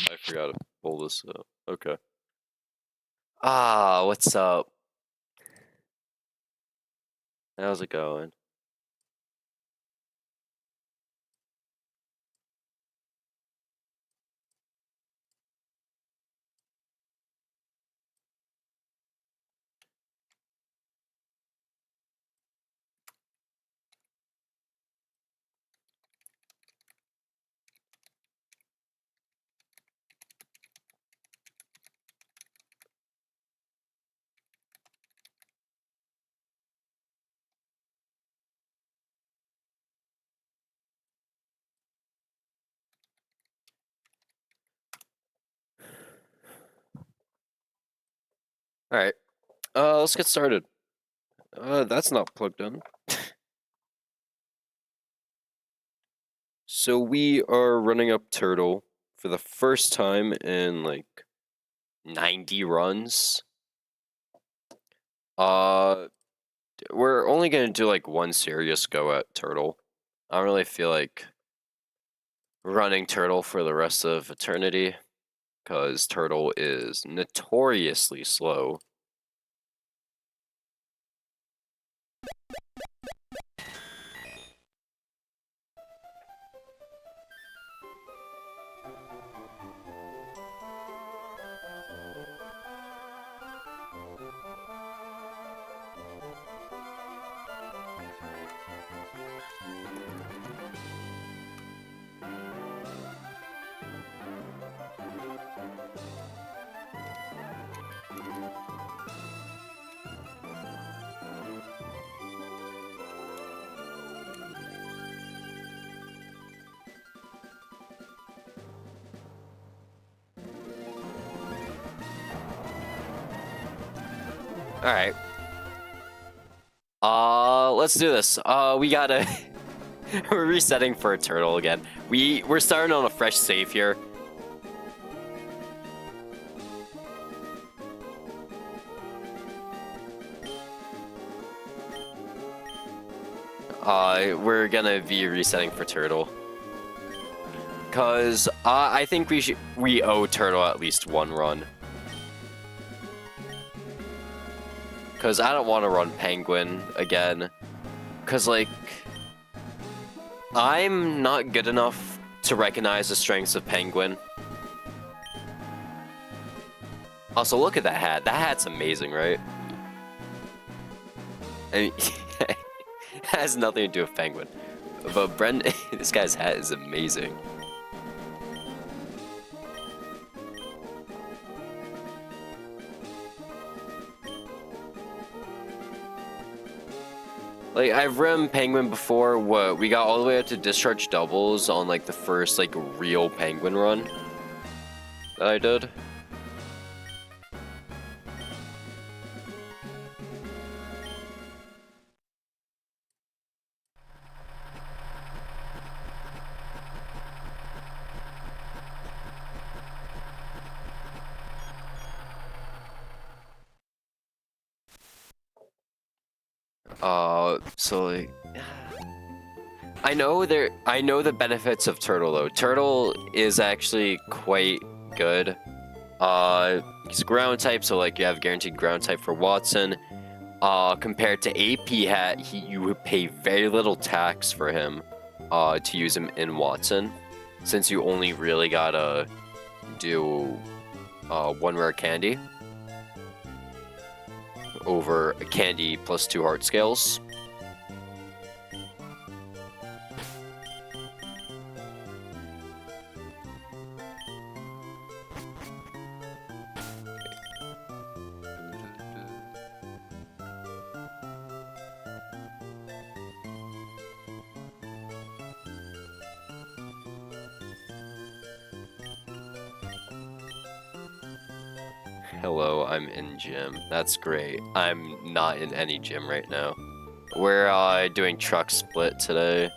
I forgot to pull this up. Okay. Ah, what's up? How's it going? Alright. Let's get started. That's not plugged in. So we are running up Turtle for the first time in like 90 runs. We're only gonna do like one serious go at Turtle. I don't really feel like running Turtle for the rest of eternity, because Turtle is notoriously slow. Alright. Let's do this. We gotta... We're resetting for a Turtle again. We're starting on a fresh save here. We're gonna be resetting for Turtle. Cause, I think we owe Turtle at least one run. Cause I don't want to run Penguin again. Cause, like... I'm not good enough to recognize the strengths of Penguin. Also, look at that hat. That hat's amazing, right? I mean, it has nothing to do with Penguin. But Brendan, this guy's hat is amazing. Like, I've ridden Penguin before. What, we got all the way up to discharge doubles on, like, the first, like, real Penguin run that I did. So, like... I know the benefits of Turtle, though. Turtle is actually quite good. He's ground type, so, like, you have guaranteed ground type for Watson. Compared to AP Hat, you would pay very little tax for him, to use him in Watson, since you only really gotta do, one rare candy over a candy plus 2 heart scales. Hello, I'm in gym. That's great. I'm not in any gym right now. We're doing truck split today.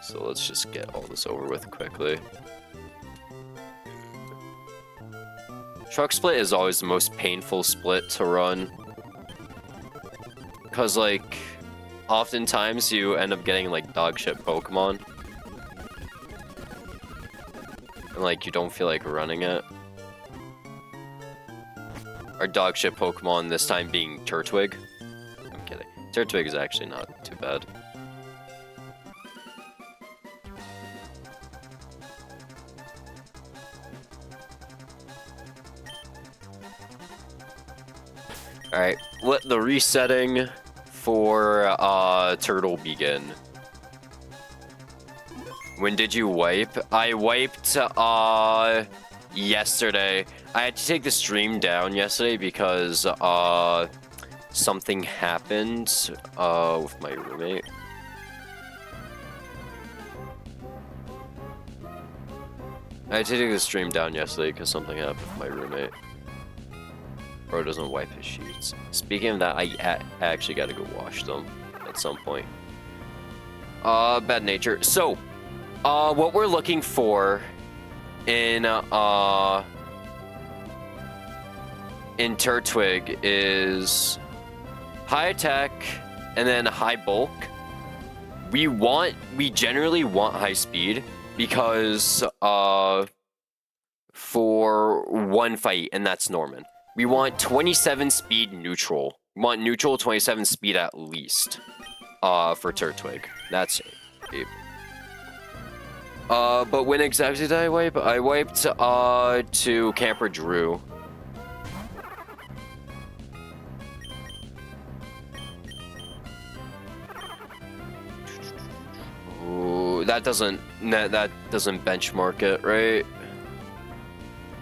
So let's just get all this over with quickly. Truck split is always the most painful split to run. Because, like, oftentimes you end up getting, like, dog shit Pokemon. And, like, you don't feel like running it. Our dog shit Pokemon this time being Turtwig. I'm kidding. Turtwig is actually not too bad. Alright, let the resetting for Turtle begin. When did you wipe? I wiped yesterday. I had to take the stream down yesterday because something happened with my roommate. I had to take the stream down yesterday because something happened with my roommate. Bro doesn't wipe his sheets. Speaking of that, I actually gotta go wash them at some point. Bad nature. So, what we're looking for in Turtwig is high attack and then high bulk. We generally want high speed because for one fight, and that's Norman. We want 27 speed neutral. We want neutral 27 speed at least for Turtwig. That's it. But when exactly did I wipe? I wiped to Camper Drew. Ooh, that doesn't benchmark it, right?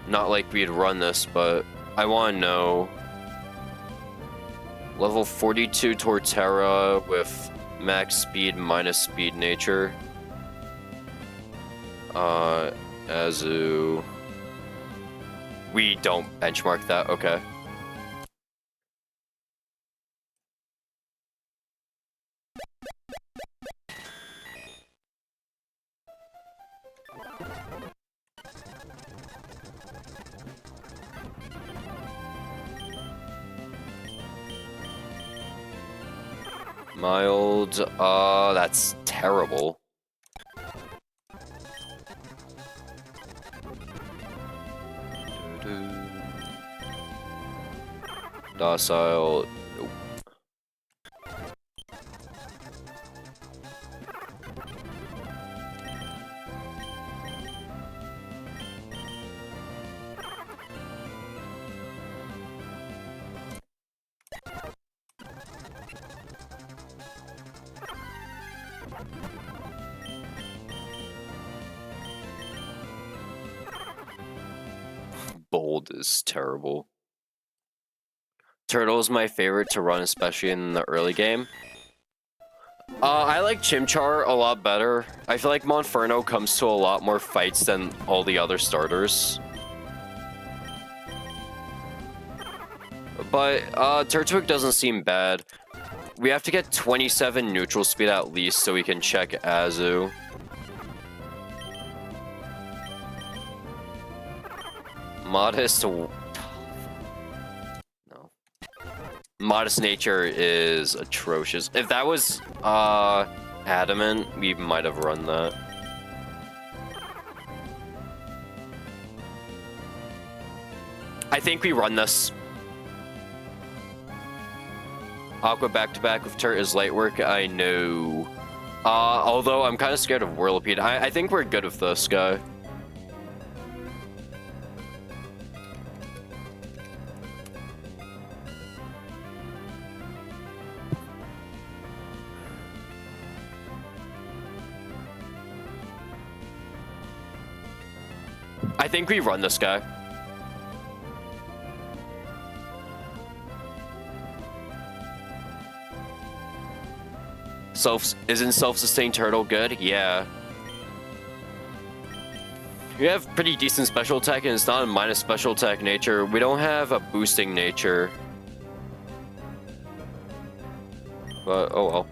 Not like we'd run this, but I want to know. Level 42 Torterra with max speed minus speed nature. Azu. We don't benchmark that, okay. Mild, that's terrible. Docile, nope. Bold is terrible. Turtle is my favorite to run, especially in the early game. I like Chimchar a lot better. I feel like Monferno comes to a lot more fights than all the other starters. But Turtwig doesn't seem bad. We have to get 27 neutral speed at least so we can check Azu. Modest... No. Modest nature is atrocious. If that was adamant, we might have run that. I think we run this. Aqua back-to-back with Turt is light work, I know. Although I'm kind of scared of Whirlipede. I think we're good with this guy. I think we run this guy. Isn't self-sustained turtle good? Yeah. We have pretty decent special attack and it's not a minus special attack nature. We don't have a boosting nature. But, oh well.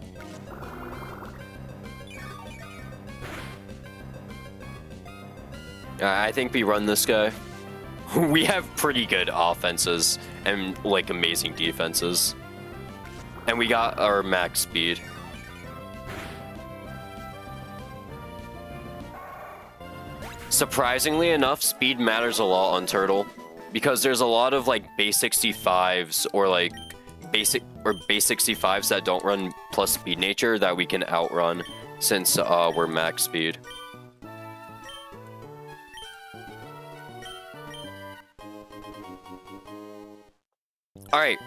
I think we run this guy. We have pretty good offenses and like amazing defenses. And we got our max speed. Surprisingly enough, speed matters a lot on Turtle because there's a lot of like base 65s or like base 65s that don't run plus speed nature that we can outrun since we're max speed. All right.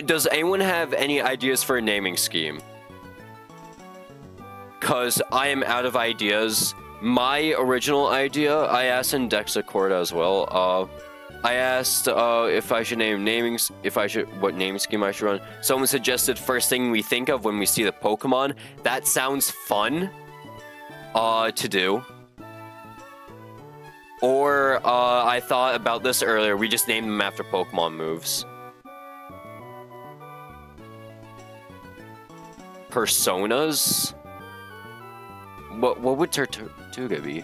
Does anyone have any ideas for a naming scheme? Cause I am out of ideas. My original idea, I asked in Dexacord as well. I asked if I should what naming scheme I should run. Someone suggested first thing we think of when we see the Pokemon. That sounds fun to do. Or I thought about this earlier. We just named them after Pokemon moves. Personas? What would Tortuga be?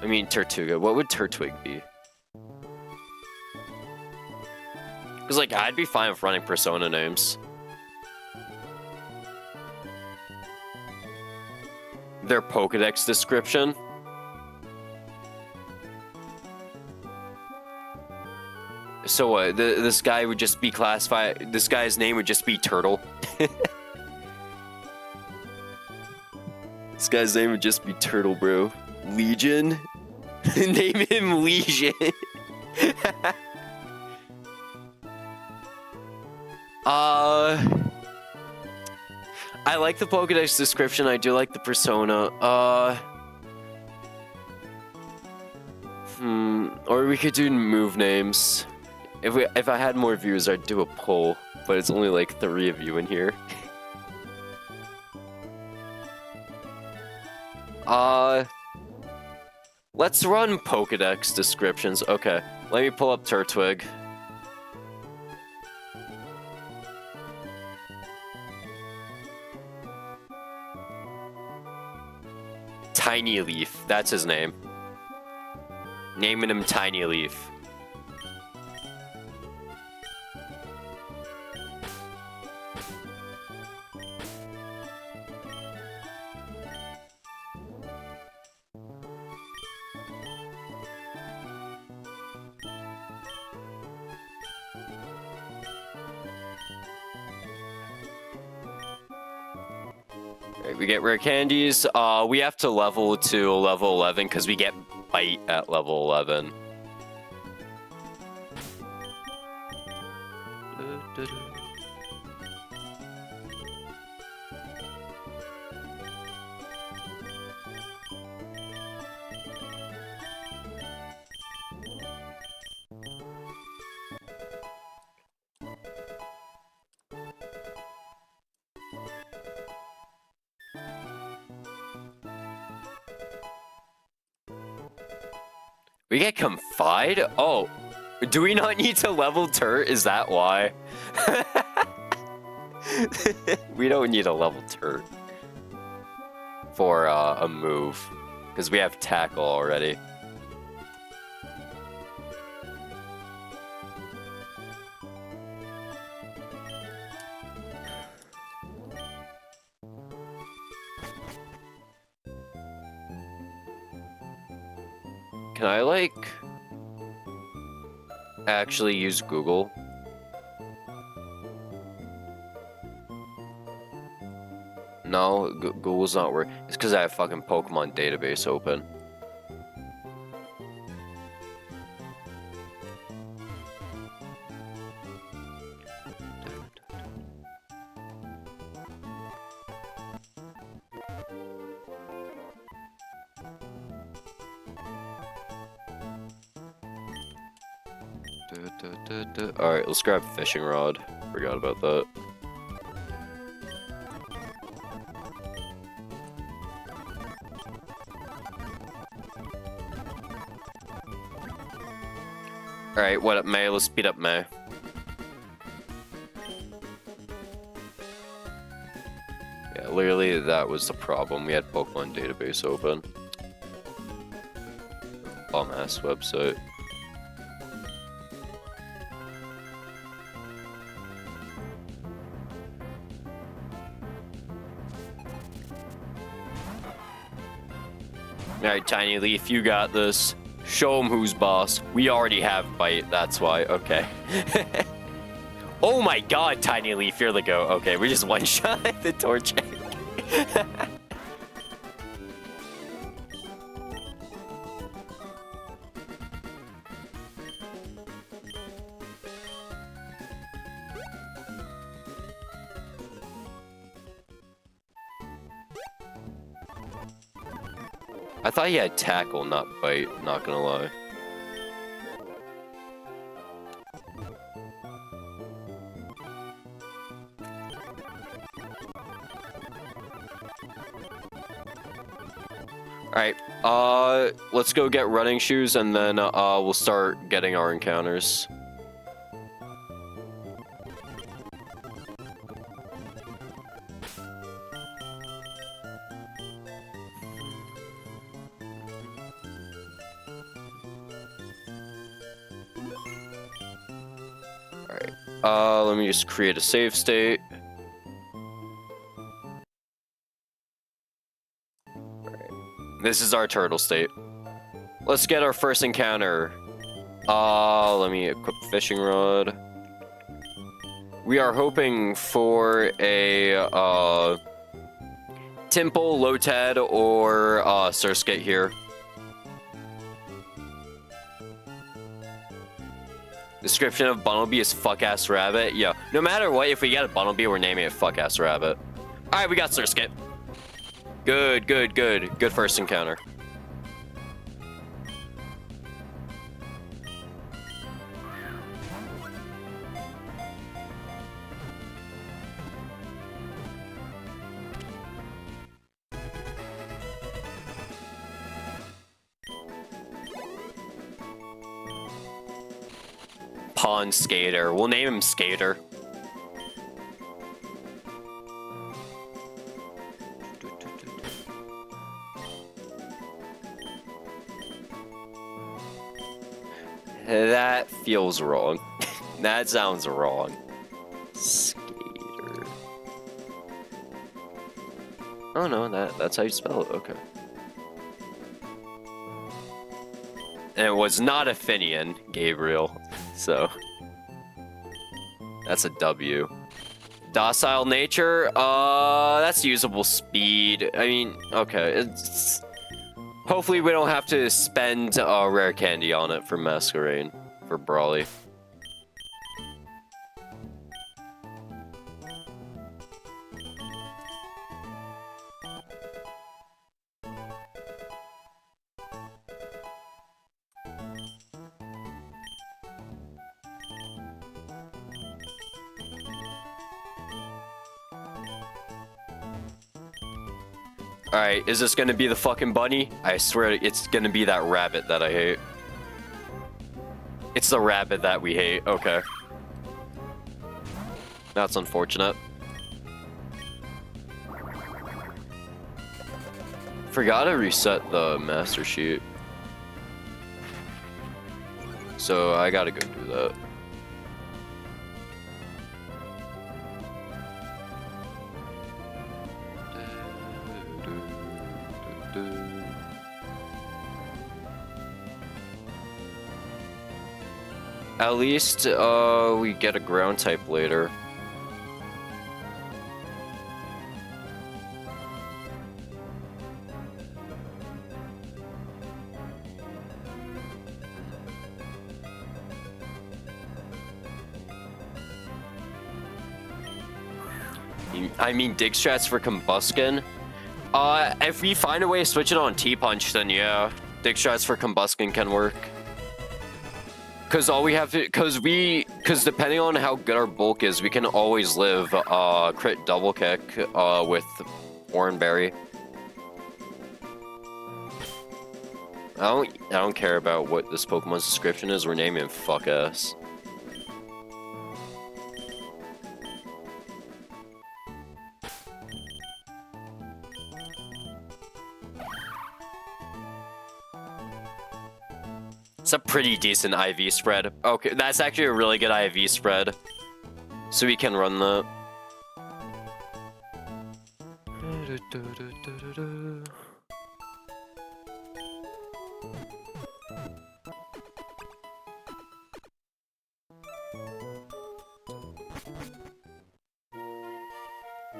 I mean Tortuga. What would Turtwig be? Because like I'd be fine with running Persona names. Their Pokedex description. So what? This guy would just be classified. This guy's name would just be Turtle. This guy's name would just be Turtle, bro. Legion. Name him Legion. I like the Pokedex description. I do like the persona. Or we could do move names. If I had more viewers, I'd do a poll, but it's only like 3 of you in here. Let's run Pokedex descriptions. Okay, let me pull up Turtwig. Tiny Leaf, that's his name. Naming him Tiny Leaf. We get rare candies. We have to level to level 11 because we get Bite at level 11. We get Confide? Oh, do we not need to level Turt? Is that why? We don't need a level Turt for a move, because we have Tackle already. Can I, like, actually use Google? No, Google's not working. It's because I have fucking Pokemon database open. Alright, let's grab Fishing Rod. Forgot about that. Alright, what up, May? Let's speed up May. Yeah, literally that was the problem. We had Pokemon database open. Bum ass website. Alright, Tiny Leaf, you got this. Show him who's boss. We already have Bite, that's why. Okay. Oh my god, Tiny Leaf, you're the go. Okay, we just one-shot the Torchic. I thought he had Tackle, not Bite, not gonna lie. Alright, let's go get running shoes and then we'll start getting our encounters. Alright, let me just create a save state. This is our turtle state. Let's get our first encounter. Let me equip fishing rod. We are hoping for a Timple, Lotad, or Surskit here. Description of Bunnelby is fuck-ass rabbit. Yo, no matter what, if we get a Bunnelby, we're naming it fuck-ass rabbit. Alright, we got Surskit. Good, good, good. Good first encounter. Pond Skater. We'll name him Skater. That feels wrong. That sounds wrong. Skater. Oh no, that's how you spell it. Okay. And it was not a Finian, Gabriel. So that's a W. Docile nature. That's usable speed. I mean, okay. It's... Hopefully we don't have to spend rare candy on it for Masquerain, for Brawly. Alright, is this gonna be the fucking bunny? I swear it's gonna be that rabbit that I hate. It's the rabbit that we hate, okay. That's unfortunate. Forgot to reset the master sheet. So I gotta go do that. At least, we get a ground type later. I mean, dig strats for Combuskin. If we find a way to switch it on T-Punch, then yeah, dig strats for Combuskin can work. Cause all we have to, cause depending on how good our bulk is, we can always live crit double kick with Oranberry. I don't care about what this Pokemon's description is. We're naming him fuck ass. It's a pretty decent IV spread. Okay, that's actually a really good IV spread. So we can run that.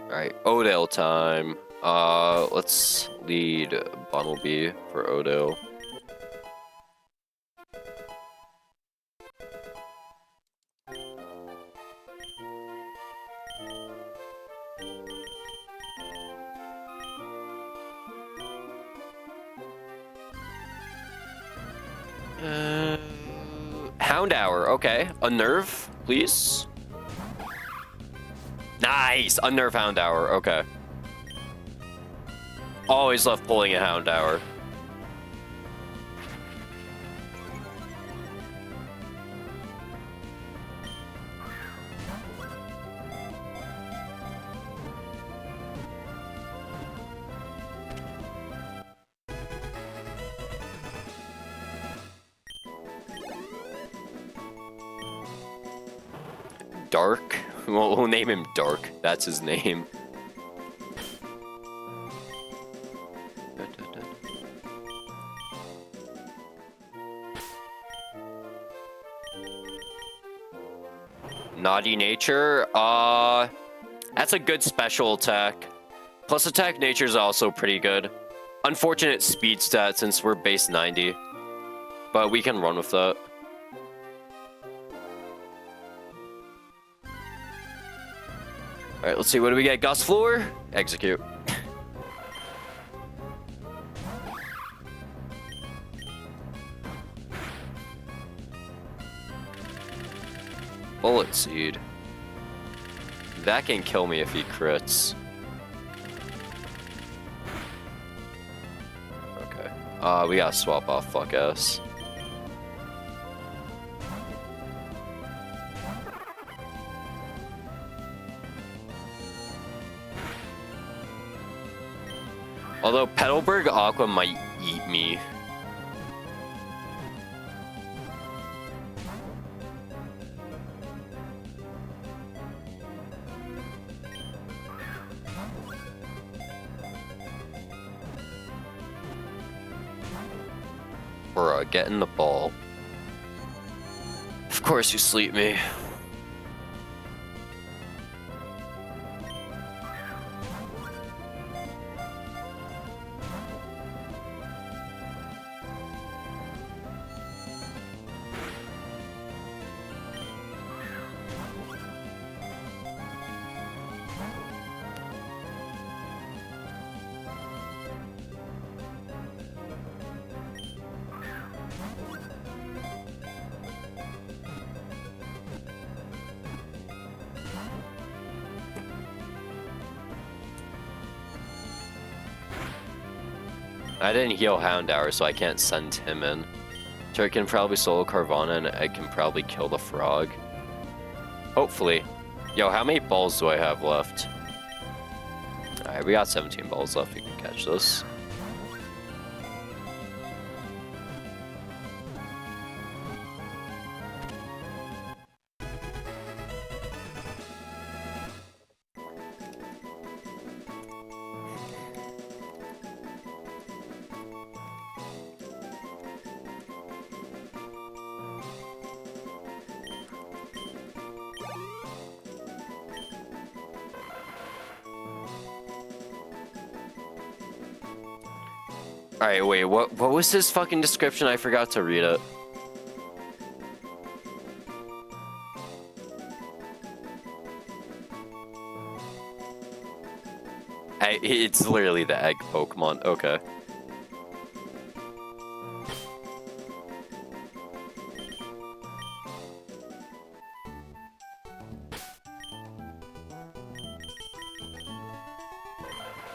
Alright, Odell time. Let's lead Bumblebee for Odell. Hound Hour, okay. Unnerve, please. Nice! Unnerve Hound Hour, okay. Always love pulling a Hound Hour. Dark? We'll name him Dark. That's his name. Naughty Nature? That's a good special attack. Plus attack nature is also pretty good. Unfortunate speed stat since we're base 90. But we can run with that. Alright, let's see, what do we get? Gust Floor? Execute. Bullet Seed. That can kill me if he crits. Okay. We gotta swap off Fuck Ass. Although Petalburg Aqua might eat me. Or getting the ball. Of course you sleep me. I didn't heal Hound Hour, so I can't send him in. Turk can probably solo Carvana, and I can probably kill the frog. Hopefully. Yo, how many balls do I have left? Alright, we got 17 balls left. We can catch this. Alright, wait, what was his fucking description? I forgot to read it. It's literally the egg Pokemon, okay.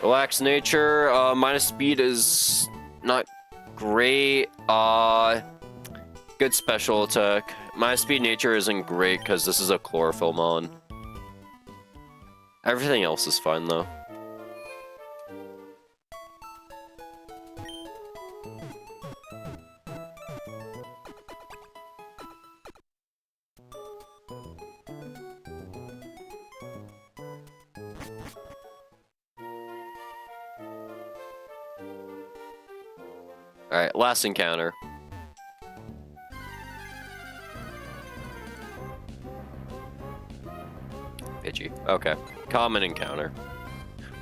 Relax nature, minus speed is not great. Good special attack. Minus speed nature isn't great because this is a chlorophyll mon. Everything else is fine though. Alright, last encounter. Pidgey. Okay. Common encounter.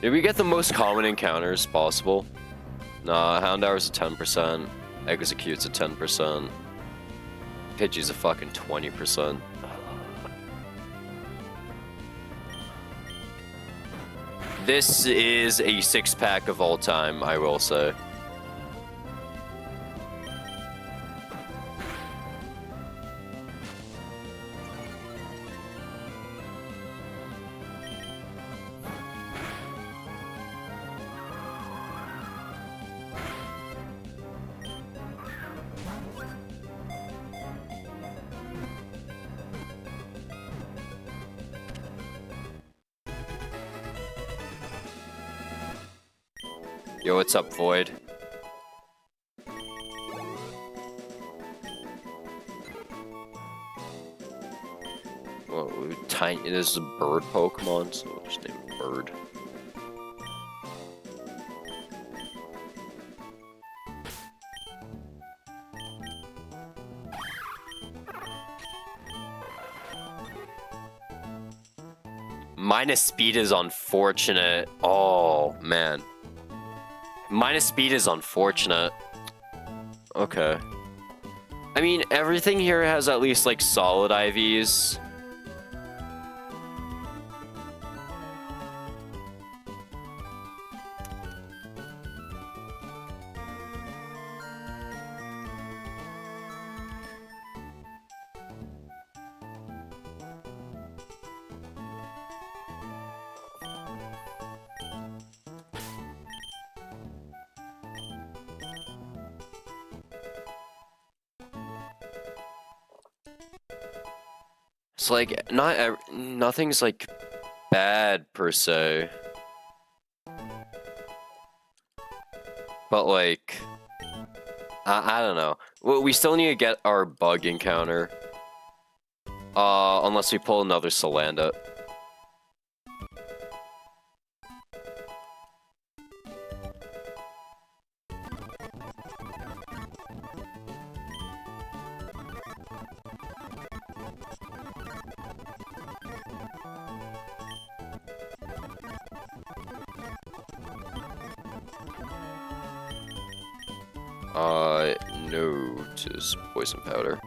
Did we get the most common encounters possible? Nah, Houndour's a 10%. Execute's a 10%. Pidgey's a fucking 20%. This is a 6-pack of all time, I will say. Yo, what's up, Void? Whoa, tiny. This is a bird Pokemon, so we'll just name it Bird. Minus speed is unfortunate. Oh, man. Minus speed is unfortunate. Okay. I mean, everything here has at least, like, solid IVs. It's like, nothing's like bad per se. But like, I don't know. Well, we still need to get our bug encounter. Unless we pull another Salanda. No to poison powder.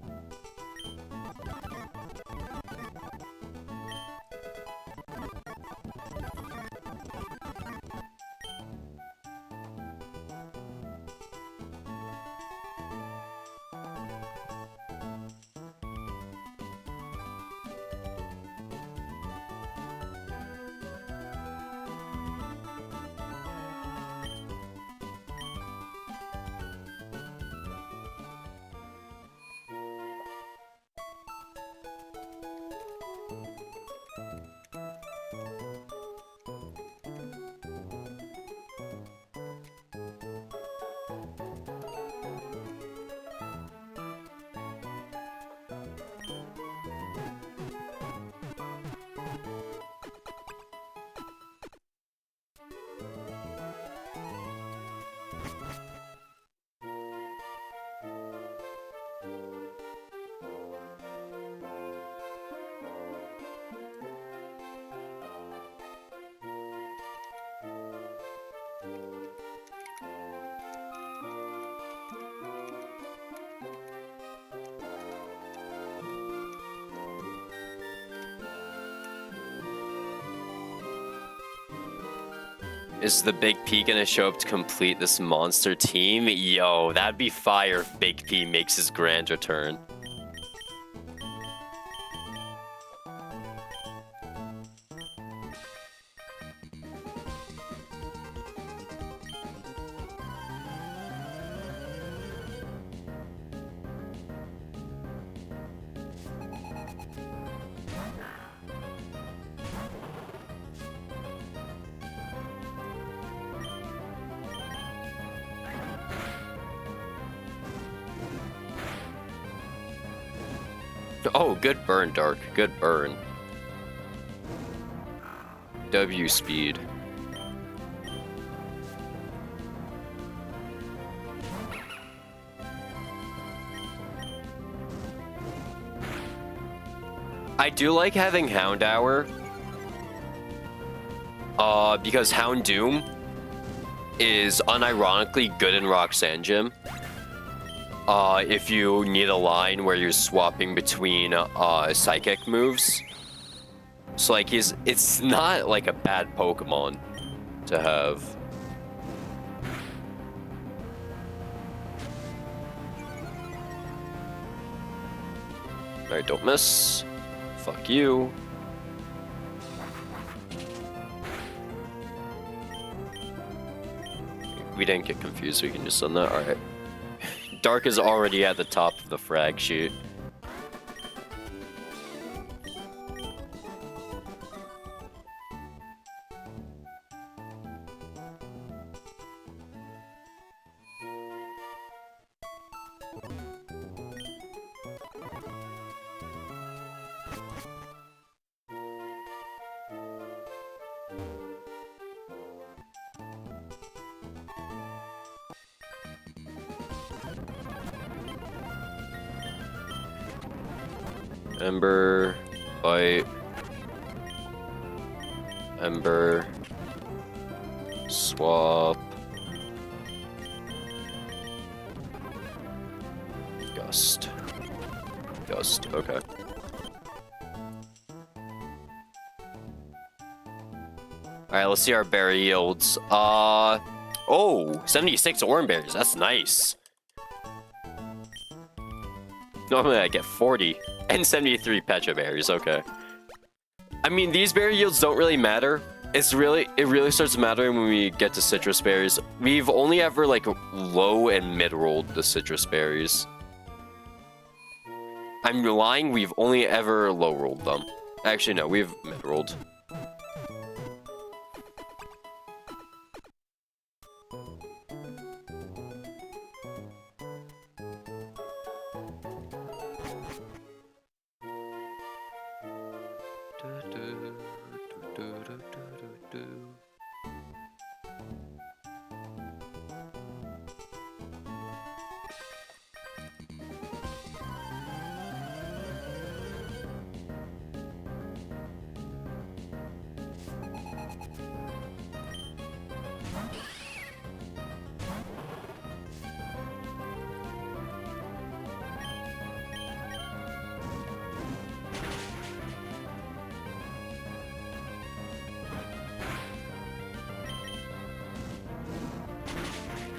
Is the Big P gonna show up to complete this monster team? Yo, that'd be fire if Big P makes his grand return. Oh, good burn, Dark. Good burn. W speed. I do like having Hound Hour. Because Hound Doom is unironically good in Roxanne Gym. If you need a line where you're swapping between psychic moves. So like it's not like a bad Pokemon to have. Alright, don't miss. Fuck you. We didn't get confused, so we can just send that. Alright. Dark is already at the top of the frag sheet. Ember, Bite, Ember, Swap, Gust, okay. Alright, let's see our berry yields. Oh, 76 orange berries, that's nice. Normally I get 40. And 73 Pecha berries, okay. I mean, these berry yields don't really matter. It really starts mattering when we get to citrus berries. We've only ever, like, low and mid-rolled the citrus berries. I'm lying, we've only ever low-rolled them. Actually, no, we've mid-rolled.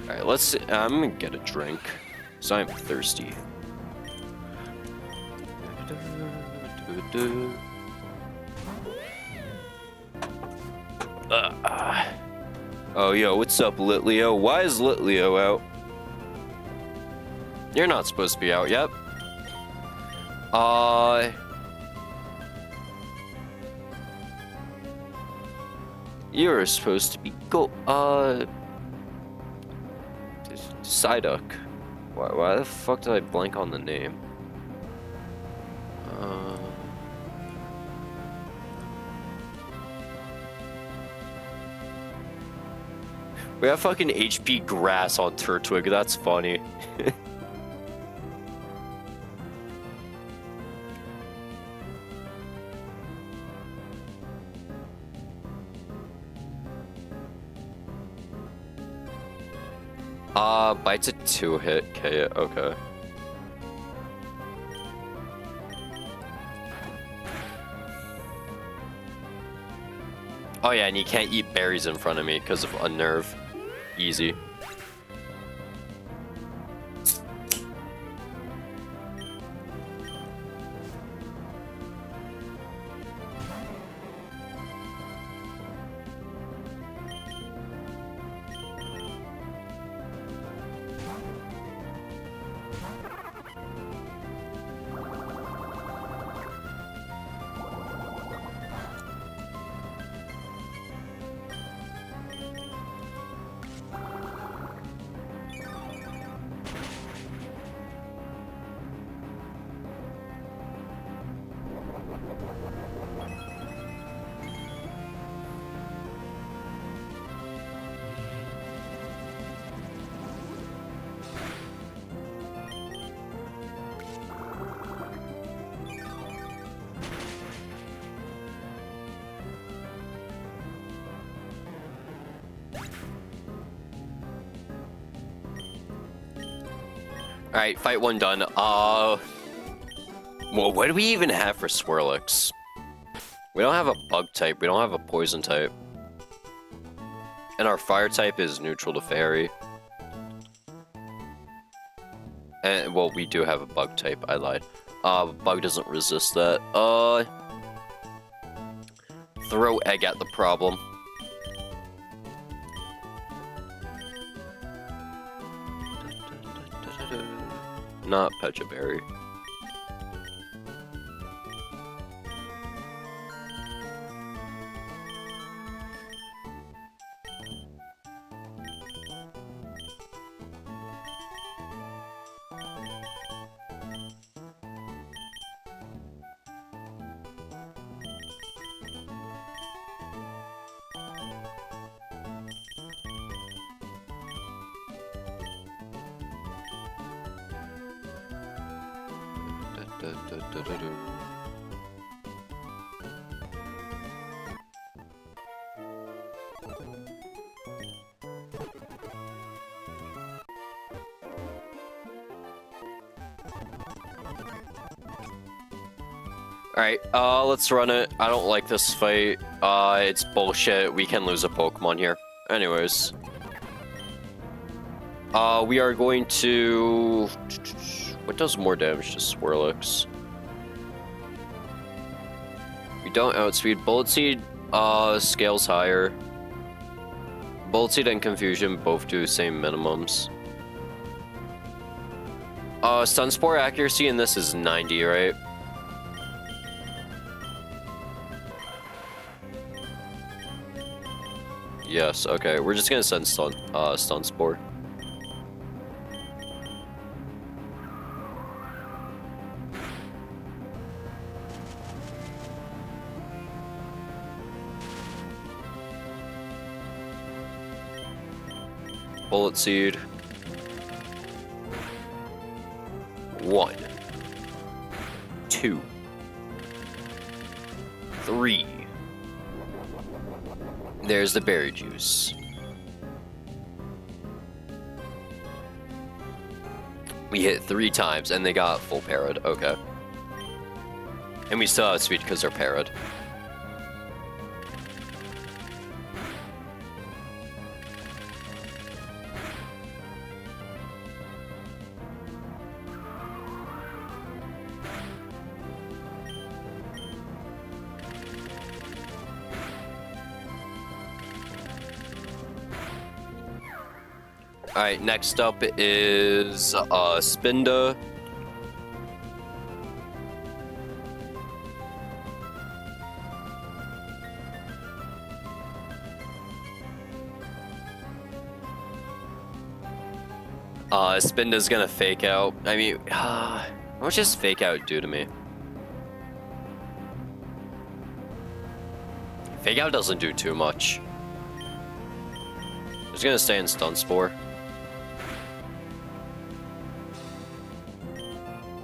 Alright, let's see. I'm gonna get a drink, because I'm thirsty. Oh, yo, what's up, Litleo? Why is Litleo out? You're not supposed to be out yet. You're supposed to be Psyduck. Why the fuck did I blank on the name? We have fucking HP grass on Turtwig, that's funny. Bite's a 2-hit KO, okay. Oh yeah, and you can't eat berries in front of me because of Unnerve. Easy. Alright, fight 1 done. Well, what do we even have for Swirlix? We don't have a bug type, we don't have a poison type. And our fire type is neutral to fairy. And, well, we do have a bug type, I lied. Bug doesn't resist that. Throw egg at the problem. Not Pecha Berry. Alright, let's run it. I don't like this fight. It's bullshit. We can lose a Pokemon here. Anyways. We are going to... What does more damage to Swirlix? We don't outspeed. Bullet Seed, scales higher. Bullet Seed and Confusion both do the same minimums. Stun Spore accuracy in this is 90, right? Yes, okay. We're just gonna send Stun Spore. Bullet Seed. 1, 2, 3. There's the berry juice. We hit 3 times and they got full parried. Okay. And we still have speed because they're parried. Alright, next up is Spinda. Spinda's gonna fake out. I mean, what does fake out do to me? Fake out doesn't do too much. It's gonna stay in Stun Spore.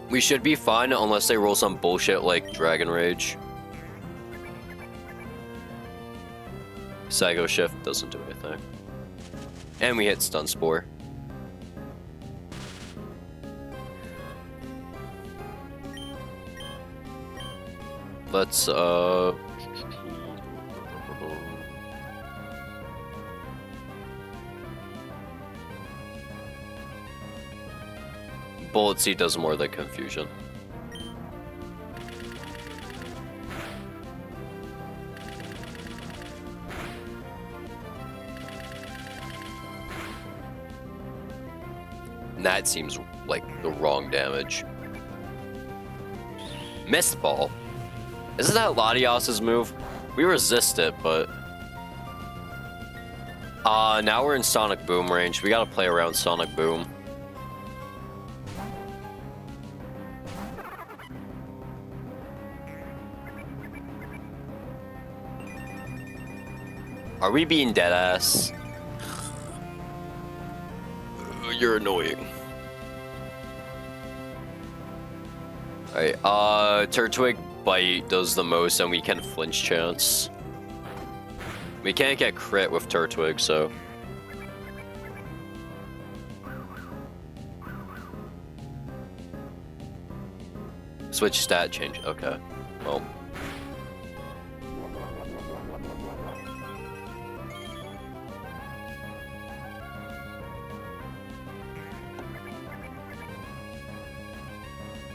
We should be fine unless they roll some bullshit like Dragon Rage. Psycho Shift doesn't do anything. And we hit Stun Spore. Let's, Bullet Seed does more than Confusion. And that seems like the wrong damage. Mist Ball. Isn't that Latias's move? We resist it, but... now we're in Sonic Boom range. We gotta play around Sonic Boom. Are we being deadass? You're annoying. Alright, Turtwig Bite does the most and we can flinch chance. We can't get crit with Turtwig, so... Switch stat change. Okay. Well.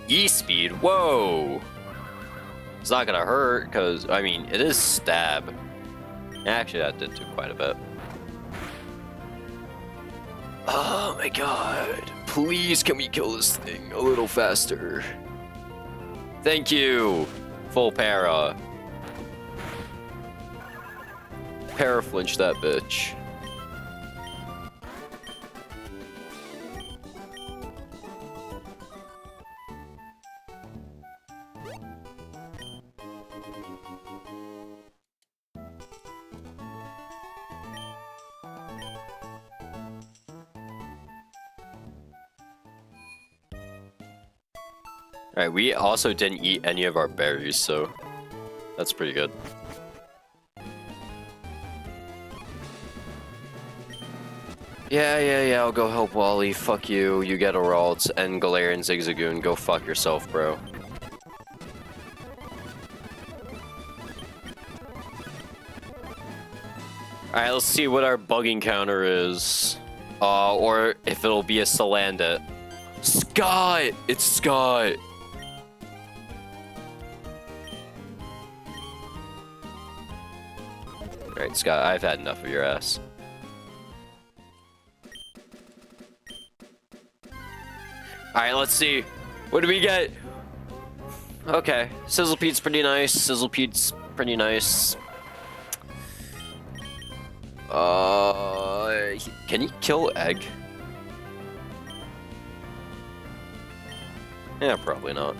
E-speed. Whoa. It's not gonna hurt because I mean it is stab. Actually, that did do quite a bit. Oh my god. Please, can we kill this thing a little faster? Thank you. Full para. Para flinch that bitch. Alright, we also didn't eat any of our berries, so that's pretty good. Yeah, I'll go help Wally. Fuck you, you get Aralt, and Galarian Zigzagoon. Go fuck yourself, bro. Alright, let's see what our bugging counter is. Or if it'll be a Salandit. Scott! It's Scott! Alright, Scott, I've had enough of your ass. Alright, let's see. What do we get? Okay, Sizzlepete's pretty nice. Sizzlepete's pretty nice. Can he kill Egg? Yeah, probably not.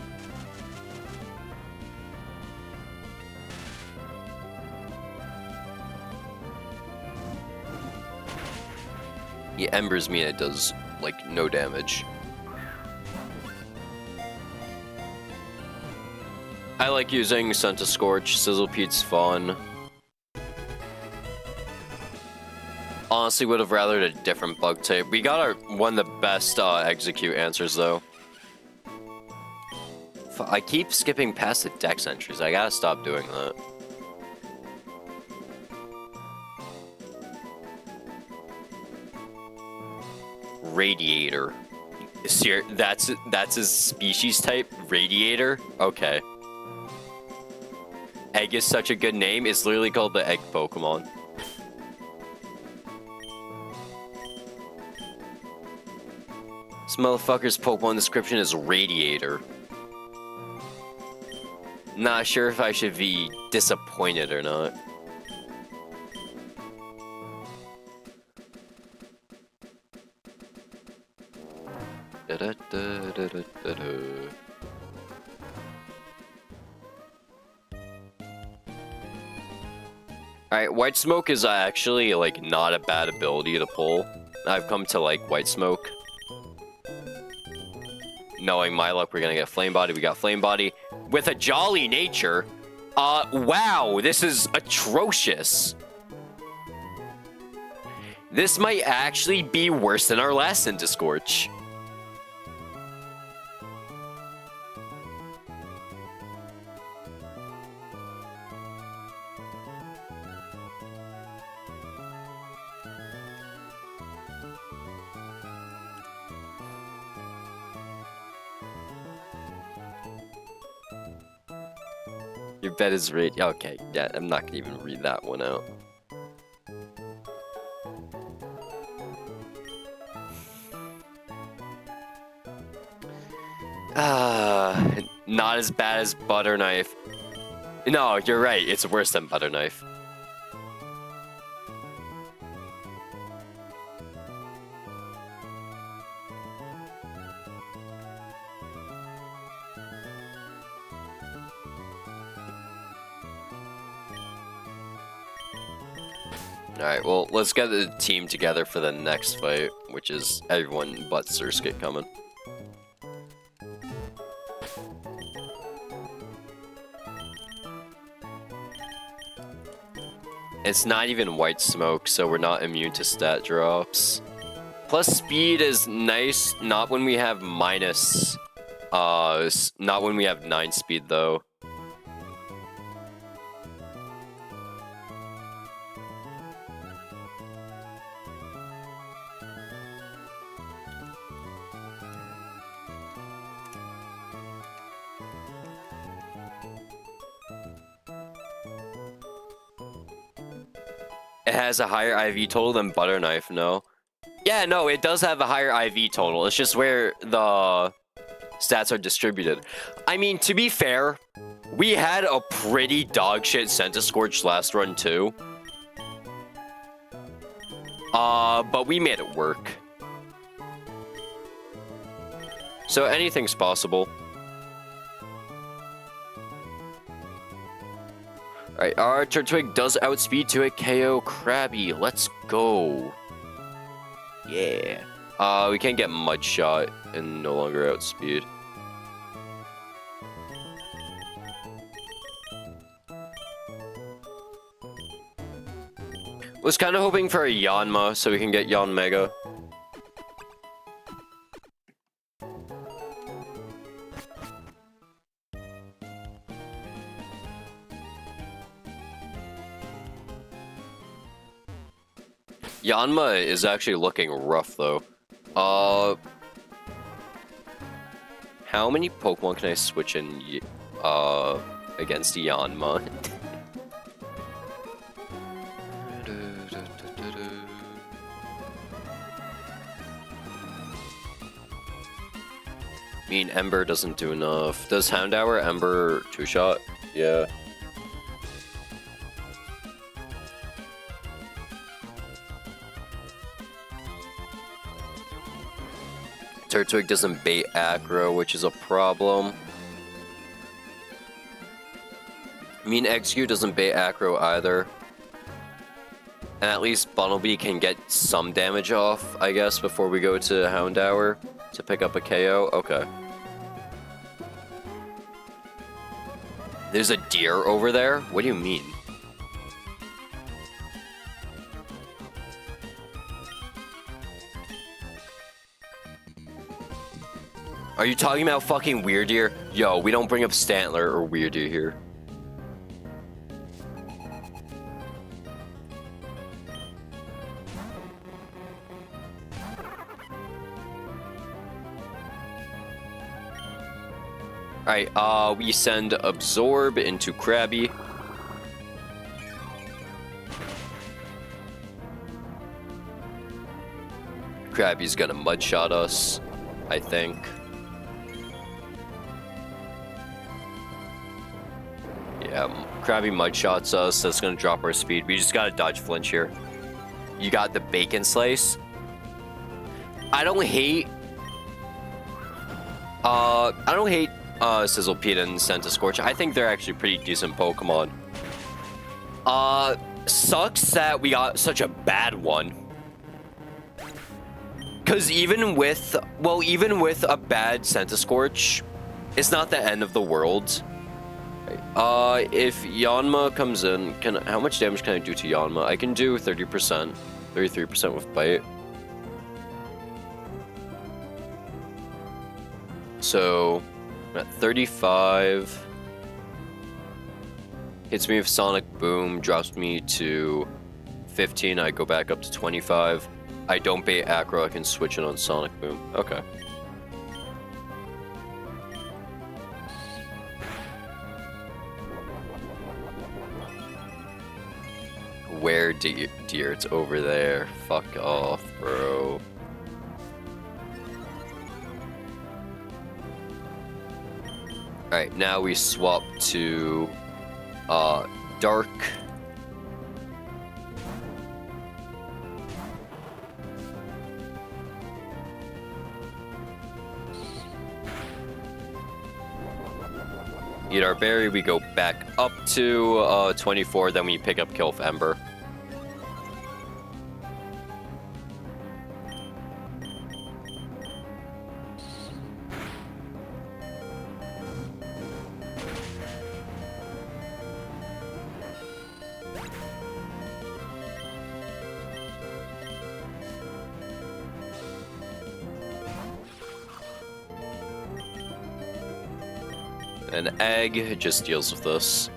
He embers me and it does, like, no damage. I like using Scorch. Sizzlepete's fun. Honestly, would have rathered a different bug type. We got one of the best execute answers, though. I keep skipping past the dex entries. I gotta stop doing that. Radiator. That's his species type? Radiator? Okay. Egg is such a good name. It's literally called the Egg Pokemon. This motherfucker's Pokemon description is Radiator. Not sure if I should be disappointed or not. Alright, White Smoke is actually, like, not a bad ability to pull. I've come to like White Smoke. Knowing my luck, we're gonna get Flame Body. We got Flame Body with a Jolly Nature. Wow, this is atrocious. This might actually be worse than our last Scorch. Your bet is right. Okay, yeah, I'm not gonna even read that one out. Not as bad as Butter Knife. No, you're right. It's worse than Butter Knife. Alright, well, let's get the team together for the next fight, which is everyone but Surskit coming. It's not even White Smoke, so we're not immune to stat drops. Plus, speed is nice, not when we have minus Not when we have 9 speed though. It has a higher IV total than Butter Knife, no? Yeah, no, it does have a higher IV total. It's just where the stats are distributed. I mean, to be fair, we had a pretty dogshit Centiscorch last run too. But we made it work. So anything's possible. Alright, our Turtwig does outspeed to a KO Krabby. Let's go. Yeah. We can't get Mud Shot and no longer outspeed. Was kind of hoping for a Yanma so we can get Yan Mega. Yanma is actually looking rough though. How many Pokemon can I switch in against Yanma? I mean, Ember doesn't do enough. Does Houndour Ember 2-shot? Yeah. Turtwig doesn't bait aggro, which is a problem. I mean, XQ doesn't bait aggro either. And at least Bunnelby can get some damage off, I guess, before we go to Houndour to pick up a KO. Okay. There's a deer over there? What do you mean? Are you talking about fucking Weirdeer? Yo, we don't bring up Stantler or Weirdeer here. Alright, we send Absorb into Krabby. Krabby's gonna Mudshot us, I think. Yeah, Krabby Mudshots us, that's gonna drop our speed. We just gotta dodge flinch here. You got the Bacon Slice. I don't hate Sizzlepede and Centiscorch. I think they're actually pretty decent Pokemon. Sucks that we got such a bad one. Cause even with a bad Centiscorch, it's not the end of the world. If Yanma comes in, how much damage can I do to Yanma? I can do 30%, 33% with Bite. So, I'm at 35. Hits me with Sonic Boom, drops me to 15. I go back up to 25. I don't bait Acro, I can switch it on Sonic Boom. Okay. Where deer? It's over there. Fuck off, bro. Alright, now we swap to Dark. Eat our berry, we go back up to 24, then we pick up Kilf Ember. An egg just deals with this.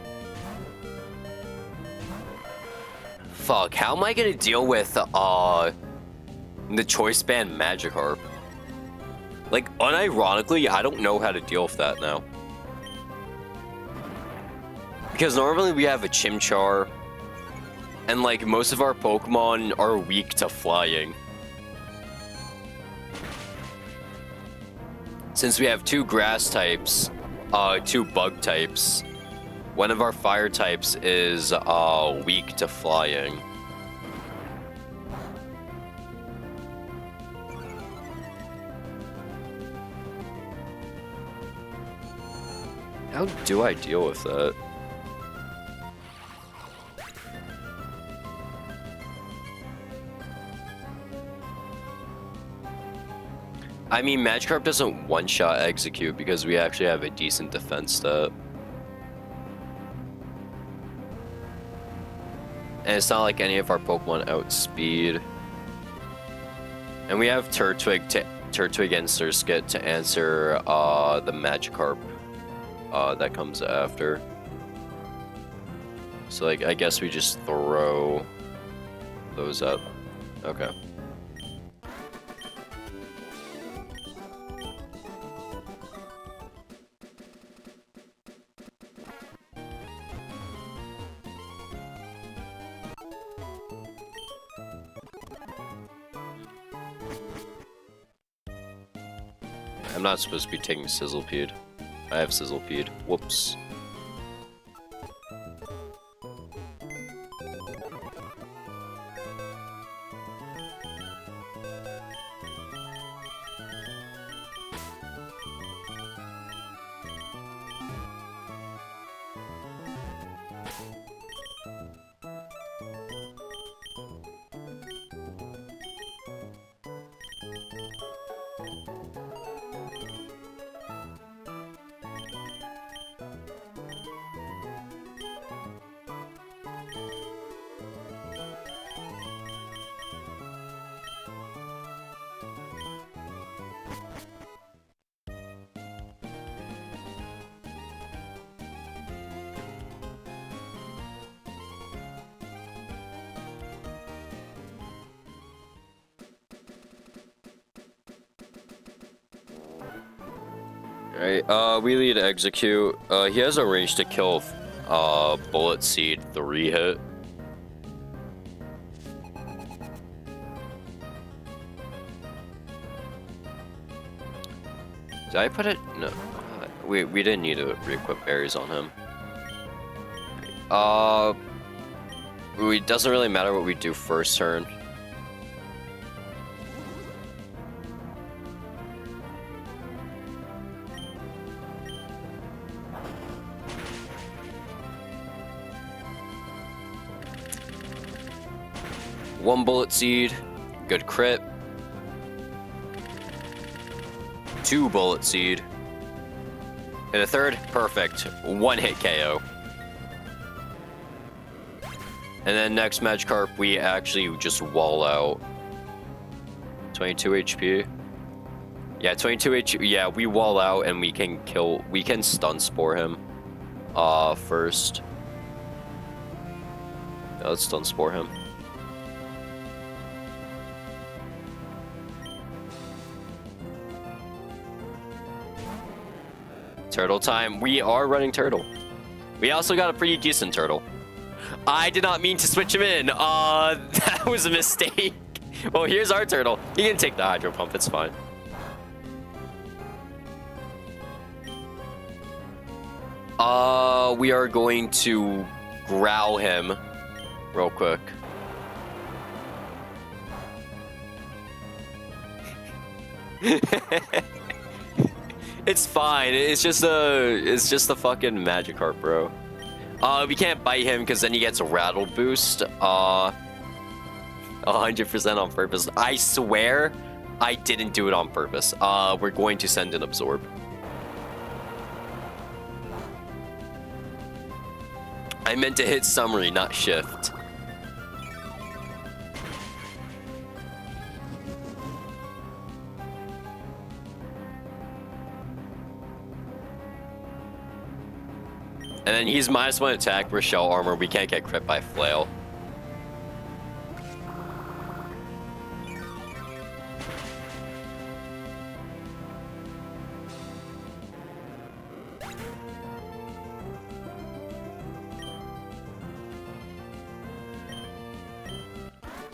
Fuck, how am I gonna deal with, the Choice Band Magikarp? Like, unironically, I don't know how to deal with that now. Because normally we have a Chimchar, and, like, most of our Pokemon are weak to flying. Since we have 2 grass types, 2 bug types, one of our fire types is weak to flying. How do I deal with that? I mean, Magikarp doesn't one-shot execute because we actually have a decent defense stat. And it's not like any of our Pokemon outspeed. And we have Turtwig and Surskit to answer the Magikarp that comes after. So, like, I guess we just throw those up. Okay. I'm not supposed to be taking Sizzlipede. I have Sizzlipede. Whoops. Alright, we lead Execute. He has a range to kill Bullet Seed 3 hit. Did I put it? No. We didn't need to re-equip berries on him. It doesn't really matter what we do first turn. One Bullet Seed, good crit. 2 Bullet Seed. And a third, perfect. 1 hit KO. And then next Magikarp, we actually just wall out. 22 HP. Yeah, 22 HP. Yeah, we wall out and we can stun spore him. First. Yeah, let's stun spore him. Turtle time. We are running Turtle. We also got a pretty decent Turtle. I did not mean to switch him in. That was a mistake. Well, here's our Turtle. He can take the Hydro Pump. It's fine. We are going to growl him real quick. It's fine. It's just a fucking Magikarp, bro. We can't bite him because then he gets a rattle boost. 100% on purpose. I swear I didn't do it on purpose. We're going to send an Absorb. I meant to hit summary, not shift. And then he's -1 attack, we're shell armor, we can't get crit by flail.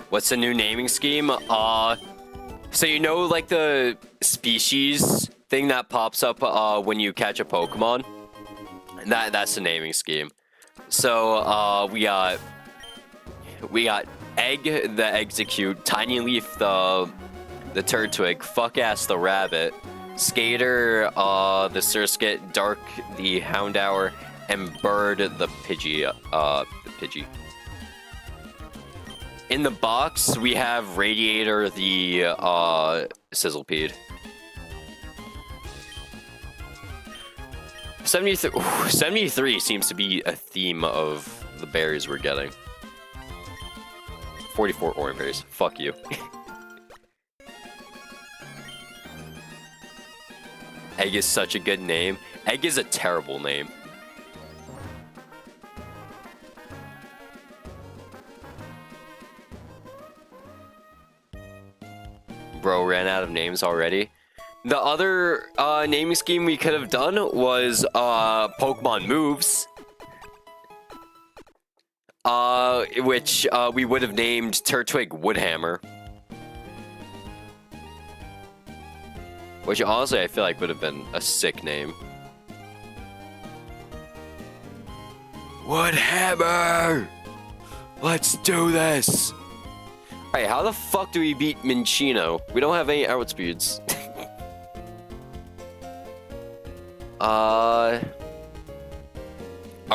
What's the new naming scheme? So you know, like the species thing that pops up when you catch a Pokemon? That's the naming scheme. So we got Egg, the Execute, Tiny Leaf, the Turtwig, Fuck Ass, the Rabbit, Skater, the Surskit, Dark, the Houndour, and Bird, the Pidgey, In the box, we have Radiator, the Sizzlepede. 73 seems to be a theme of the berries we're getting. 44 orange berries. Fuck you. Egg is such a good name. Egg is a terrible name. Bro ran out of names already. The other naming scheme we could have done was Pokemon moves. Which we would have named Turtwig Woodhammer. Which honestly I feel like would have been a sick name. Woodhammer! Let's do this! Alright, how the fuck do we beat Minccino? We don't have any outspeeds. Are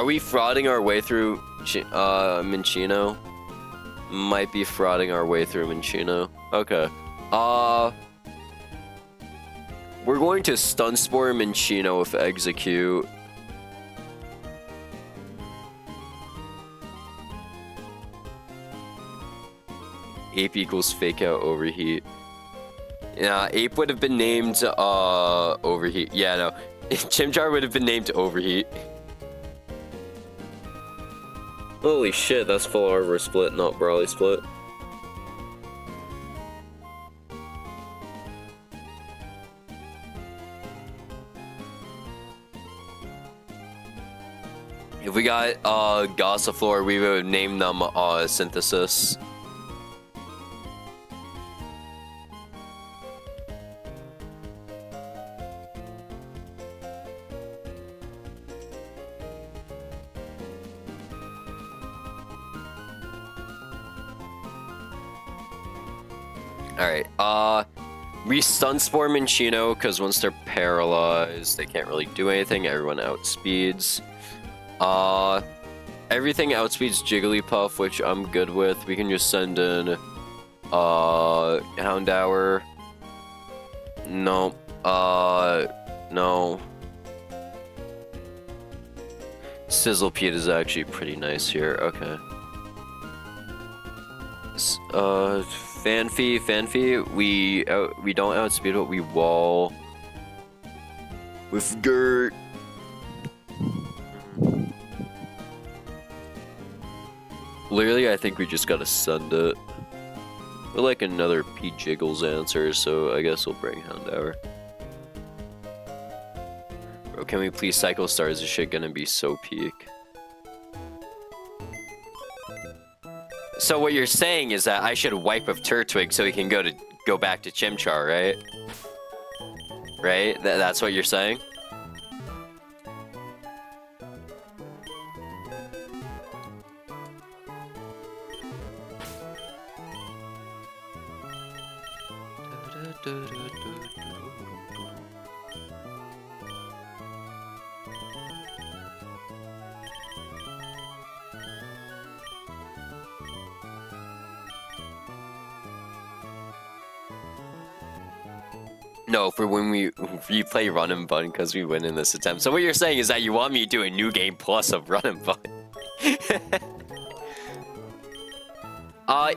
we frauding our way through Minccino? Might be frauding our way through Minccino. Okay. We're going to Stun Spore Minccino with Execute. Ape equals Fake Out Overheat. Yeah, Ape would have been named Overheat. Yeah, no. Chimchar would have been named Overheat. Holy shit, that's full armor split, not Brawly split. If we got Gossifleur, we would name them Synthesis. Alright, we Stun Spore Minccino, because once they're paralyzed, they can't really do anything. Everyone outspeeds. Everything outspeeds Jigglypuff, which I'm good with. We can just send in, Houndour. No. No. Sizzlepede is actually pretty nice here. Okay. Fanfy, we don't outspeed, but we wall with Gert. Literally, I think we just gotta send it. We're like another P Jiggles answer, so I guess we'll bring Houndour. Bro, can we please Cycle Stars? This shit gonna be so peak. So what you're saying is that I should wipe with Turtwig so he can go back to Chimchar, right? Right? That's what you're saying? No, for when we play Run Bun because we win in this attempt. So what you're saying is that you want me to do a new game plus of Run Bun.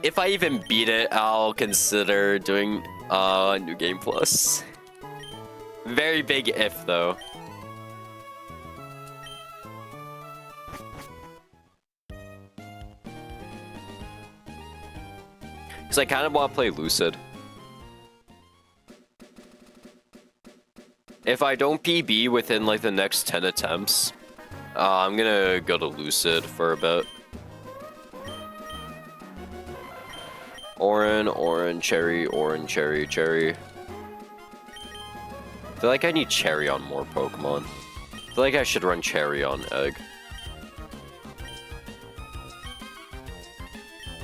If I even beat it, I'll consider doing a new game plus. Very big if though. Because I kind of want to play Lucid. If I don't PB within like the next 10 attempts, I'm gonna go to Lucid for a bit. Orange, cherry, cherry. I feel like I need cherry on more Pokemon. I feel like I should run cherry on egg.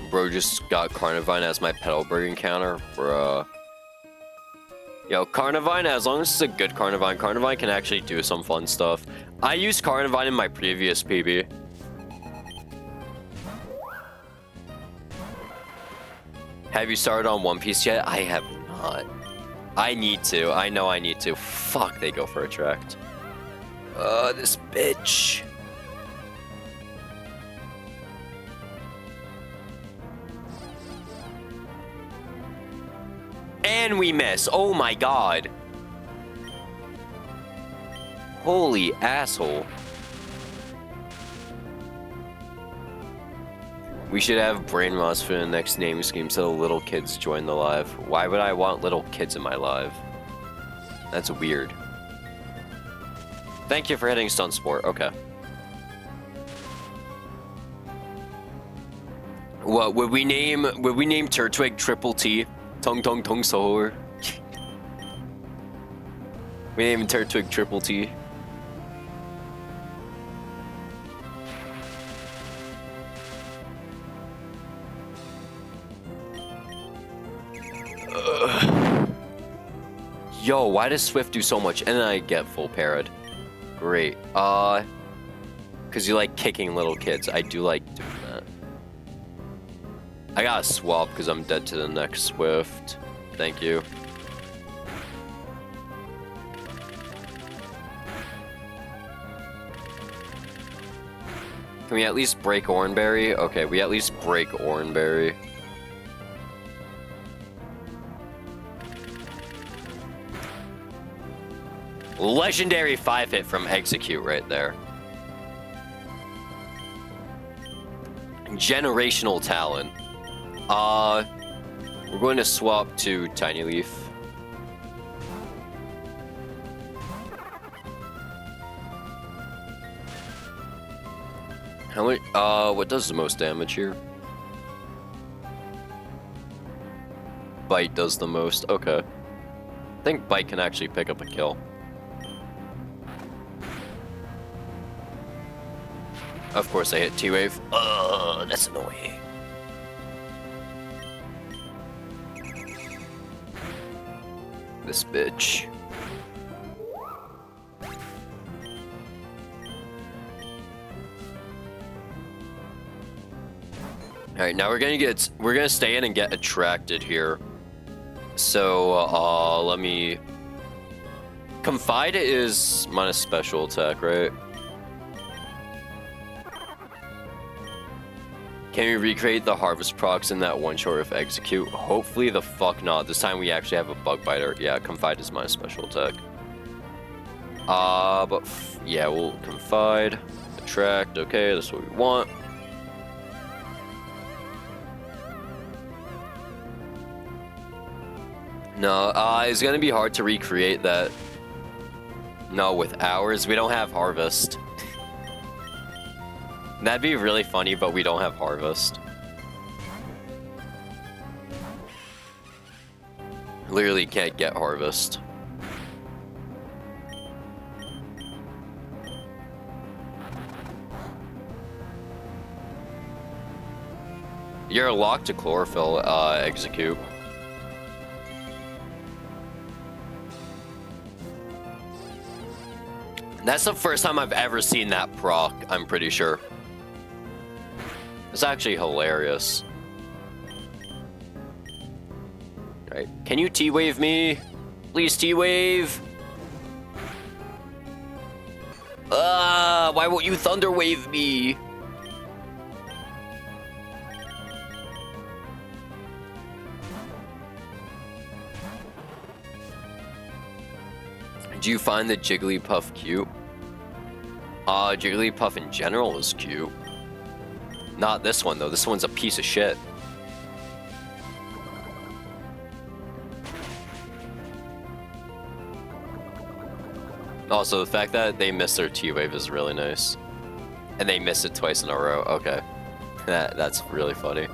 Bro just got Carnivine as my Petalburg encounter, bruh. Yo, Carnivine, as long as it's a good Carnivine, Carnivine can actually do some fun stuff. I used Carnivine in my previous PB. Have you started on One Piece yet? I have not. I need to. I know I need to. Fuck, they go for Attract. This bitch. And we miss. Oh my god. Holy asshole. We should have Brainwash for the next name scheme so little kids join the live. Why would I want little kids in my live? That's weird. Thank you for hitting Stunt Sport. Okay. What would we name Turtwig Triple T? Tong Tong Tong Sohor. We name Turtwig Triple T. Yo, why does Swift do so much? And then I get full parried. Great. Cause you like kicking little kids. I do like doing that. I gotta swap because I'm dead to the next Swift. Thank you. Can we at least break Oranberry? Okay, we at least break Oranberry. Legendary 5-hit from Execute right there. Generational Talent. We're going to swap to Tiny Leaf. How much? What does the most damage here? Bite does the most. Okay. I think Bite can actually pick up a kill. Of course I hit T-Wave. That's annoying. This bitch. Alright, now we're gonna stay in and get attracted here. So, let me... Confide is minus special attack, right? Can we recreate the Harvest procs in that one shot with Execute? Hopefully the fuck not. This time we actually have a Bug Biter. Yeah, Confide is my special attack. But yeah, we'll Confide. Attract, okay, that's what we want. No, it's gonna be hard to recreate that. No, with ours, we don't have Harvest. That'd be really funny, but we don't have Harvest. Literally can't get Harvest. You're locked to Chlorophyll, Execute. That's the first time I've ever seen that proc, I'm pretty sure. It's actually hilarious. Alright, can you T-Wave me? Please T-Wave! Why won't you Thunder Wave me? Do you find the Jigglypuff cute? Jigglypuff in general is cute. Not this one, though. This one's a piece of shit. Also, the fact that they missed their T-Wave is really nice. And they missed it twice in a row. Okay. That's really funny.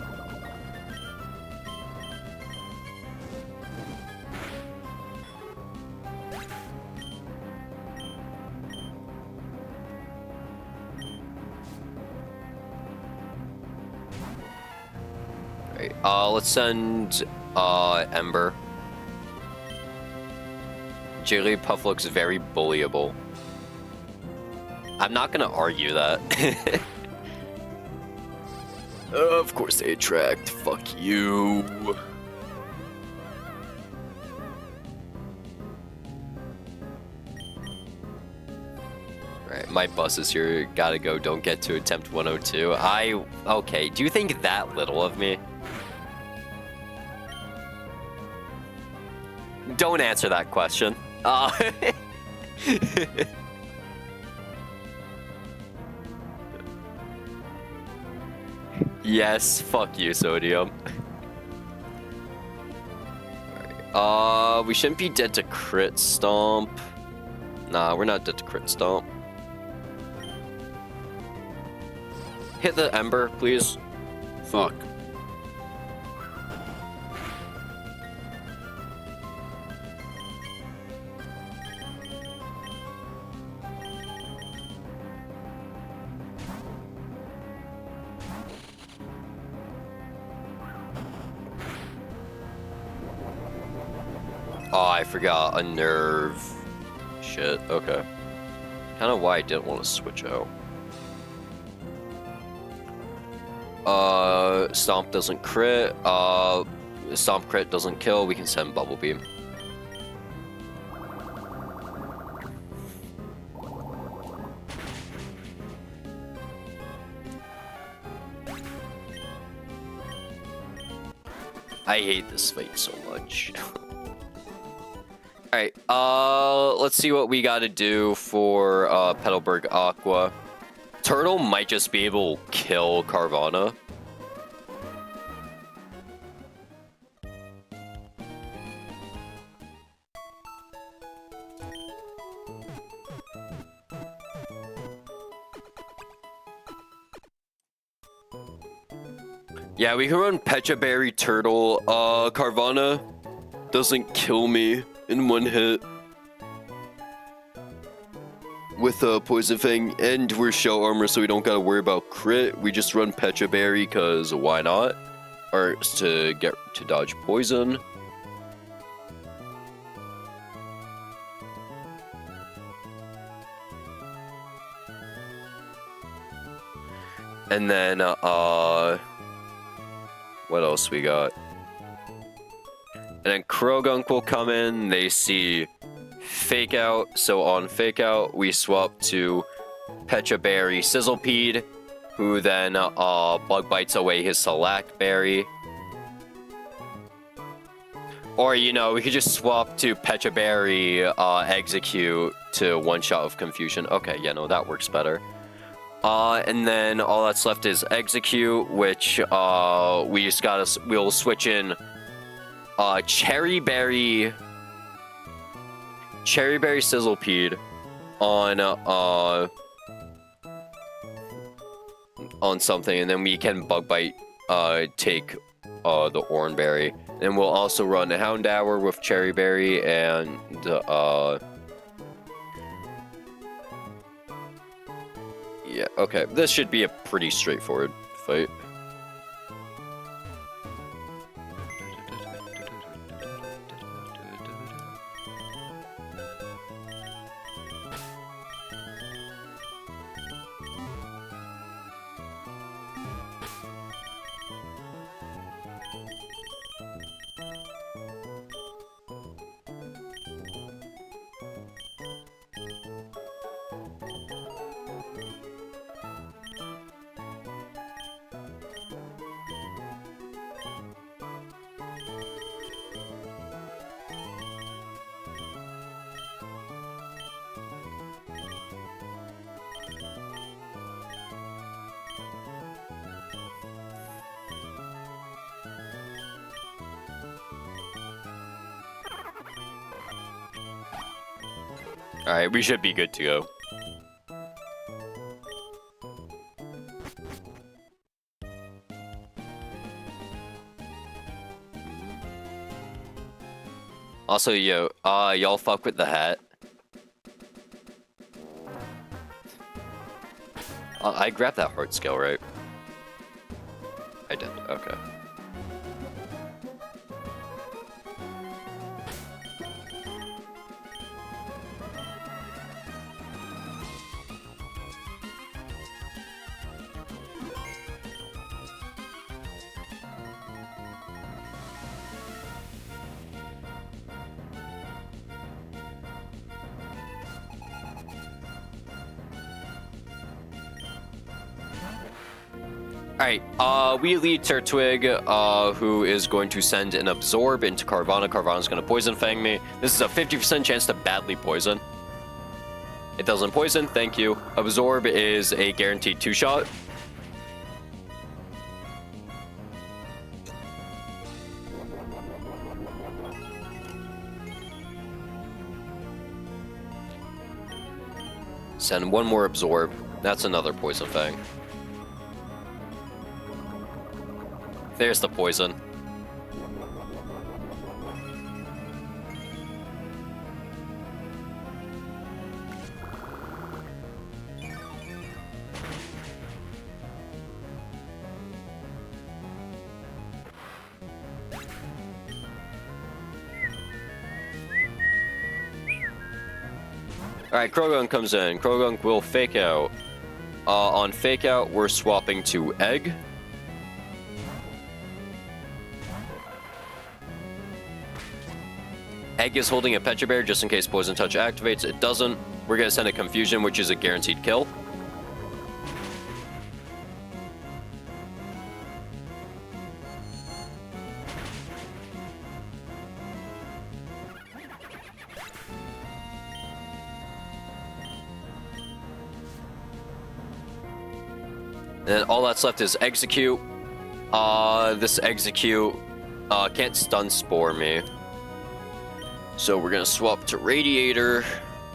Alright, let's send Ember. Jigglypuff looks very bullyable. I'm not gonna argue that. Of course they attract. Fuck you. Alright, my bus is here. Gotta go. Don't get to attempt 102. Okay, do you think that little of me? Don't answer that question. Yes, fuck you, Sodium. Alright, we shouldn't be dead to crit stomp. Nah, we're not dead to crit stomp. Hit the Ember, please. Fuck. Oh, I forgot a nerve. Shit, okay. Kind of why I didn't want to switch out. Stomp doesn't crit. Stomp crit doesn't kill. We can send Bubble Beam. I hate this fight so much. Alright, let's see what we gotta do for Petalburg Aqua. Turtle might just be able to kill Carvana. Yeah, we can run Pecha Berry Turtle. Carvana doesn't kill me in one hit with a Poison Fang, and we're Shell Armor, so we don't gotta worry about crit. We just run Pecha Berry, cause why not? Or to dodge poison. And then what else we got? And then Krogunk will come in. They see Fake Out. So on Fake Out, we swap to Pecha Berry Sizzlepede, who then Bug Bites away his Select Berry. Or, you know, we could just swap to Pecha Berry Execute to One Shot of Confusion. Okay, yeah, no, that works better. And then all that's left is Execute, which we'll switch in Cherry Berry Sizzlepede on something, and then we can Bug Bite take the Oranberry. And we'll also run a Houndour with Cherry Berry and yeah, okay. This should be a pretty straightforward fight. Alright, we should be good to go. Also, yo, y'all fuck with the hat. I grabbed that heart skill, right? I did, okay. Alright, we lead Turtwig, who is going to send an Absorb into Carvana. Carvana's going to Poison Fang me. This is a 50% chance to badly poison. It doesn't poison, thank you. Absorb is a guaranteed 2-shot. Send one more Absorb. That's another Poison Fang. There's the poison. Alright, Krogan comes in. Krogan will Fake Out. On Fake Out, we're swapping to Egg. Egg is holding a Petra Bear just in case Poison Touch activates. It doesn't. We're going to send a Confusion, which is a guaranteed kill. And then all that's left is Execute. This Execute can't Stun Spore me. So we're gonna swap to Radiator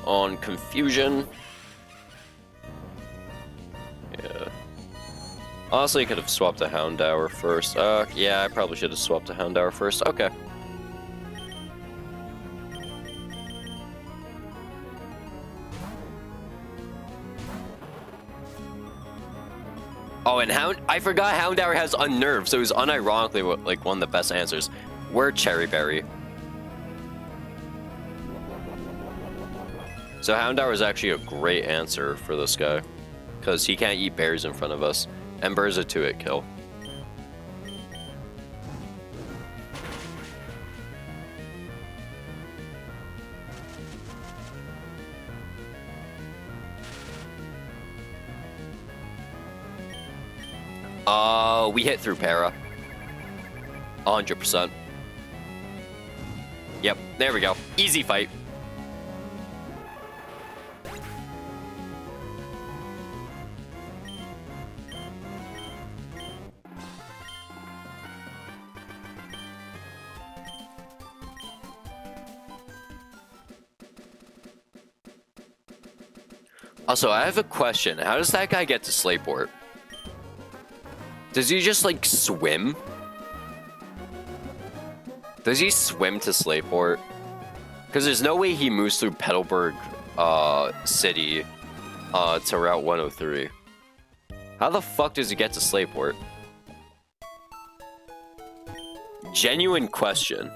on Confusion. Yeah. Honestly, I could have swapped to Houndour first. Yeah, I probably should have swapped to Houndour first. Okay. Oh, and I forgot Houndour has Unnerved, so he's unironically like one of the best answers. We're Cherry Berry. So Houndour is actually a great answer for this guy, because he can't eat berries in front of us. Ember is a 2-hit kill. We hit through Para. 100%. Yep, there we go. Easy fight. Also, I have a question. How does that guy get to Slayport? Does he just, like, swim? Does he swim to Slayport? Because there's no way he moves through Petalburg City to Route 103. How the fuck does he get to Slayport? Genuine question.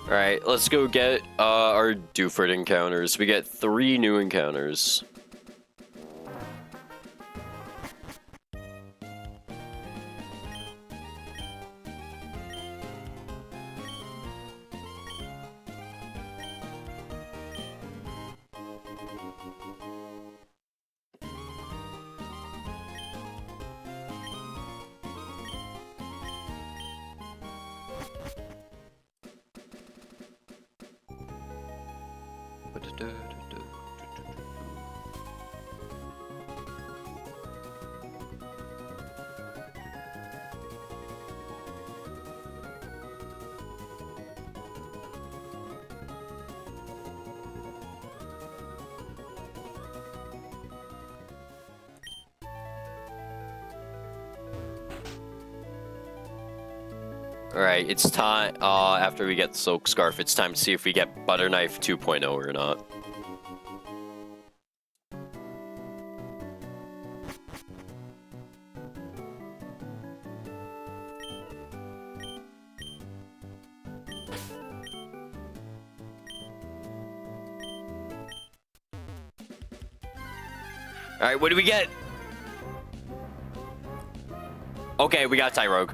Alright, let's go get our Dewford encounters. We get 3 new encounters. Alright, it's time, after we get the Silk Scarf, it's time to see if we get Butter Knife 2.0 or not. Alright, what do we get? Okay, we got Tyrogue.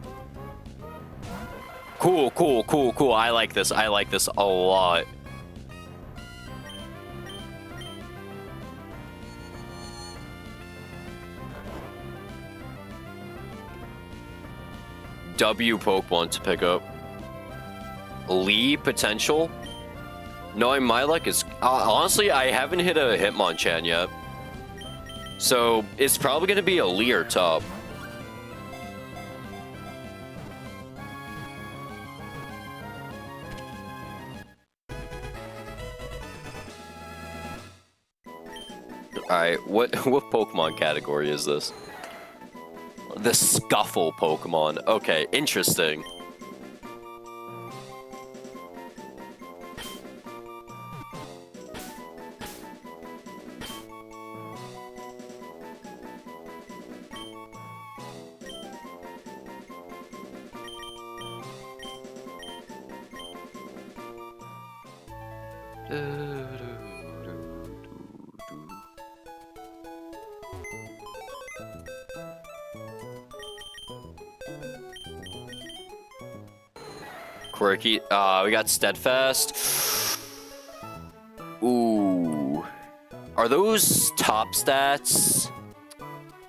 Cool, cool, cool, cool. I like this. I like this a lot. W Pokemon to pick up. Lee potential. Knowing my luck is... honestly, I haven't hit a Hitmonchan yet. So, it's probably going to be a Lee or top. Alright, what Pokemon category is this? The Scuffle Pokemon. Okay, interesting. Quirky. We got Steadfast. Ooh. Are those top stats?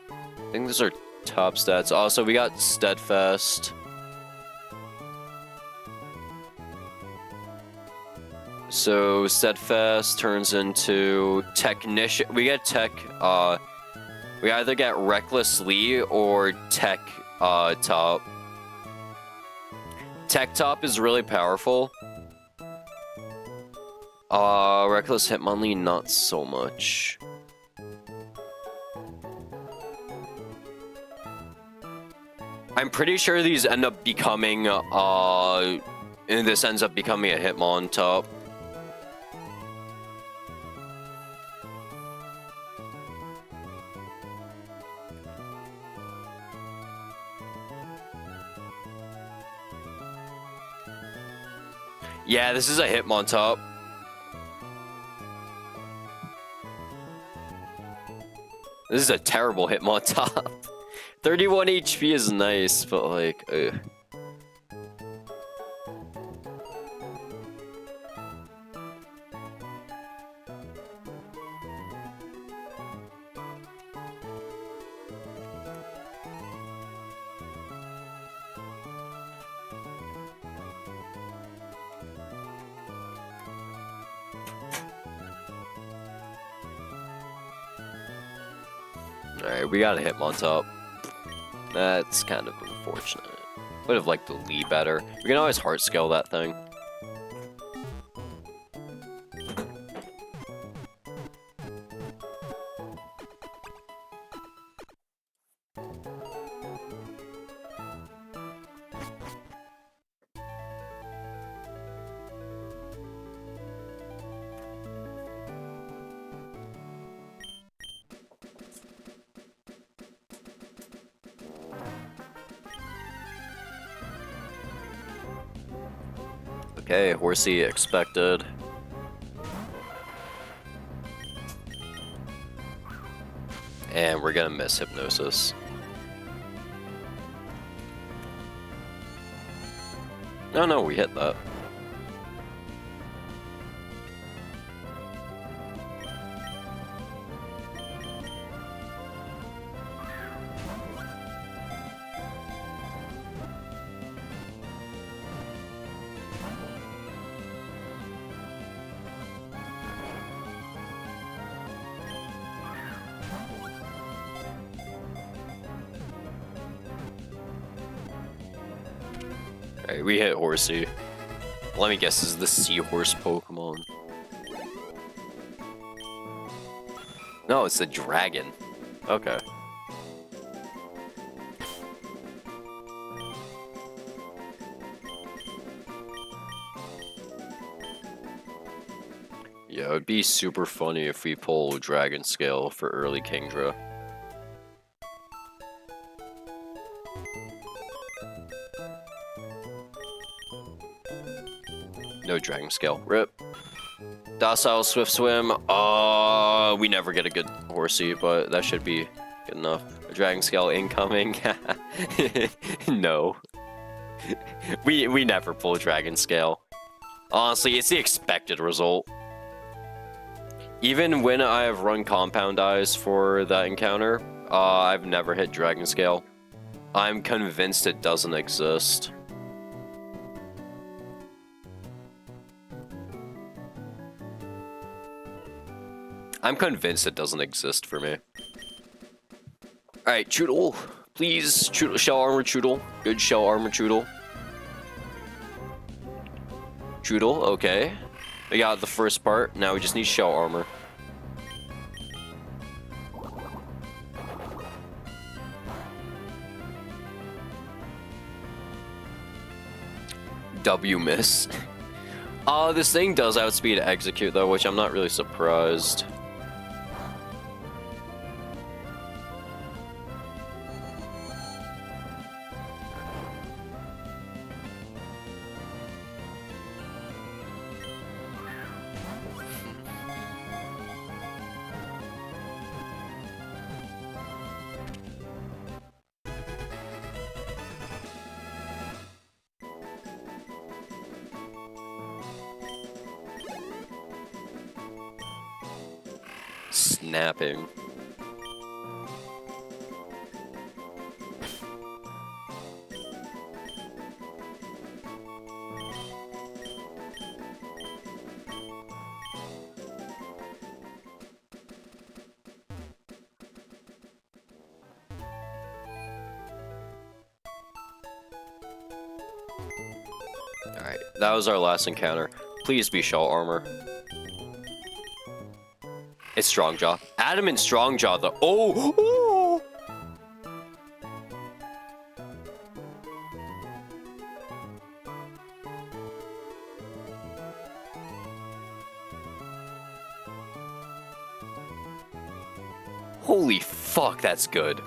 I think those are top stats. Also, we got Steadfast. So, Steadfast turns into Technician. We get Tech, we either get Reckless Lee or Tech, Top. Tech Top is really powerful. Reckless Hitmonlee, not so much. I'm pretty sure these end up becoming, this ends up becoming a Hitmon top. Yeah, this is a Hitmon top. This is a terrible Hitmon top. 31 HP is nice, but like, ugh. Alright, we got a Hitmon top. That's kind of unfortunate. Would have liked the Lee better. We can always heart scale that thing. Okay, Horsey expected. And we're gonna miss Hypnosis. No, we hit that. Alright, we hit Horsey. Let me guess, this is the Seahorse Pokemon. No, it's the Dragon. Okay. Yeah, it would be super funny if we pull Dragon Scale for early Kingdra. No Dragon Scale. RIP. Docile Swift Swim. We never get a good Horsey, but that should be good enough. A Dragon Scale incoming. No. we never pull Dragon Scale. Honestly, it's the expected result. Even when I have run Compound Eyes for that encounter, I've never hit Dragon Scale. I'm convinced it doesn't exist. I'm convinced it doesn't exist for me. Alright, Choodle. Please, Choodle, Shell Armor Choodle. Good Shell Armor Choodle. Choodle, okay. We got the first part, now we just need Shell Armor. W miss. This thing does outspeed Execute though, which I'm not really surprised. Snapping. Alright, that was our last encounter. Please be Shell Armor. It's Strongjaw. Adamant Strongjaw, though. Oh! Holy fuck, that's good.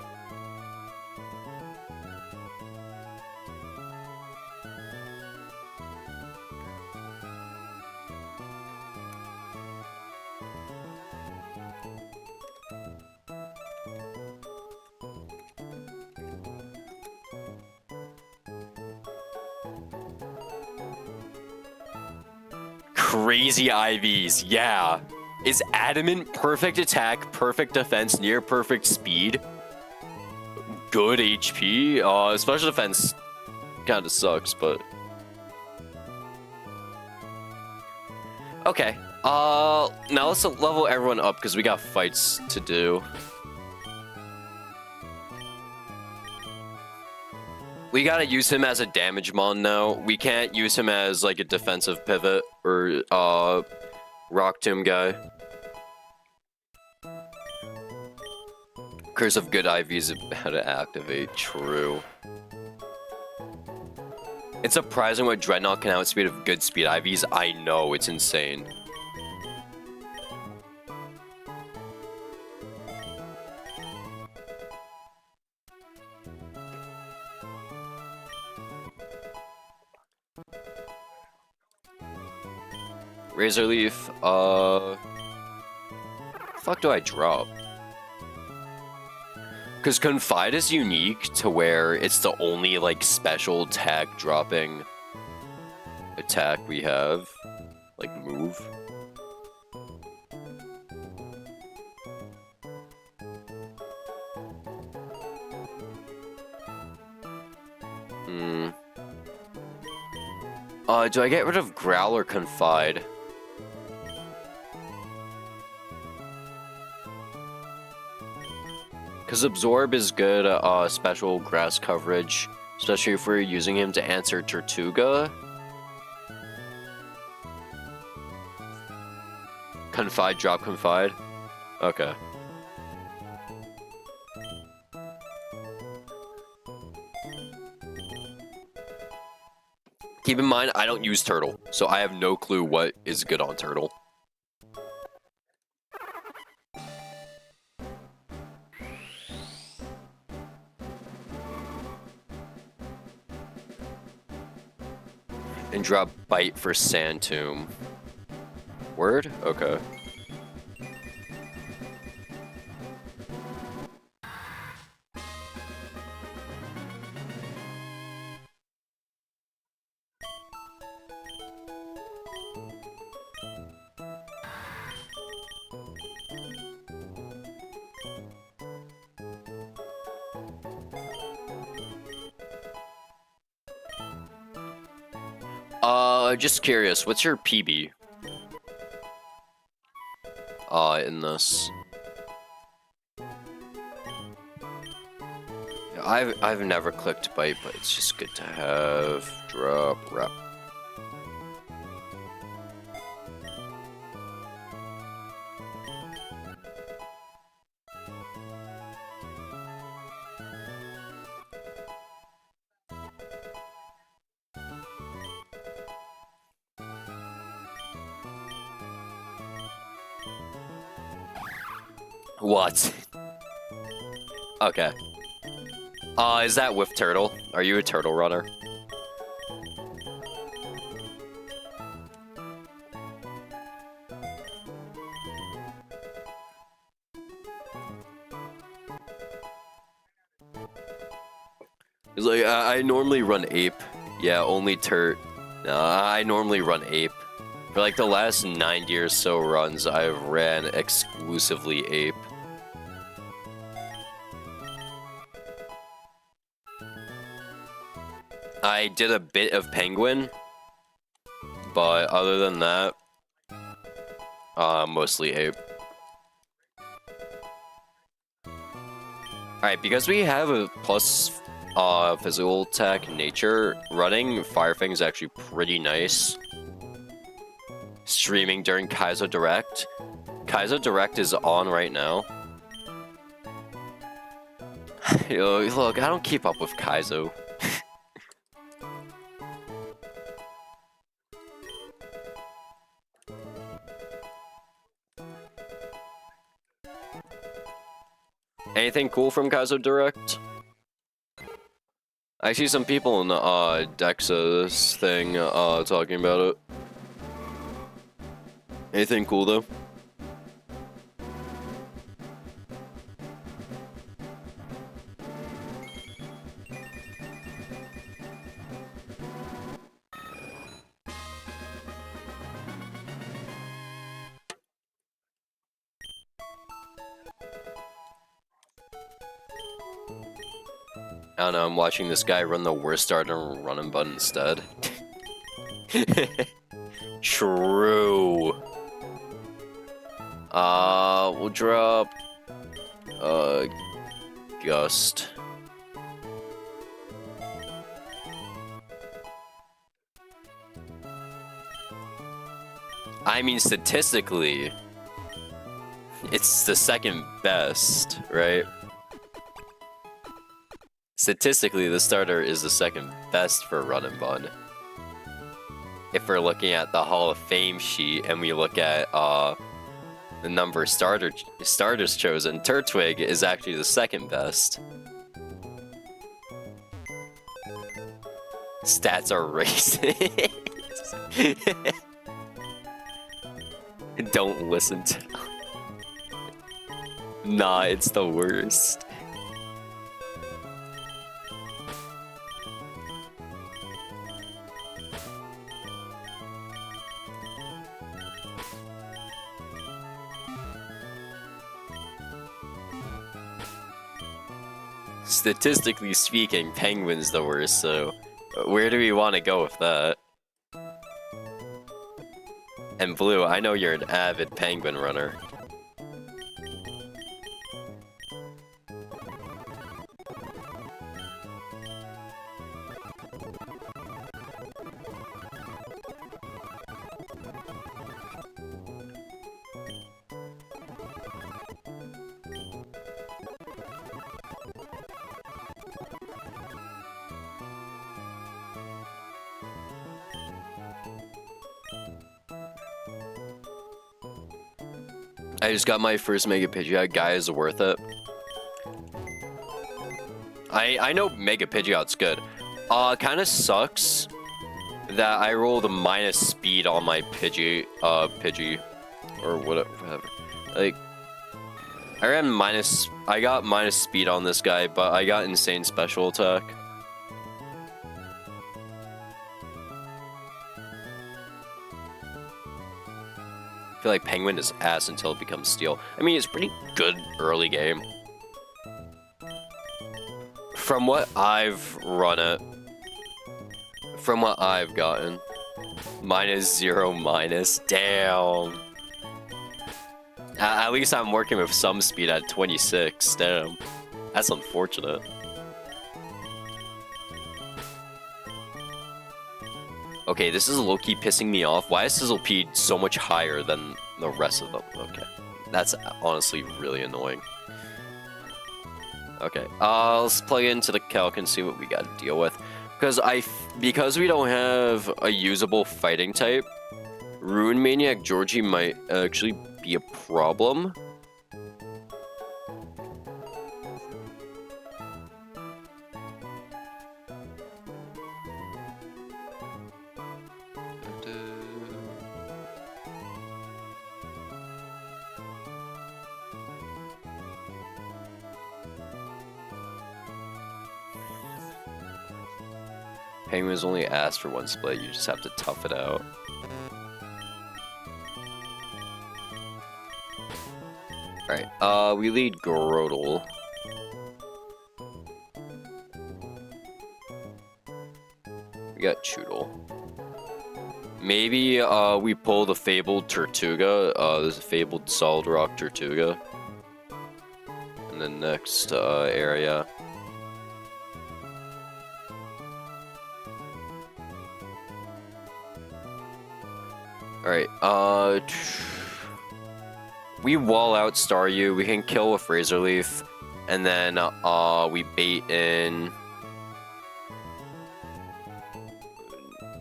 Crazy IVs, yeah. Is Adamant perfect attack, perfect defense, near perfect speed? Good HP? Special defense kinda sucks, but... Okay, now let's level everyone up, because we got fights to do. We gotta use him as a damage mon now. We can't use him as like a defensive pivot or rock tomb guy. Curse of Good IVs about to activate. True. It's surprising what Dreadnought can outspeed of good speed IVs. I know, it's insane. Razor Leaf, fuck do I drop? Because Confide is unique to where it's the only, like, special attack dropping attack we have. Like, move. Do I get rid of Growl or Confide? Because Absorb is good, special grass coverage. Especially if we're using him to answer Tortuga. Confide, drop confide. Okay. Keep in mind, I don't use Turtle, so I have no clue what is good on Turtle. And drop Bite for Sand Tomb. Word? Okay. Just curious, what's your PB? In this. I've never clicked Bite, but it's just good to have. Drop, rep. What? Okay. Is that with Turtle? Are you a Turtle runner? It's like, I normally run Ape. Yeah, only Turt. I normally run Ape. For like the last 90 or so runs, I've ran exclusively Ape. I did a bit of Penguin, but other than that, mostly Ape. Alright, because we have a plus physical attack nature, running Fire Fang is actually pretty nice. Streaming during Kaizo Direct. Kaizo Direct is on right now. Yo, look, I don't keep up with Kaizo. Anything cool from Kaizo Direct? I see some people in the Dexa thing talking about it. Anything cool though? I don't know, I'm watching this guy run the worst starter and Run Bun instead. True. We'll drop Gust. I mean, statistically, it's the second best, right? Statistically, the starter is the second best for Run Bun. If we're looking at the Hall of Fame sheet and we look at the number of starters chosen, Turtwig is actually the second best. Stats are racist. Don't listen to. Nah, it's the worst. Statistically speaking, Penguin's the worst, so where do we want to go with that? And Blue, I know you're an avid Penguin runner. I just got my first Mega Pidgeot. Guy is worth it. I know Mega Pidgeot's good. Kind of sucks that I rolled a minus speed on my Pidgey, or whatever. Like, I got minus speed on this guy, but I got insane special attack. I feel like Penguin is ass until it becomes Steel. I mean, it's pretty good early game. From what I've run it, from what I've gotten, -0 damn. At least I'm working with some speed at 26, damn. That's unfortunate. Okay, this is low-key pissing me off. Why is Sizzlepede so much higher than the rest of them? Okay, that's honestly really annoying. Okay, let's plug into the calc and see what we gotta deal with. Because we don't have a usable fighting type, Rune Maniac Georgie might actually be a problem. Penguins only asked for one split, you just have to tough it out. Alright, we lead Grodel. We got Choodle. Maybe, we pull the Fabled Tortuga, there's a Fabled Solid Rock Tortuga. In the next, area. Alright, we wall out Staryu, we can kill with Razor Leaf, and then, we bait in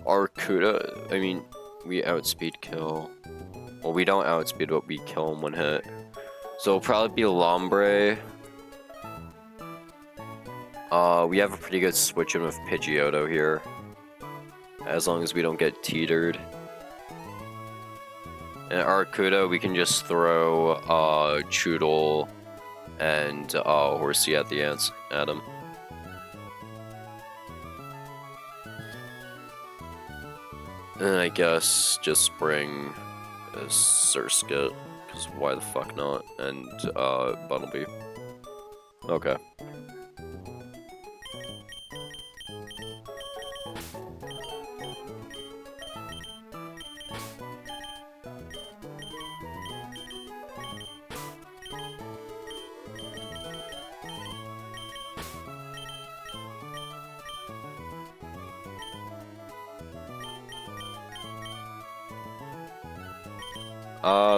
Arcuda. I mean, we outspeed kill. Well, we don't outspeed, but we kill him one hit. So it'll probably be Lombre. We have a pretty good switch in with Pidgeotto here. As long as we don't get teetered. And Arcuda, we can just throw Choodle and Horsey at him. And I guess just bring a Surskit, because why the fuck not? And Bunnelby. Okay.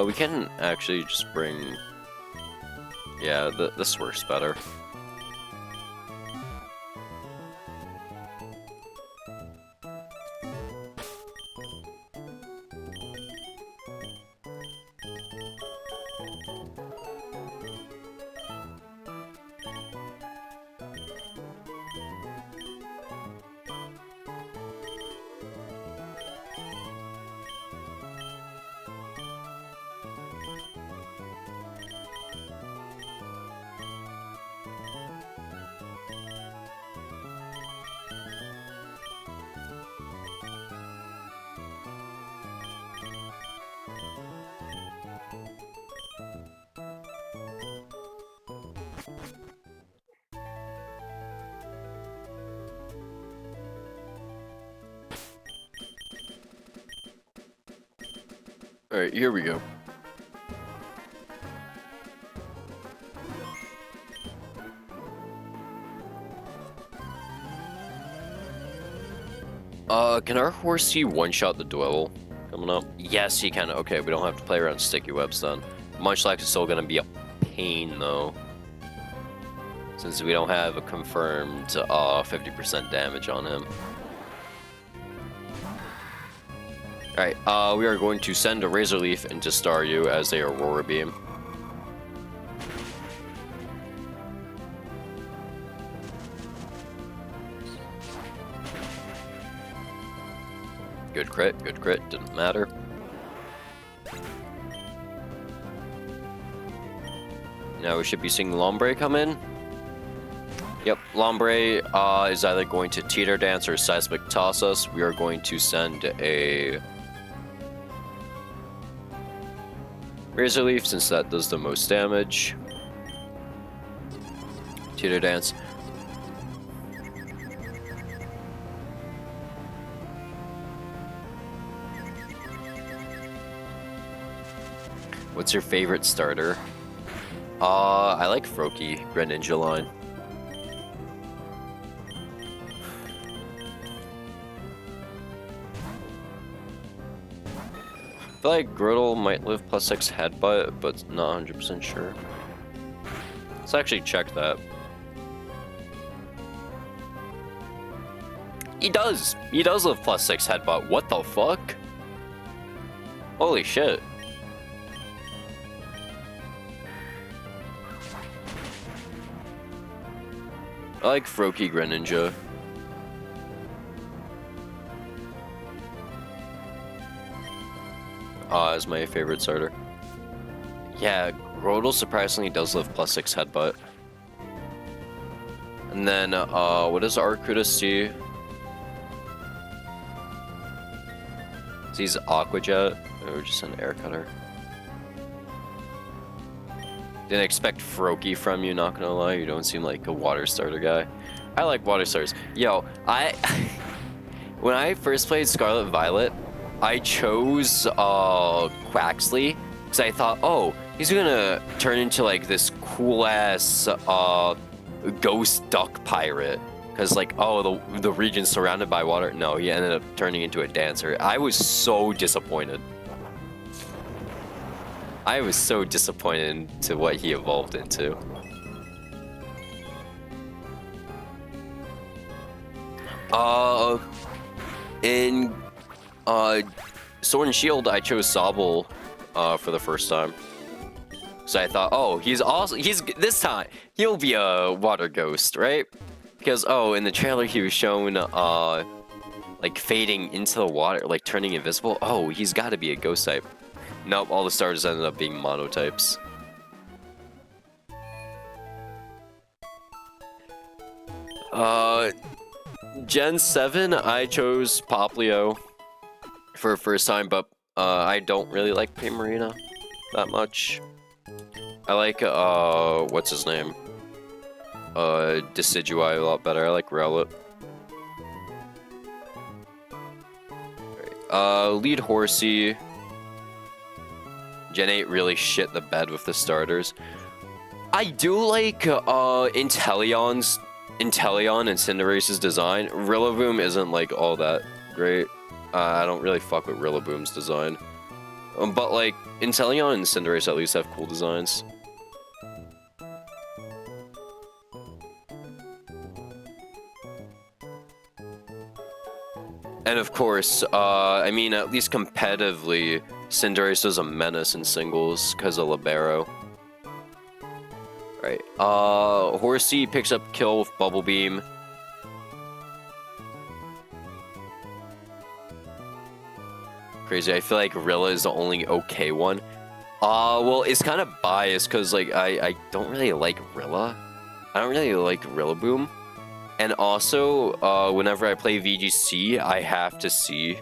We can actually just bring... Yeah, this works better. Alright, here we go. Can our Horsey one-shot the duel coming up? Yes, he can. Okay, we don't have to play around sticky webs then. Munchlax is still gonna be a pain though, since we don't have a confirmed 50% damage on him. Alright, we are going to send a Razor Leaf into Staryu as a Aurora Beam. Good crit, didn't matter. Now we should be seeing Lombre come in. Yep, Lombre is either going to Teeter Dance or Seismic Toss us. We are going to send a Razor Leaf since that does the most damage. Teeter Dance. What's your favorite starter? I like Froakie, Greninja line. I feel like Grotle might live +6 Headbutt, but not 100% sure. Let's actually check that. He does! He does live +6 Headbutt. What the fuck? Holy shit. I like Froakie Greninja. Is my favorite starter. Yeah, Grotle surprisingly does live +6 Headbutt. And then, what does Arcuda see? He's Aqua Jet, or just an Air Cutter. Didn't expect Froakie from you, not gonna lie. You don't seem like a water starter guy. I like water starters. Yo, when I first played Scarlet Violet, I chose Quaxley because I thought, oh, he's gonna turn into like this cool ass ghost duck pirate. Because like, oh, the region's surrounded by water. No, he ended up turning into a dancer. I was so disappointed. I was so disappointed into what he evolved into. In Sword and Shield, I chose Sobble for the first time. So I thought, oh, this time he'll be a water ghost, right? Because in the trailer he was shown like fading into the water, like turning invisible. Oh, he's got to be a ghost type. Nope, all the starters ended up being monotypes. Gen 7, I chose Poplio for the first time, but I don't really like Primarina that much. I like, what's his name? Decidueye a lot better. I like Rowlet. Lead Horsey. Gen 8 really shit the bed with the starters. I do like Inteleon and Cinderace's design. Rillaboom isn't like all that great. I don't really fuck with Rillaboom's design. But like Inteleon and Cinderace at least have cool designs. And of course, I mean, at least competitively, Cinderace is a menace in singles because of Libero. Right. Horsey picks up kill with Bubble Beam. Crazy. I feel like Rilla is the only okay one. Well, it's kind of biased because like I don't really like Rilla. I don't really like Rillaboom. And also, whenever I play VGC, I have to see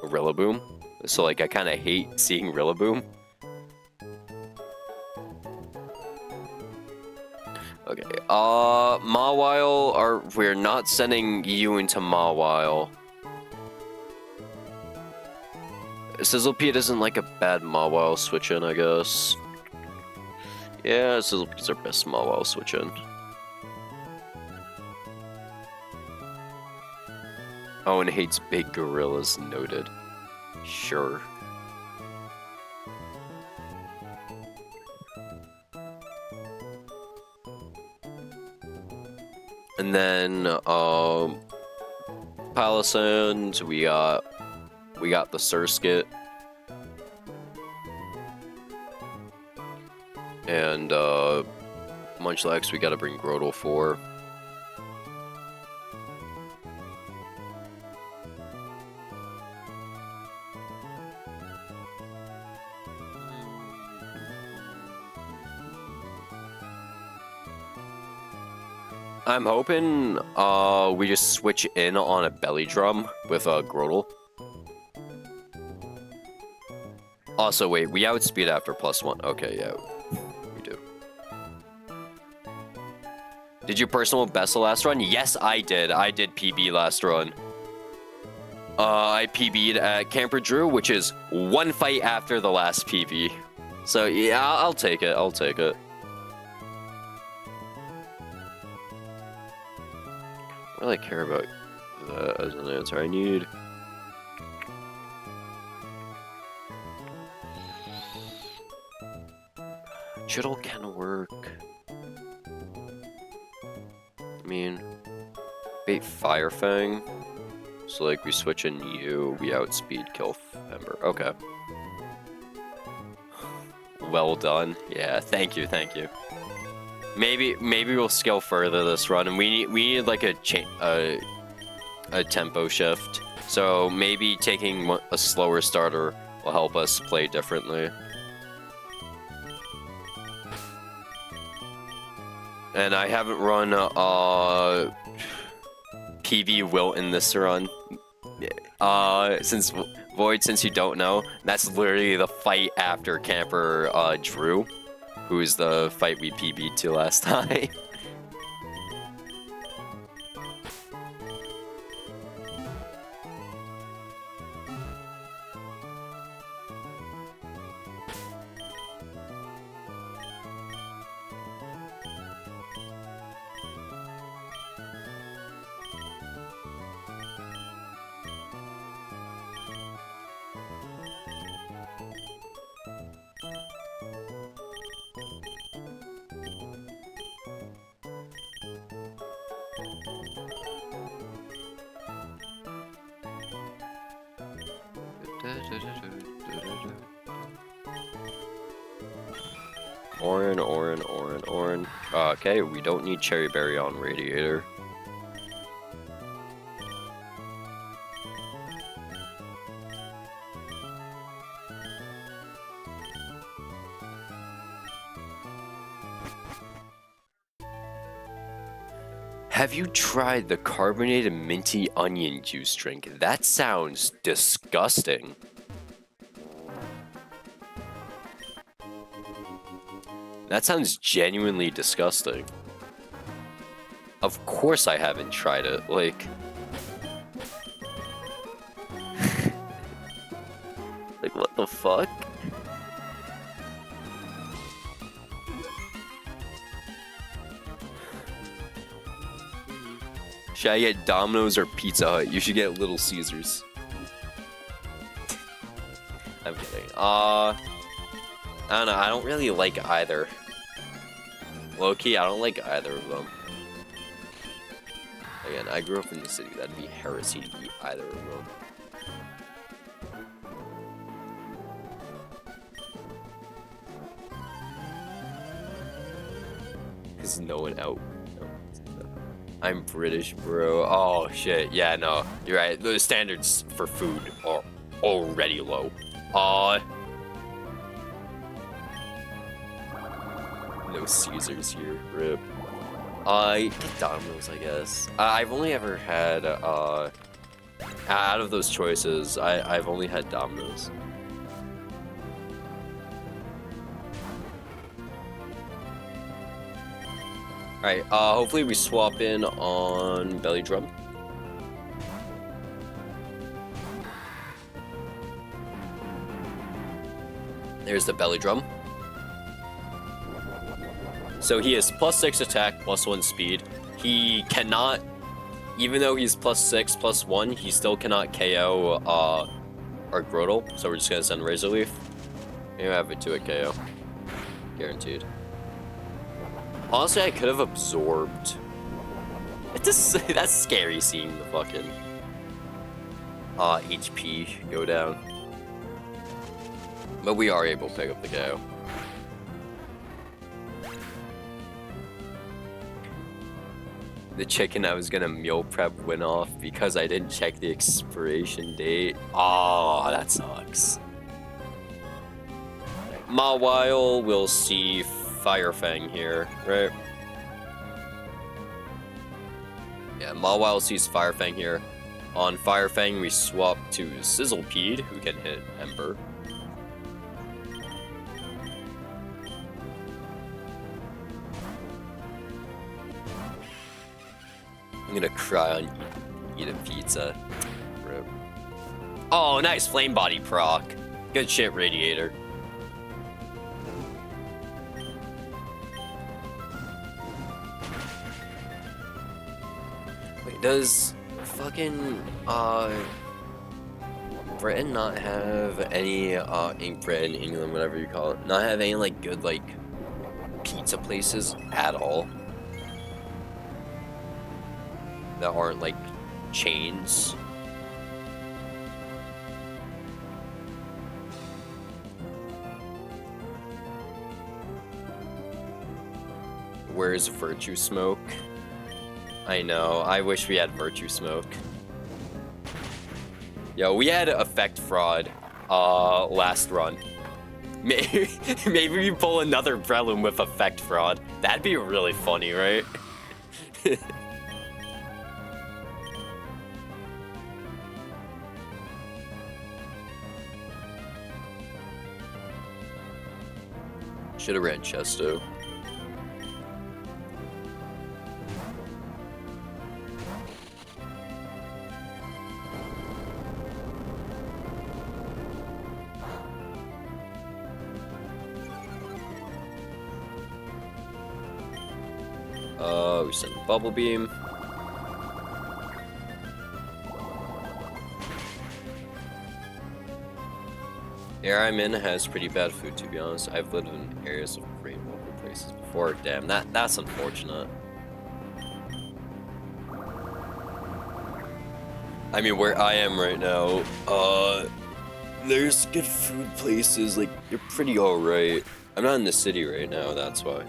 Rillaboom. So like I kind of hate seeing Rillaboom. Okay, Mawile, we're not sending you into Mawile. Sizzlepede isn't like a bad Mawile switch-in, I guess. Yeah, Sizzlepede's our best Mawile switch-in. Owen hates big gorillas, noted. Sure. And then, Palisand, we got the Surskit. And, Munchlax, we gotta bring Grotle for. I'm hoping we just switch in on a belly drum with a Grotle. Also, wait, we outspeed after +1. Okay, yeah, we do. Did you personal best the last run? Yes, I did. I did PB last run. I PB'd at Camper Drew, which is one fight after the last PB. So yeah, I'll take it. I'll take it. I don't really care about that as an answer. I need... Chittle can work. I mean, bait Fire Fang. So like we switch in you, we outspeed kill Ember. Okay. Well done. Yeah, thank you, thank you. Maybe we'll scale further this run, and we need like a tempo shift. So maybe taking a slower starter will help us play differently. And I haven't run PV Wilt in this run. Since Void, since you don't know, that's literally the fight after Camper Drew, who is the fight we PB'd to last time. Orin. Okay, we don't need Cherry Berry on Radiator. Have you tried the carbonated minty onion juice drink? That sounds disgusting. That sounds genuinely disgusting. Of course I haven't tried it, like... like, what the fuck? Should I get Domino's or Pizza Hut? You should get Little Caesars. I'm kidding. I don't know, I don't really like either. Low-key, I don't like either of them. Again, I grew up in the city. That'd be heresy to eat either of them. Is no one out? No. I'm British, bro. Oh, shit. Yeah, no. You're right. The standards for food are already low. No Caesars here, rip. Get Domino's, I guess. I've only ever had, out of those choices, I've only had Domino's. Alright, hopefully we swap in on Belly Drum. There's the Belly Drum. So he is +6 attack, +1 speed. He cannot, even though he's +6, +1, he still cannot KO our Grotle. So we're just gonna send Razor Leaf. Maybe have it to a KO. Guaranteed. Honestly, I could have absorbed. That's scary seeing the fucking HP go down. But we are able to pick up the KO. The chicken I was gonna meal prep went off because I didn't check the expiration date. Oh, that sucks. Mawile will see Fire Fang here, right? Yeah, Mawile sees Firefang here. On Firefang, we swap to Sizzlepede, who can hit Ember. I'm gonna cry on eat a pizza. Rip. Oh, nice Flame Body proc. Good shit, Radiator. Wait, does fucking Britain not have any ink bread in England, whatever you call it? Not have any like good like pizza places at all that aren't like chains? Where's Virtue Smoke? I know, I wish we had Virtue Smoke. Yo, we had Effect Fraud last run. Maybe we pull another Breloom with Effect Fraud. That'd be really funny, right? Should've ran Chesto. We send Bubble Beam. The area I'm in has pretty bad food, to be honest. I've lived in areas of great local places before. Damn, that's unfortunate. I mean, where I am right now, there's good food places, like, they're pretty alright. I'm not in the city right now, that's why.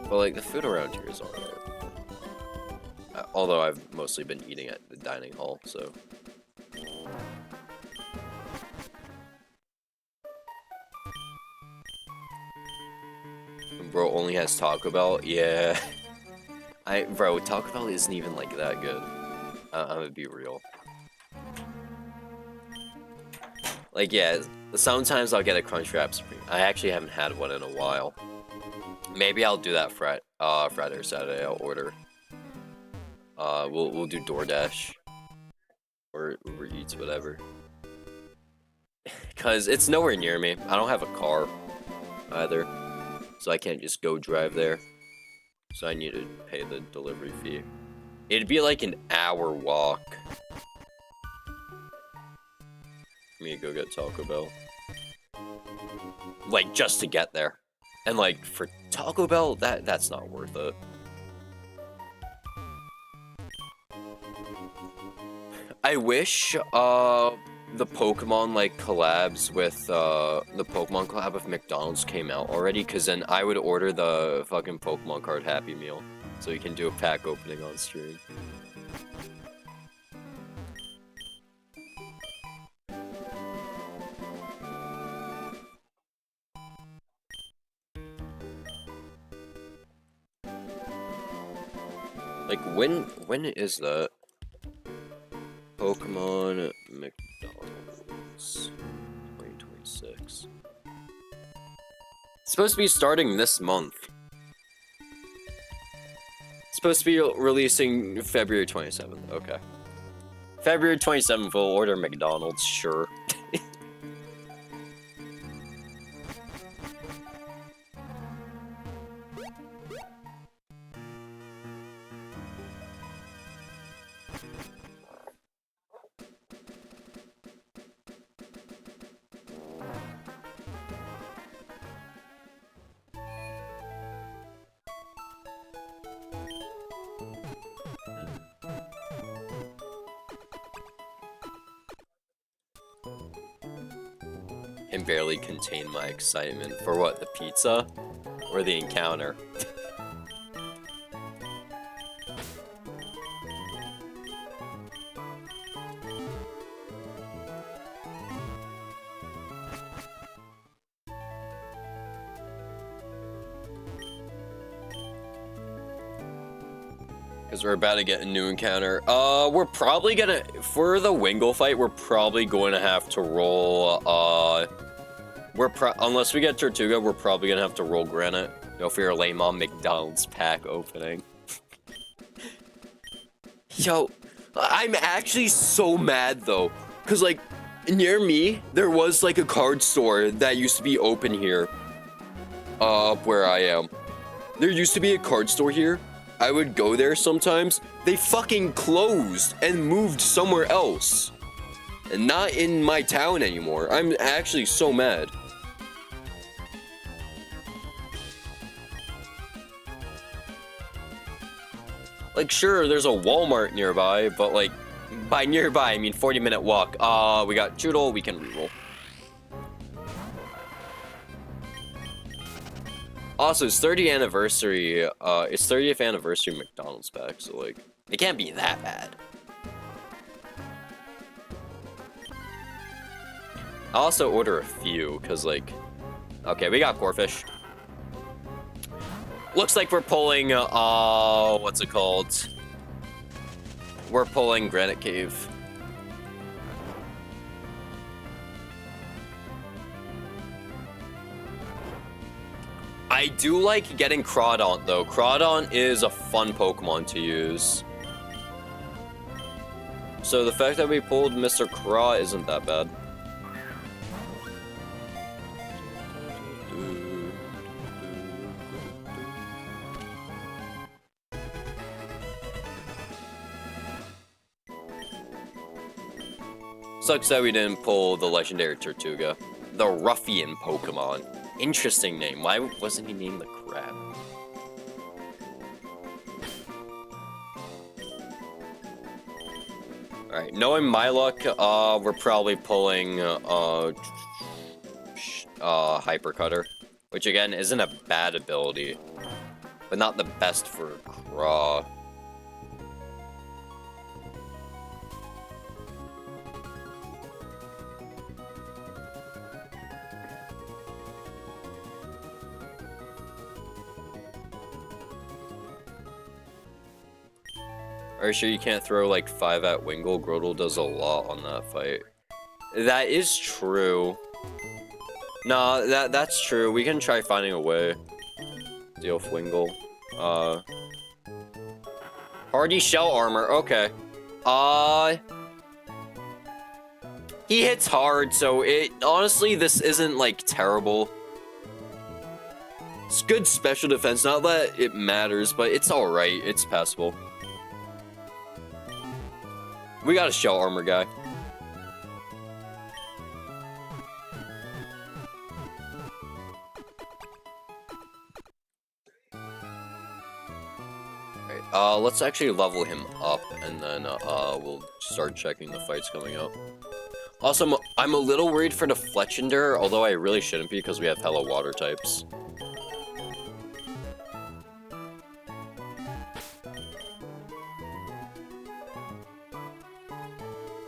But like, the food around here is alright. Although I've mostly been eating at the dining hall, so. Bro only has Taco Bell? Yeah. Bro, Taco Bell isn't even like that good. I'm gonna be real. Like, yeah, sometimes I'll get a Crunchwrap Supreme. I actually haven't had one in a while. Maybe I'll do that Friday or Saturday. I'll order. We'll do DoorDash or Uber Eats, whatever. Cause it's nowhere near me. I don't have a car either, so I can't just go drive there. So I need to pay the delivery fee. It'd be like an hour walk for me to go get Taco Bell. Like, just to get there. And like, for Taco Bell, that's not worth it. I wish, the Pokemon, like, collabs with, the Pokemon collab with McDonald's came out already, because then I would order the fucking Pokemon card Happy Meal, so you can do a pack opening on stream. Like, when is that? Pokemon McDonald's 2026. It's supposed to be starting this month. It's supposed to be releasing February 27th. Okay. February 27th, we'll order McDonald's, sure. Can barely contain my excitement. For what, the pizza? Or the encounter? Because we're about to get a new encounter. We're probably gonna, for the Wingull fight, we're probably going to have to roll, unless we get Tortuga, we're probably gonna have to roll Granite. Go for your lame on McDonald's pack opening. Yo, I'm actually so mad though. Because like, near me, there was like a card store that used to be open here. Up where I am. There used to be a card store here. I would go there sometimes. They fucking closed and moved somewhere else. And not in my town anymore. I'm actually so mad. Like, sure, there's a Walmart nearby, but like, by nearby, I mean 40-minute walk. We got Choodle, we can reroll. Also, it's 30th anniversary, it's 30th anniversary McDonald's pack, so like, it can't be that bad. I'll also order a few, cause like, okay, we got Corfish. Looks like we're pulling, what's it called? We're pulling Granite Cave. I do like getting Crawdaunt, though. Crawdaunt is a fun Pokemon to use. So the fact that we pulled Mr. Craw isn't that bad. Sucks that we didn't pull the legendary Tortuga. The Ruffian Pokemon. Interesting name. Why wasn't he named the Crab? Alright, knowing my luck, we're probably pulling, Hyper Cutter. Which, again, isn't a bad ability. But not the best for Craw. Are you sure you can't throw like 5 at Wingull? Grotle does a lot on that fight. That is true. Nah, that's true. We can try finding a way. Deal with Wingull. Hardy Shell Armor, okay. He hits hard, so honestly, this isn't like terrible. It's good special defense, not that it matters, but it's alright, it's passable. We got a Shell Armor guy. Alright, let's actually level him up, and then, we'll start checking the fights coming up. Also, I'm a little worried for the Fletchinder, although I really shouldn't be, because we have hella water types.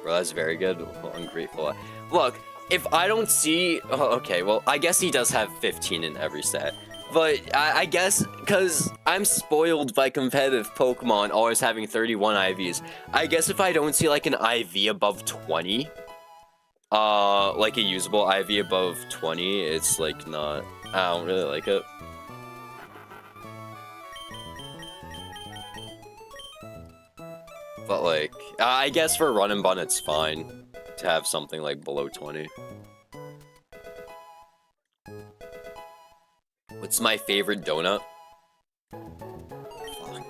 Bro, that's very good. Ungrateful. Look, if I don't see... Oh, okay, well, I guess he does have 15 in every set. But I guess, because I'm spoiled by competitive Pokemon always having 31 IVs, I guess if I don't see, like, an IV above 20, like a usable IV above 20, it's, like, not... I don't really like it. But, like, I guess for Run Bun, it's fine to have something, like, below 20. What's my favorite donut? Fuck.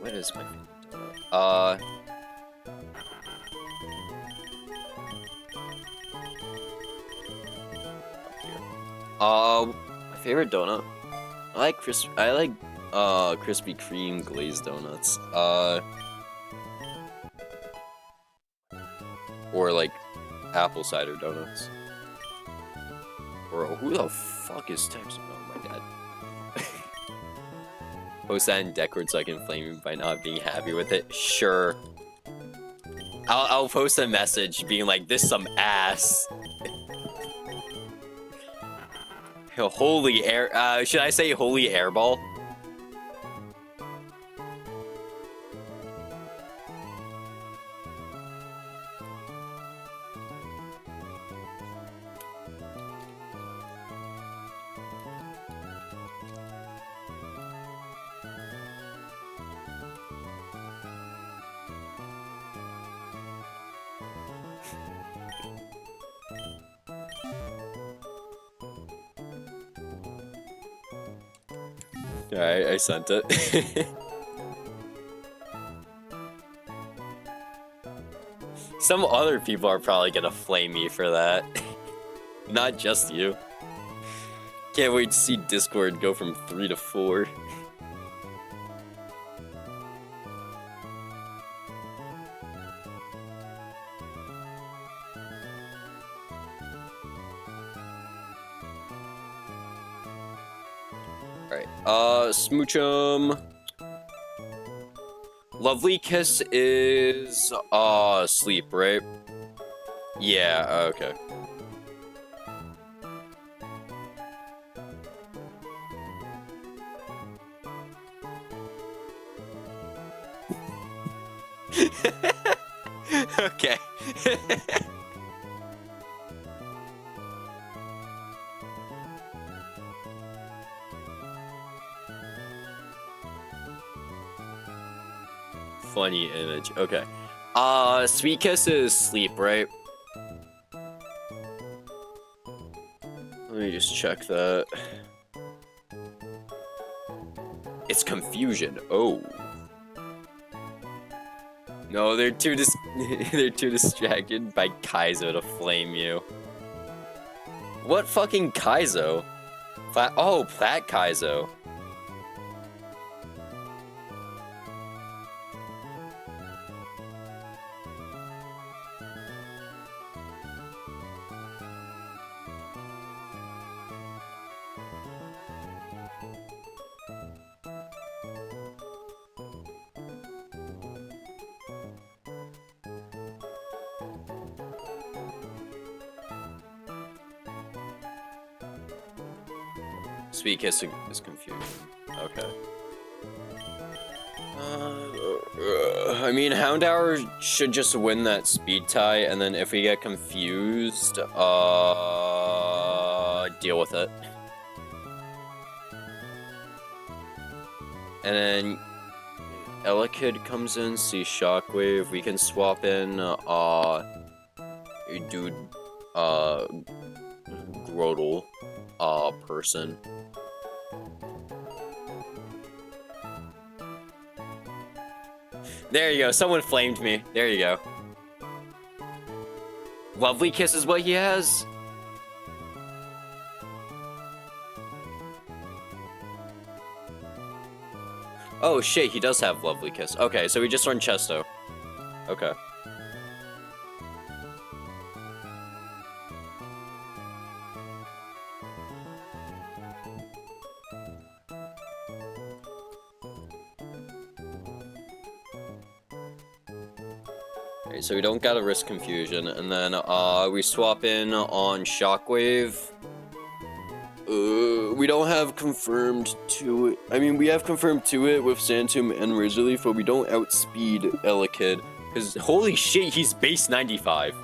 What is my favorite donut? My favorite donut? I like Krispy Kreme glazed donuts. Or like apple cider donuts. Or who the fuck is texting? Oh my god. Post that in Discord so I can flame you by not being happy with it. Sure. I'll post a message being like, this some ass. Holy air, should I say holy airball? Alright, I sent it. Some other people are probably gonna flame me for that. Not just you. Can't wait to see Discord go from 3 to 4. Alright, Smoochum. Lovely Kiss is, sleep, right? Yeah, okay. Okay. Funny image. Okay. Sweet Kiss is sleep, right? Let me just check that. It's confusion. Oh. No, they're too they're too distracted by Kaizo to flame you. What fucking Kaizo? Oh, Plat Kaizo. Sweet Kiss is confusion. Okay. I mean, Houndour should just win that speed tie, and then if we get confused, deal with it. And then Elekid comes in, see Shockwave. We can swap in, dude, Grodel, person. There you go, someone flamed me. There you go. Lovely Kiss is what he has? Oh shit, he does have Lovely Kiss. Okay, so we just run Chesto. Okay. Okay, so we don't gotta risk confusion, and then we swap in on Shockwave. We don't have confirmed to it. I mean, we have confirmed to it with Santum and Razorleaf, but we don't outspeed Elekid. Because holy shit, he's base 95.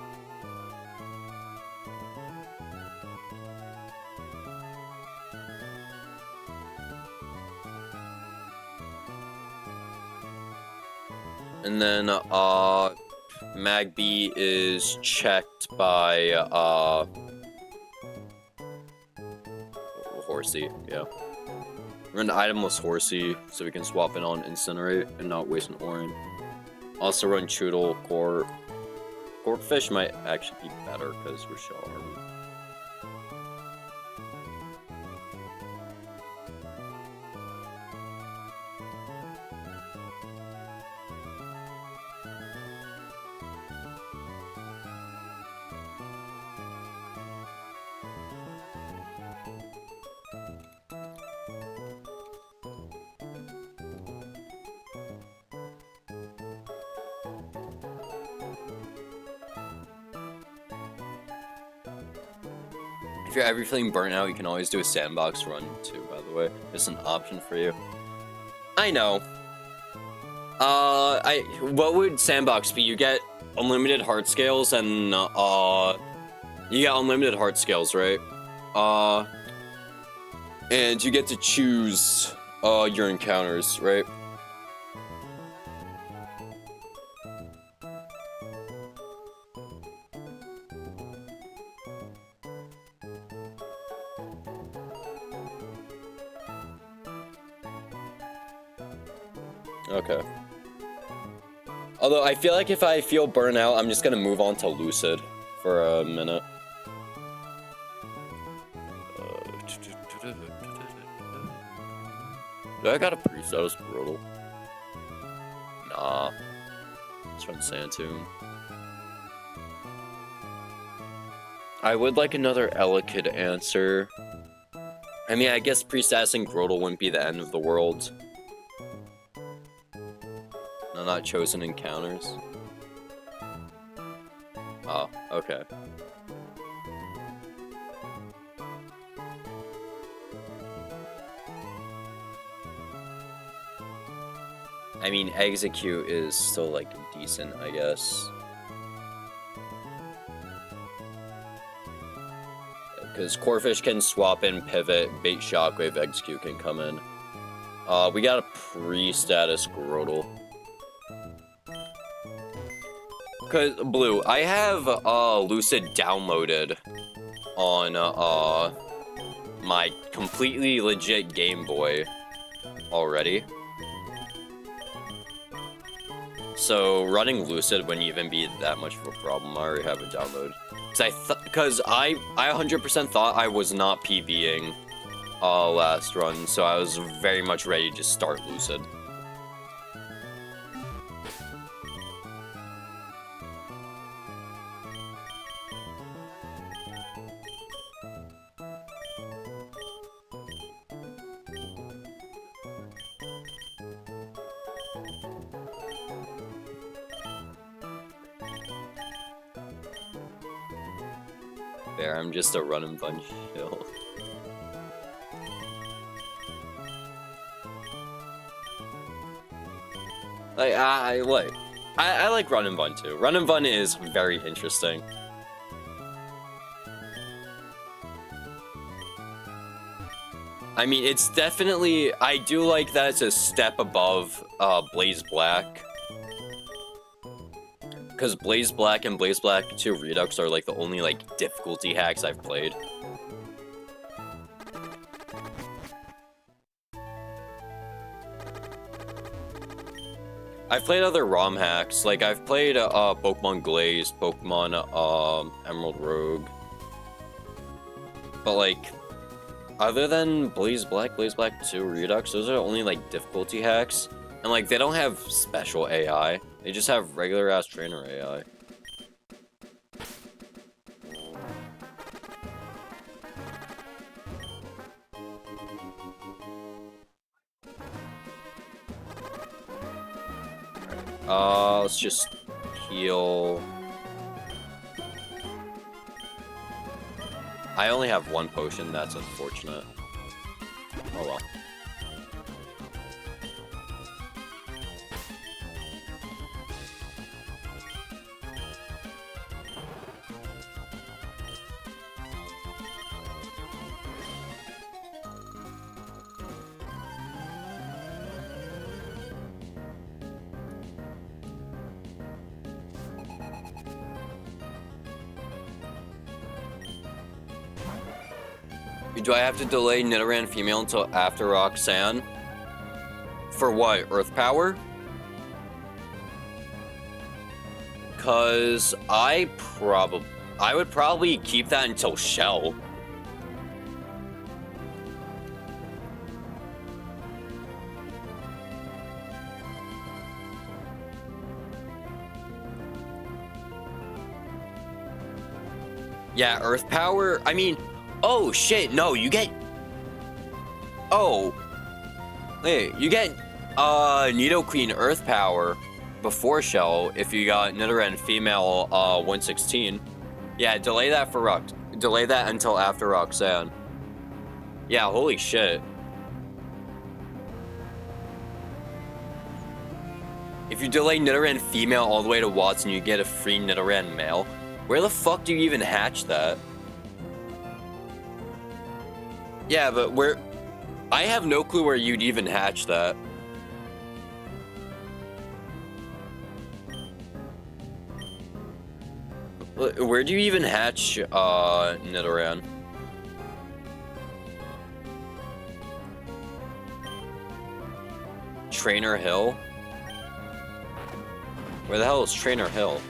And then, Magby is checked by, Horsey, yeah. Run itemless Horsey, so we can swap in on Incinerate and not waste an Orin. Also run Choodle, Core. Corkfish might actually be better, because we're Shell Armor. If you're ever feeling burnt out, you can always do a sandbox run too, by the way. It's an option for you. I know. What would sandbox be? You get unlimited heart scales and, you get unlimited heart scales, right? And you get to choose, your encounters, right? Okay. Although I feel like if I feel burnout, I'm just gonna move on to Lucid for a minute. Do I got a pre-status brutal? Nah. Let's run Santoon. I would like another Elekid answer. I mean, I guess pre-statusing Grotle wouldn't be the end of the world. No, not chosen encounters. Oh, okay. I mean, execute is still, like, decent, I guess. Because Corphish can swap in, pivot, bait shockwave, execute can come in. We got a pre-status Grotle. Cause Blue, I have Lucid downloaded on my completely legit Game Boy already. So running Lucid wouldn't even be that much of a problem. I already have it downloaded. Cause I 100% thought I was not PBing last run, so I was very much ready to start Lucid. There, I'm just a Run Bun shill. Like, I like Run Bun too. Run Bun is very interesting. I mean, it's definitely, I do like that it's a step above Blaze Black. Because Blaze Black and Blaze Black 2 Redux are like the only like difficulty hacks I've played. I've played other ROM hacks, like I've played Pokemon Glazed, Pokemon Emerald Rogue. But like, other than Blaze Black 2 Redux, those are only like difficulty hacks. And like, they don't have special AI. They just have regular ass trainer AI. Let's just heal. I only have one potion, that's unfortunate. Oh well. Do I have to delay Nidoran female until after Roxanne? For what? Earth power? Cause I would probably keep that until Shell. Yeah, Earth power. I mean. Oh shit, no, you get... Oh. Hey, you get, Nidoqueen Earth Power before Shell if you got Nidoran Female, 116. Yeah, delay that for delay that until after Roxanne. Yeah, holy shit. If you delay Nidoran Female all the way to Watson, you get a free Nidoran Male. Where the fuck do you even hatch that? Yeah, but where... I have no clue where you'd even hatch that. Where do you even hatch, Nidoran? Trainer Hill? Where the hell is Trainer Hill?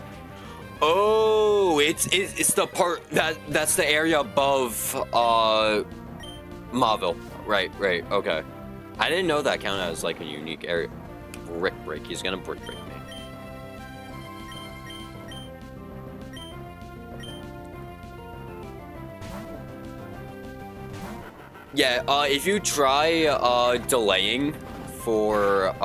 Oh, it's the part that's the area above Mauville. Right, okay. I didn't know that counted as like a unique area. Brick break. He's gonna brick break me. Yeah, if you try delaying for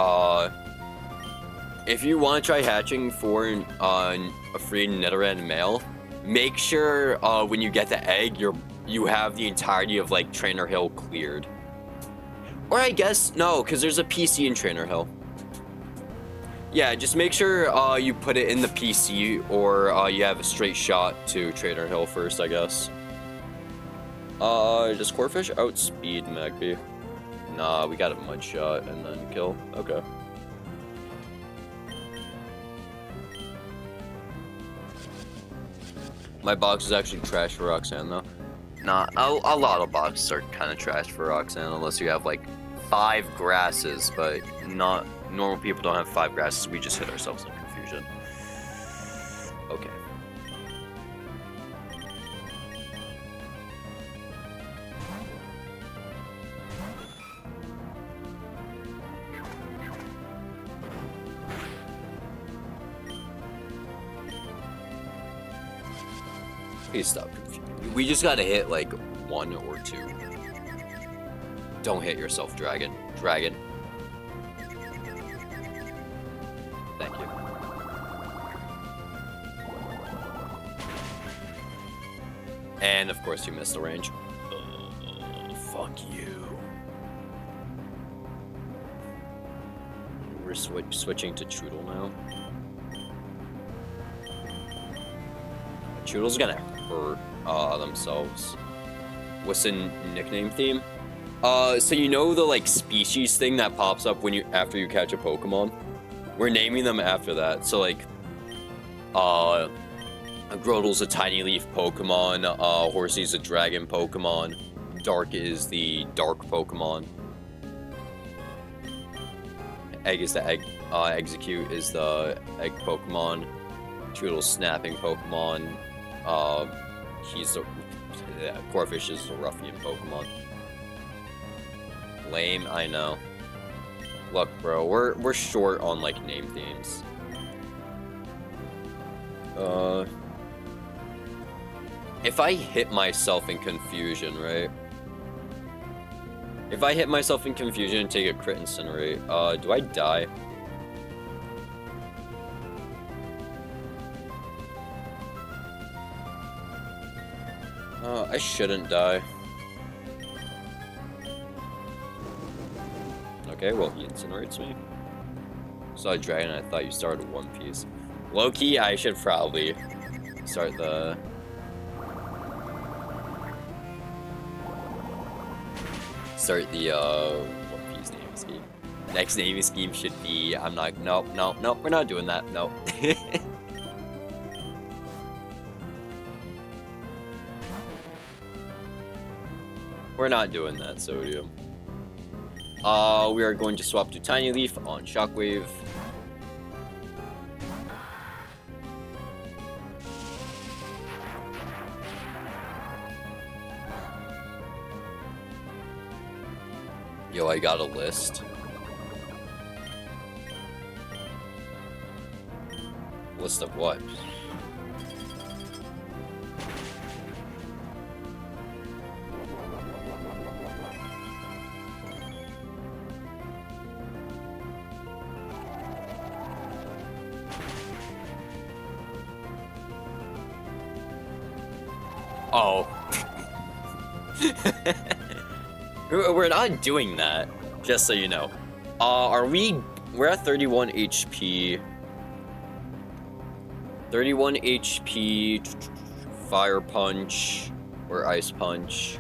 if you want to try hatching for a free Netherend male, make sure when you get the egg, you have the entirety of like Trainer Hill cleared. Or I guess no, because there's a PC in Trainer Hill. Yeah, just make sure you put it in the PC, or you have a straight shot to Trainer Hill first, I guess. Does Corefish outspeed Magpie? Nah, we got a mud shot and then kill. Okay. My box is actually trash for Roxanne, though. Nah, a lot of boxes are kind of trash for Roxanne, unless you have, like, 5 grasses, but not... Normal people don't have 5 grasses, we just hit ourselves in confusion. Okay. Please stop confusing. We just gotta hit like 1 or 2. Don't hit yourself, dragon. Dragon. Thank you. And of course you missed the range. Fuck you. We're switching to Choodle now. Choodle's gonna hurt themselves. What's the nickname theme? So you know the like species thing that pops up when after you catch a Pokemon? We're naming them after that. So like Grodel's a tiny leaf Pokemon, Horsy's a dragon Pokemon, Dark is the dark Pokemon. Egg is the egg, Execute is the egg Pokemon, Choodle's snapping Pokemon, Corphish is the ruffian Pokemon. Lame, I know. Look, bro, we're short on like name themes. If I hit myself in confusion, right? If I hit myself in confusion and take a crit incinerate, do I die? I shouldn't die. Okay, well, he incinerates me. Saw a dragon, I thought you started One Piece. Low-key, I should probably start the... One Piece naming scheme. Next naming scheme should be, nope, we're not doing that, nope. We're not doing that, Sodium. We are going to swap to Tiny Leaf on Shockwave. Yo, I got a list. List of what? Oh. We're not doing that, just so you know. We're at 31 HP. 31 HP, Fire Punch, or Ice Punch.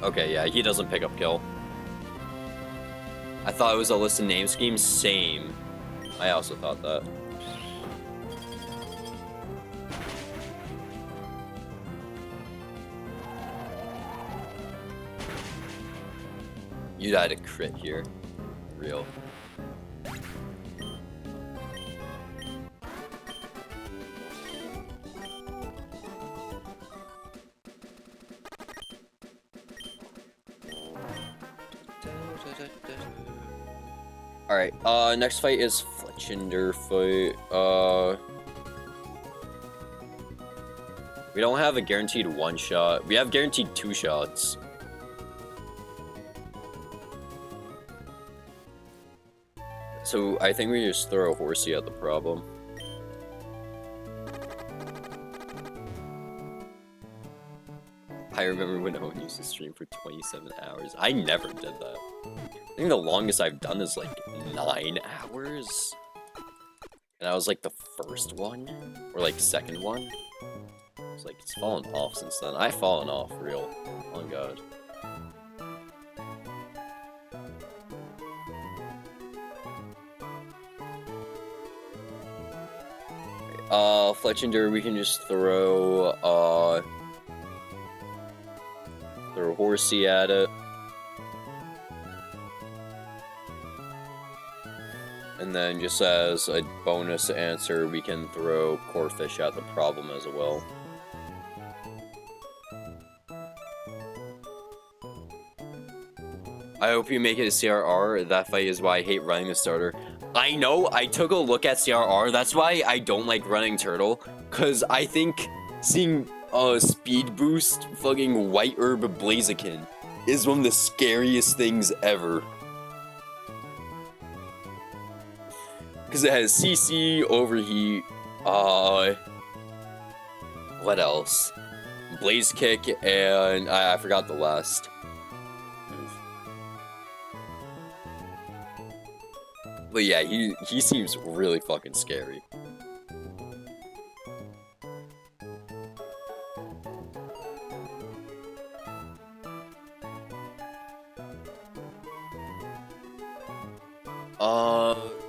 Okay, yeah, he doesn't pick up kill. I thought it was a list of name schemes, same. I also thought that. You died a crit here. Real. Alright, next fight is Fletchinder fight. We don't have a guaranteed 1 shot. We have guaranteed 2 shots. So I think we just throw a horsey at the problem. I remember when Owen used to stream for 27 hours. I never did that. I think the longest I've done is like 9 hours. And that was like the first one, or like second one. It's like it's fallen off since then. I've fallen off real. Oh god. Fletchinder, we can just throw a horsey at it. And then just as a bonus answer, we can throw Corefish at the problem as well. I hope you make it a CRR. That fight is why I hate running the starter. I know, I took a look at CRR. That's why I don't like running Turtle. Because I think seeing a speed boost fucking White Herb Blaziken is one of the scariest things ever. Because it has CC, Overheat, what else? Blaze Kick, and I forgot the last. But yeah, he seems really fucking scary.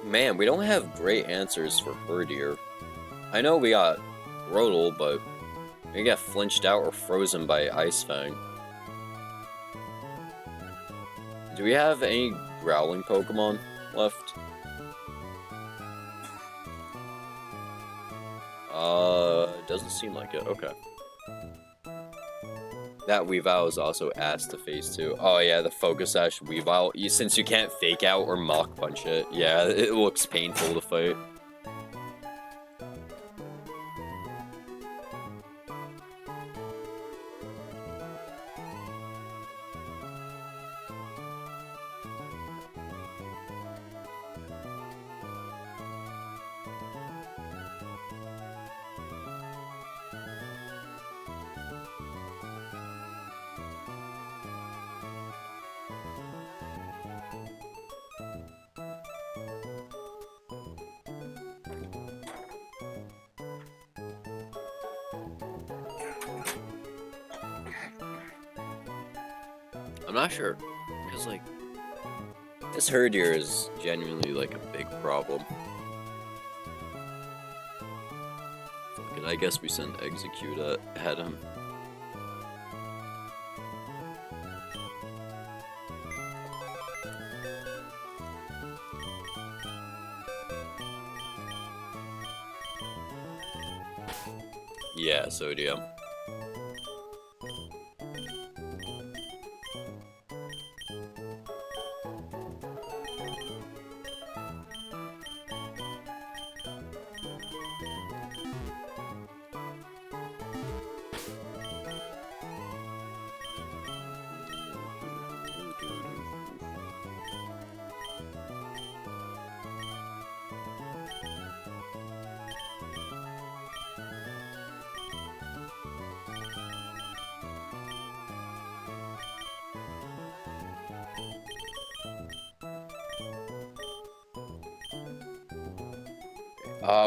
Man, we don't have great answers for Herdier. I know we got Rodel, but we got flinched out or frozen by Ice Fang. Do we have any growling Pokemon left? Doesn't seem like it. Okay. That Weavile is also ass to face too. Oh yeah, the Focus Sash Weavile. Since you can't fake out or Mach Punch it, yeah, it looks painful to fight. I'm not sure, because like, this Herdier is genuinely like a big problem. And I guess we send Execute at him. Yeah, Sodium.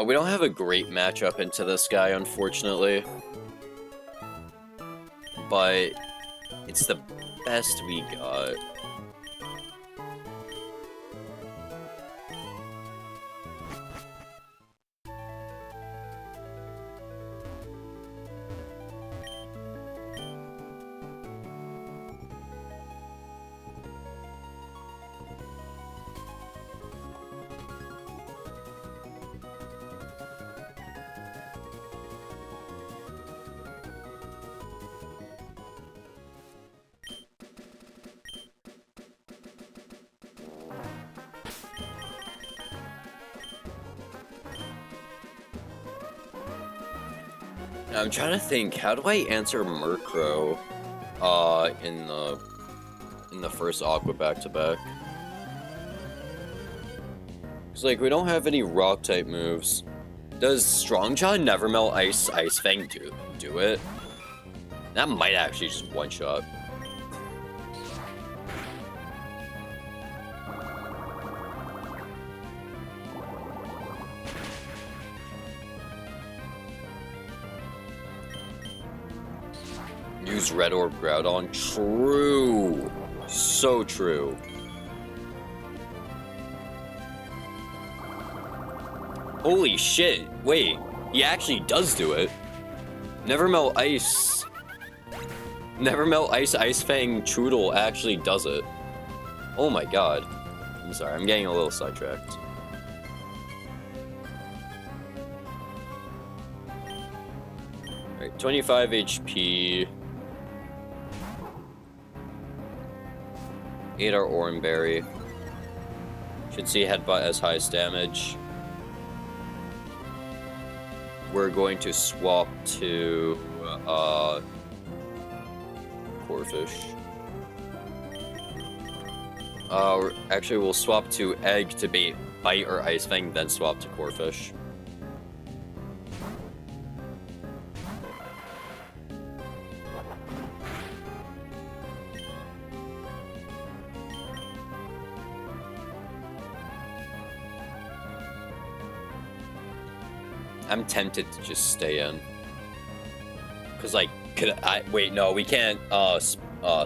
We don't have a great matchup into this guy, unfortunately. But it's the best we got. I'm trying to think, how do I answer Murkrow, in the first Aqua back-to-back? Cause like, we don't have any Rock-type moves. Does Strongjaw Never Melt Ice Fang do it? That might actually just one-shot. Use Red Orb Groudon. True. So true. Holy shit. Wait. He actually does do it. Never Melt Ice. Never Melt Ice Fang Choodle actually does it. Oh my god. I'm sorry. I'm getting a little sidetracked. Alright. 25 HP. 8 our Oranberry. Should see Headbutt as highest damage. We're going to swap to Corphish. Actually we'll swap to Egg to Bite or Ice Fang, then swap to Corphish. I'm tempted to just stay in. Cause like, wait, no, we can't,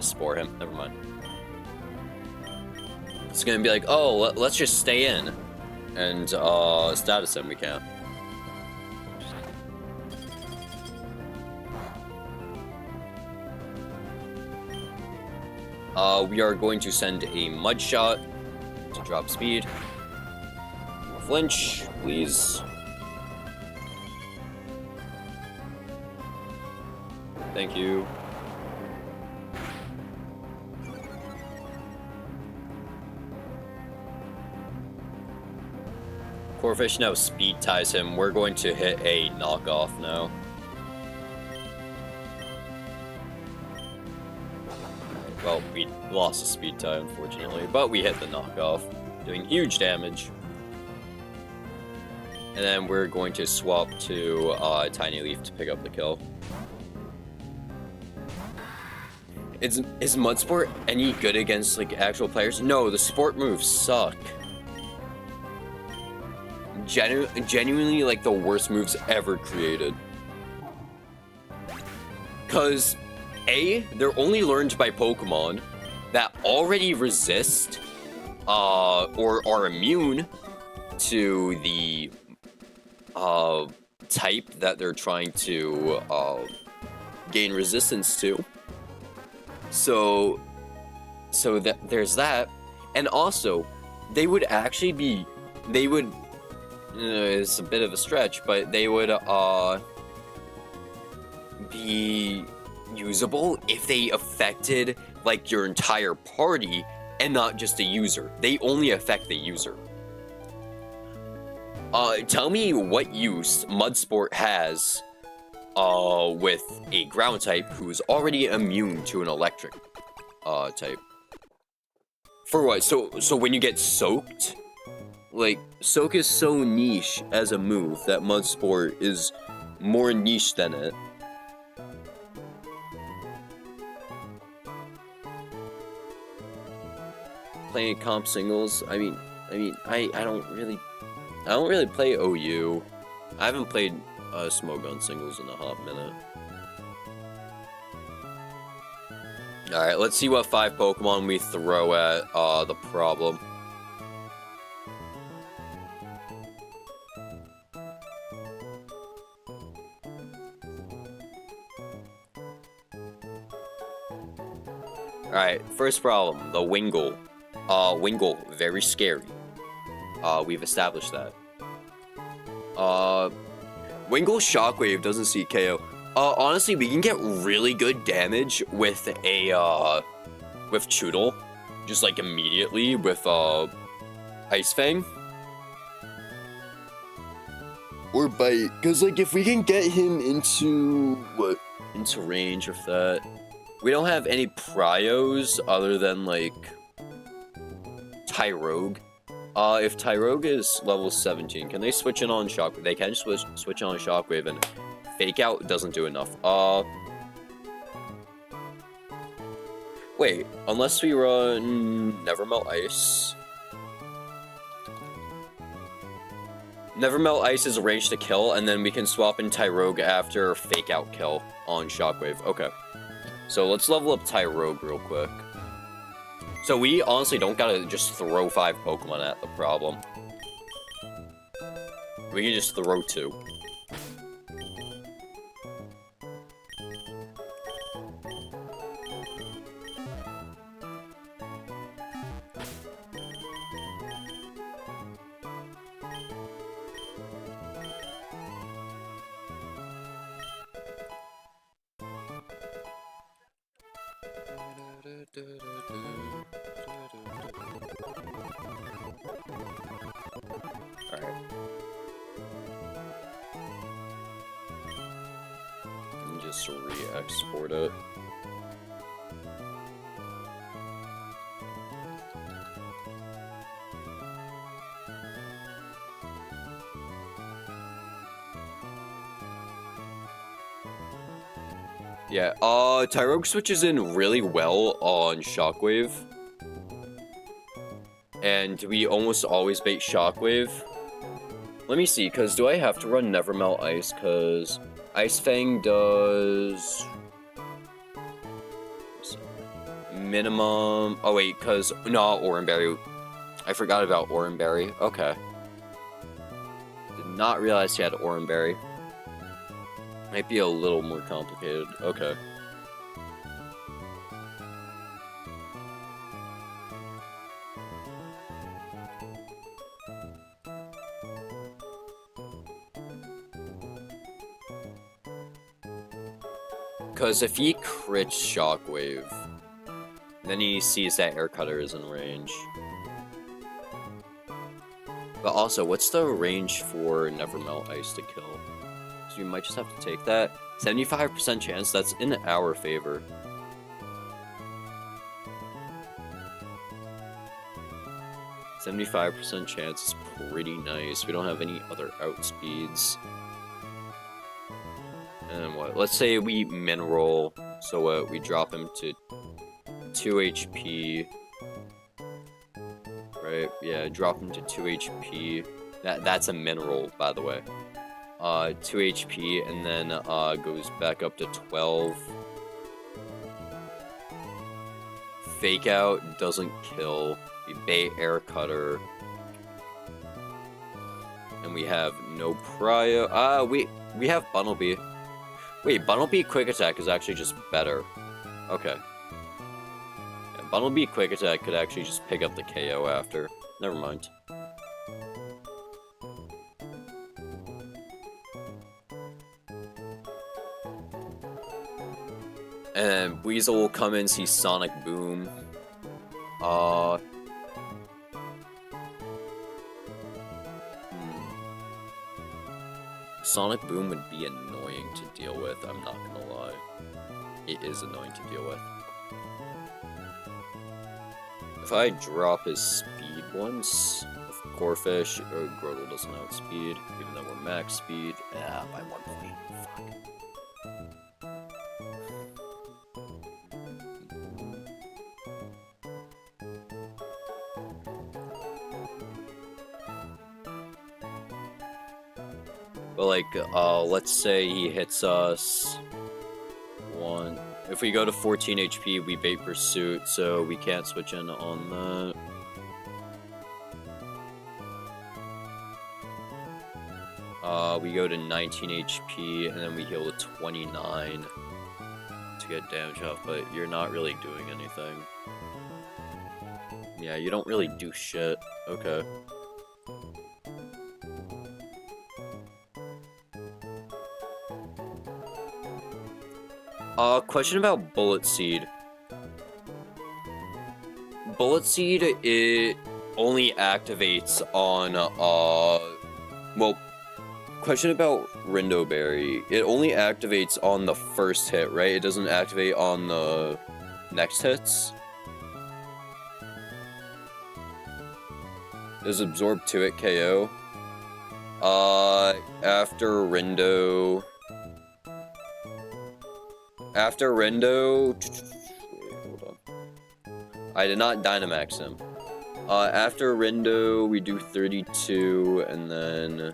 Spore him, never mind. It's gonna be like, oh, let's just stay in. And, status him, we can't. We are going to send a Mud Shot to drop speed. Flinch, please. Thank you. Corphish now speed ties him. We're going to hit a knockoff now. Well, we lost a speed tie, unfortunately, but we hit the knockoff, doing huge damage. And then we're going to swap to Tiny Leaf to pick up the kill. Is Mudsport any good against, like, actual players? No, the sport moves suck. Genuinely, like, the worst moves ever created. Because, A, they're only learned by Pokemon that already resist, or are immune to the, type that they're trying to, gain resistance to. So that there's that, and also, they would actually be, it's a bit of a stretch, but they would, be usable if they affected, like, your entire party, and not just a user. They only affect the user. Tell me what use Mudsport has with a ground type who's already immune to an electric type. For what? So when you get soaked, like, soak is so niche as a move that Mudsport is more niche than it. Playing comp singles, I don't really play OU. I haven't played Smogon singles in a hot minute. Alright, let's see what 5 Pokemon we throw at the problem. Alright, first problem, the Wingull. Wingull, very scary. We've established that. Wingull Shockwave doesn't see KO. Honestly, we can get really good damage with a, with Choodle. Just, like, immediately with, Ice Fang. Or bite. Because, like, if we can get him into... What? Into range of that. We don't have any pryos other than, like... Tyrogue. If Tyrogue is level 17, can they switch in on Shockwave? They can switch on Shockwave, and Fake Out doesn't do enough. Wait, unless we run Nevermelt Ice. Nevermelt Ice is a range to kill, and then we can swap in Tyrogue after Fake Out kill on Shockwave. Okay. So let's level up Tyrogue real quick. So we honestly don't gotta just throw 5 Pokemon at the problem. We can just throw 2. Alright. And just re-export it. Yeah, Tyrogue switches in really well on Shockwave. And we almost always bait Shockwave. Let me see, because do I have to run Nevermelt Ice? Because Ice Fang does... minimum... Oh wait, because... No, Oranberry. I forgot about Oranberry. Okay. Did not realize he had Oranberry. Might be a little more complicated. Okay. Because if he crits Shockwave, then he sees that Air Cutter is in range. But also, what's the range for Nevermelt Ice to kill? So you might just have to take that. 75% chance, that's in our favor. %75% chance is pretty nice. We don't have any other outspeeds. And what? Let's say we Mineral, so we drop him to 2 HP. Right? Yeah, drop him to 2 HP. That's a Mineral, by the way. 2 HP, and then goes back up to 12. Fake Out doesn't kill. We bait Air Cutter. And we have no Prio. We have Bunnelby. Wait, Bunnelby Quick Attack is actually just better. Okay. Yeah, Bunnelby Quick Attack could actually just pick up the KO after. Never mind. And Weasel will come in, see Sonic Boom. Sonic Boom would be annoying to deal with, I'm not gonna lie. It is annoying to deal with. If I drop his speed once, with Corphish, Grotle doesn't outspeed, even though we're max speed. Yeah, by 1 point. Fuck. But like, let's say he hits us one. If we go to 14 HP, we bait Pursuit, so we can't switch in on that. We go to 19 HP, and then we heal to 29 to get damage off, but you're not really doing anything. Yeah, you don't really do shit. Okay. Question about Bullet Seed. Bullet Seed, it only activates on, well, question about Rindo Berry. It only activates on the first hit, right? It doesn't activate on the next hits? Does Absorb 2 hit KO? After Rindo... After Rindo... Wait, hold on. I did not Dynamax him. After Rindo, we do 32, and then...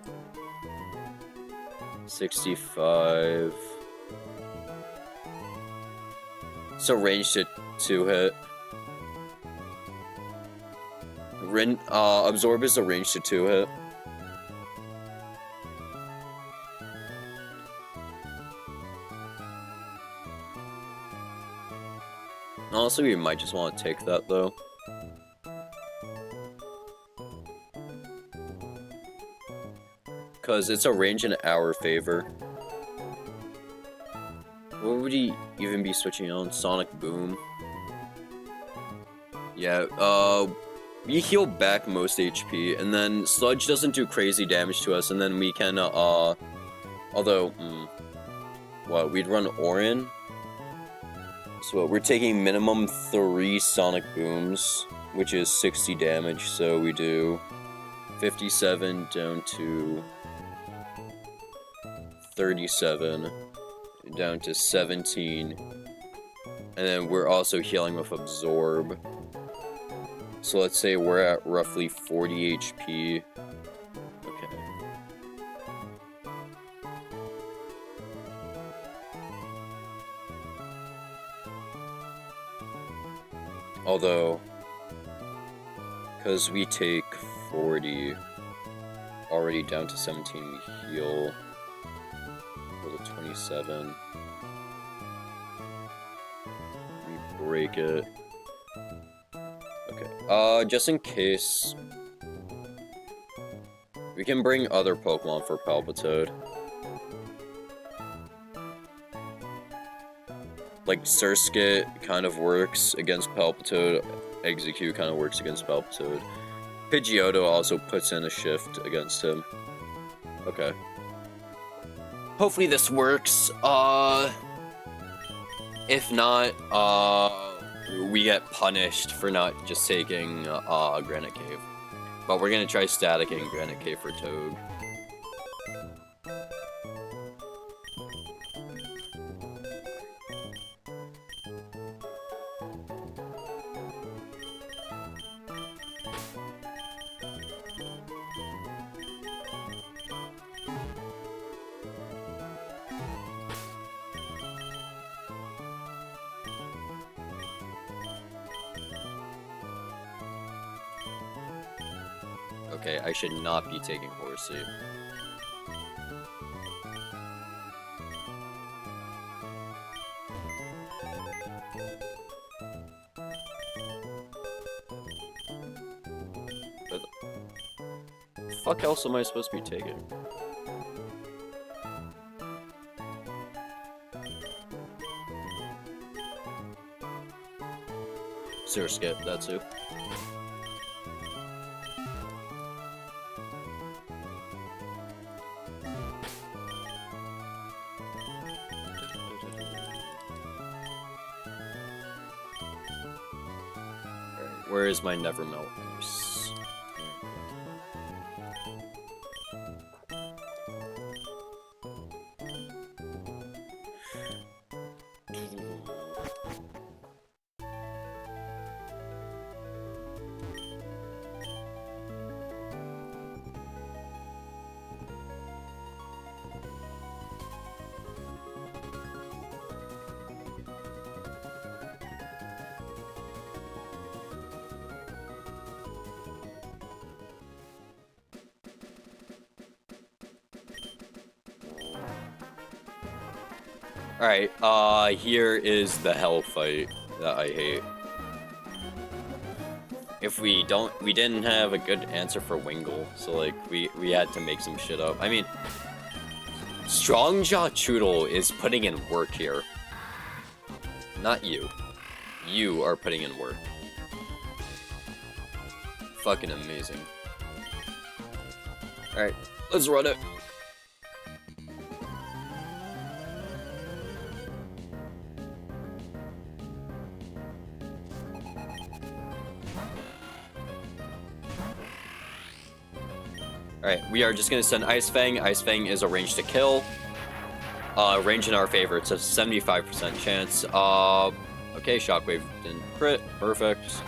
65... So range to 2 hit. Absorb is a range to 2 hit. Honestly, we might just want to take that, though. Because it's a range in our favor. What would he even be switching on? Sonic Boom? Yeah, we heal back most HP, and then Sludge doesn't do crazy damage to us, and then we can, although, what, we'd run Orin? So we're taking minimum 3 Sonic Booms, which is 60 damage, so we do 57 down to 37, down to 17, and then we're also healing with Absorb. So let's say we're at roughly 40 HP. Okay. Although, because we take 40, already down to 17, we heal. Go to 27. We break it. Okay, just in case, we can bring other Pokemon for Palpitoad. Like, Surskit kind of works against Palpitoad, Execute kind of works against Palpitoad. Pidgeotto also puts in a shift against him. Okay. Hopefully this works, if not, we get punished for not just taking Granite Cave. But we're gonna try staticking Granite Cave for Toad. Okay, I should not be taking Horsey. What the fuck else am I supposed to be taking? Surskit, that's who. Where is my Nevermelt Nurse? Alright, here is the hell fight that I hate. If we didn't have a good answer for Wingull, so like, we had to make some shit up. I mean, Strongjaw Choodle is putting in work here. Not you. You are putting in work. Fucking amazing. Alright, let's run it. Alright, we are just gonna send Ice Fang. Ice Fang is a range to kill. Range in our favor. It's a 75% chance. Okay, Shockwave didn't crit. Perfect.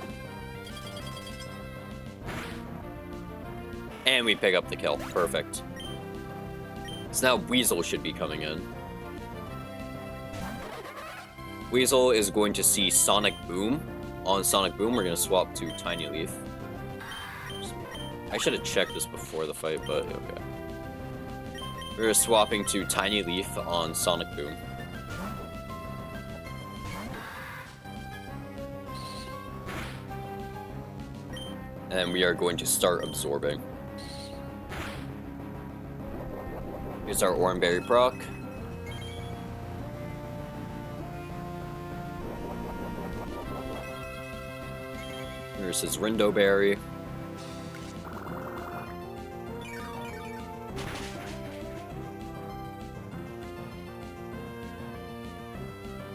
And we pick up the kill. Perfect. So now Weasel should be coming in. Weasel is going to see Sonic Boom. On Sonic Boom, we're going to swap to Tiny Leaf. I should have checked this before the fight, but okay. We're swapping to Tiny Leaf on Sonic Boom. And we are going to start absorbing. Here's our Oranberry proc. Here's his Rindo Berry.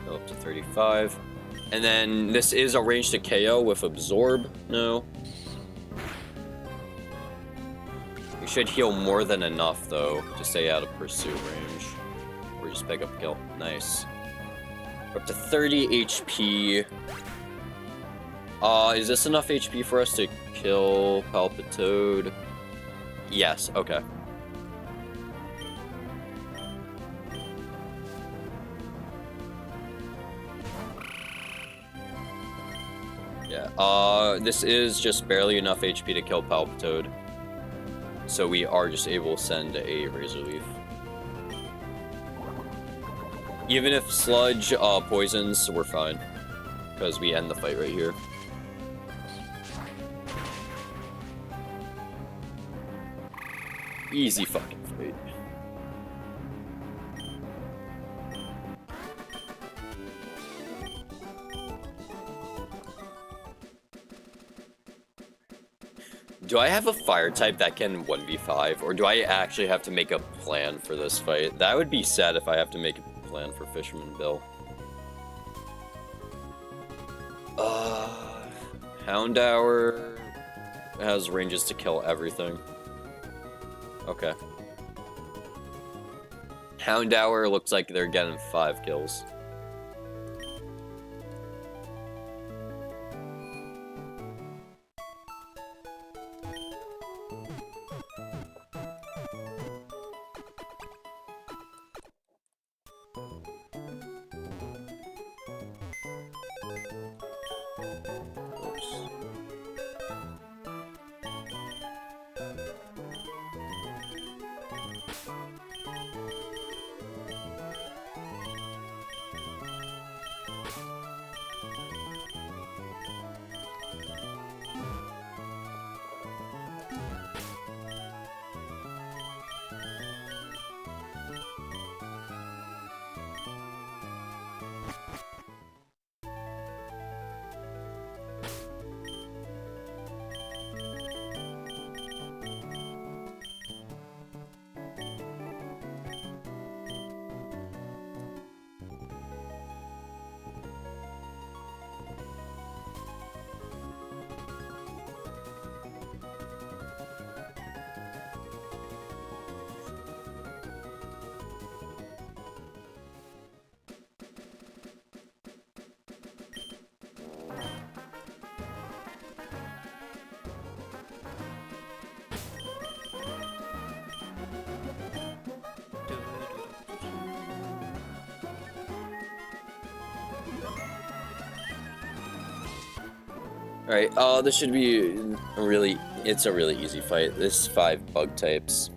Go up to 35. And then this is a range to KO with Absorb. No. We should heal more than enough, though, to stay out of pursuit range. Or just pick up a kill. Nice. We're up to 30 HP. Is this enough HP for us to kill Palpitoad? Yes, okay. Yeah, this is just barely enough HP to kill Palpitoad. So we are just able to send a Razor Leaf. Even if Sludge poisons, we're fine. Because we end the fight right here. Easy fucking fight. Do I have a fire type that can 1v5, or do I actually have to make a plan for this fight? That would be sad if I have to make a plan for Fisherman Bill. Houndour has ranges to kill everything. Okay. Houndour looks like they're getting 5 kills. Alright, this should be it's a really easy fight. This 5 bug types.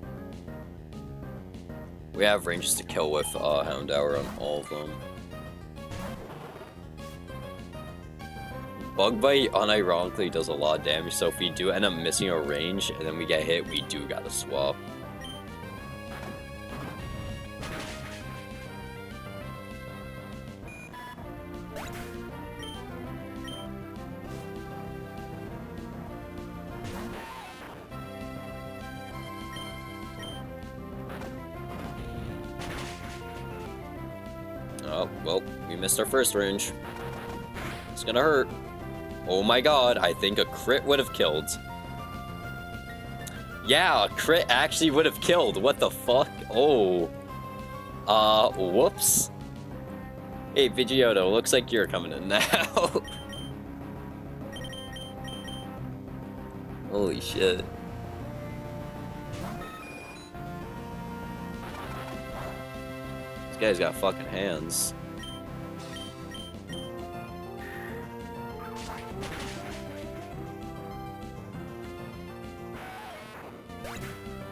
We have ranges to kill with Houndour on all of them. Bug Bite unironically does a lot of damage, so if we do end up missing a range and then we get hit, we do gotta swap. Oh, well, we missed our first range. It's gonna hurt. Oh my god, I think a crit would have killed. Yeah, a crit actually would have killed. What the fuck? Oh. Whoops. Hey, Pidgeotto, looks like you're coming in now. Holy shit. This guy's got fucking hands.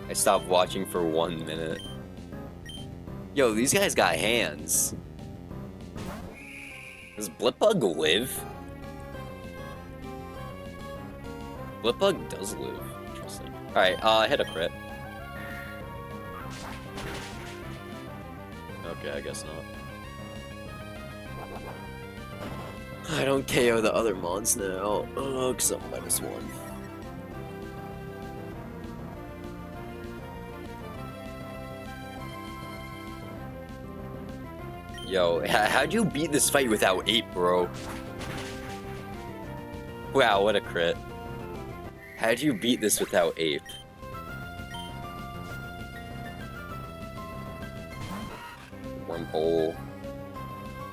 I stopped watching for 1 minute. Yo, these guys got hands. Does Blipbug live? Blipbug does live. Interesting. Alright, hit a crit. Okay, I guess not. I don't KO the other mons now. Oh, because I'm -1. Yo, how'd you beat this fight without 8, bro? Wow, what a crit. How'd you beat this without 8? Wurmple.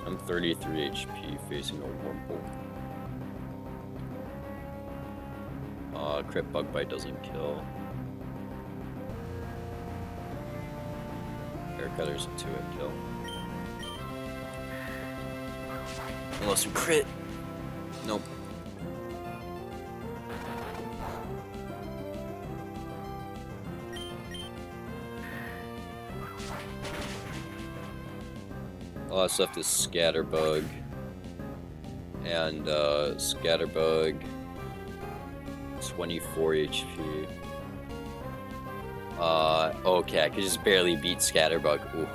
I'm 33 HP facing a Wurmple. Crit Bug Bite doesn't kill. Haircutter's a 2-hit kill. Unless you crit. Nope. All that's left is Scatterbug. And, Scatterbug. 24 HP. Okay, I could just barely beat Scatterbug. Ooh.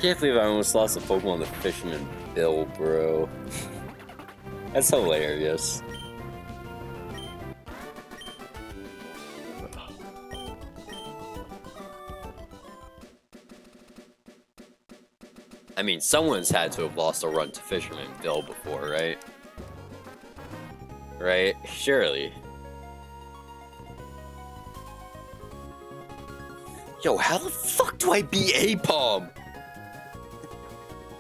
Can't believe I almost lost a Pokemon to Fisherman Bill, bro. That's hilarious. I mean, someone's had to have lost a run to Fisherman Bill before, right? Right? Surely. Yo, how the fuck do I beat Apom?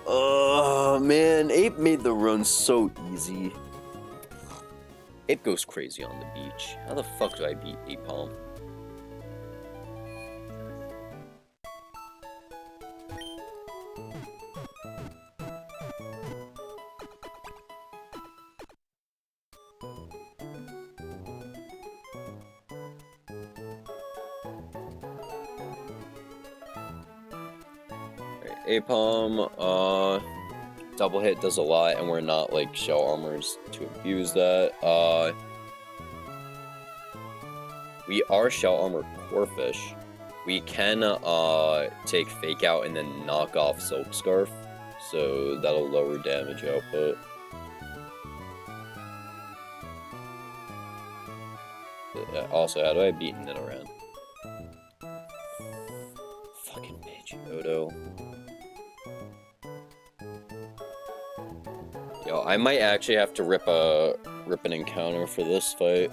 Oh man, Ape made the run so easy. Ape goes crazy on the beach. How the fuck do I beat Apom? Apom, double hit does a lot, and we're not like shell armors to abuse that. We are shell armor Corphish. We can take fake out and then knock off Silk Scarf, so that'll lower damage output. Also, how do I beat Nidoran? Fucking Pidgeotto. Yo, I might actually have to rip an encounter for this fight.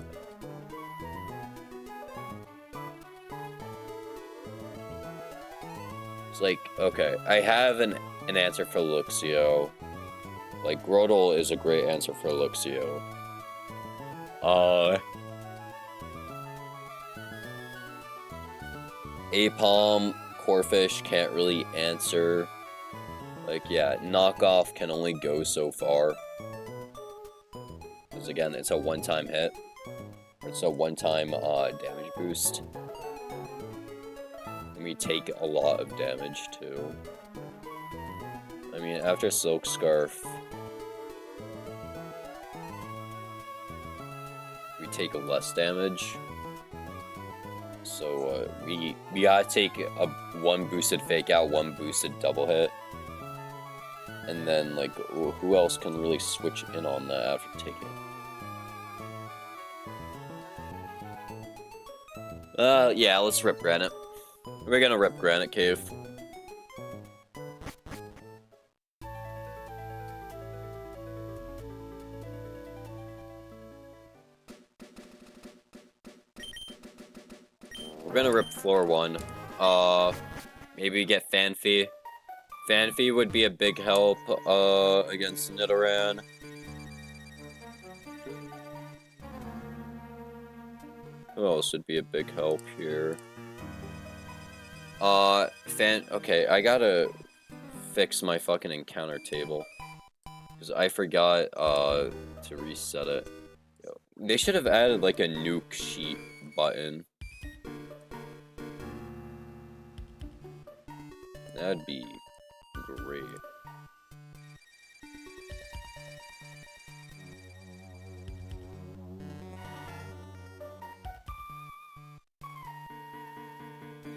It's like, okay, I have an answer for Luxio. Like, Grotle is a great answer for Luxio. Apom, Corphish can't really answer. Like, yeah, knockoff can only go so far. Because again, it's a one-time hit. It's a one-time damage boost. And we take a lot of damage too. I mean, after Silk Scarf, we take less damage. So we gotta take a one boosted fake out, one boosted double hit. And then, like, who else can really switch in on that after taking Yeah, let's rip granite. We're gonna rip granite cave. We're gonna rip floor 1. Maybe get Fanfi. Fanfi would be a big help, against Nidoran. Who else would be a big help here? Okay, I gotta fix my fucking encounter table. Because I forgot, to reset it. They should have added, like, a nuke sheet button. That'd be great.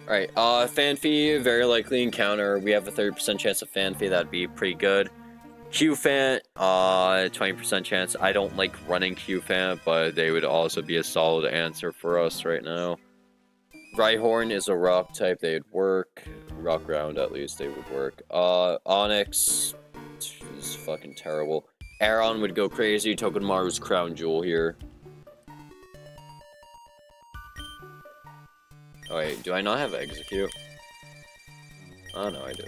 Alright, Fanfi, very likely encounter. We have a 30% chance of Fanfi, that'd be pretty good. Q-Fan, 20% chance. I don't like running Q-Fan, but they would also be a solid answer for us right now. Rhyhorn is a rock type, they'd work. Rock ground, at least, they would work. Onyx is fucking terrible. Aeron would go crazy. Togedemaru's crown jewel here. Oh wait, do I not have execute? Oh no, I do.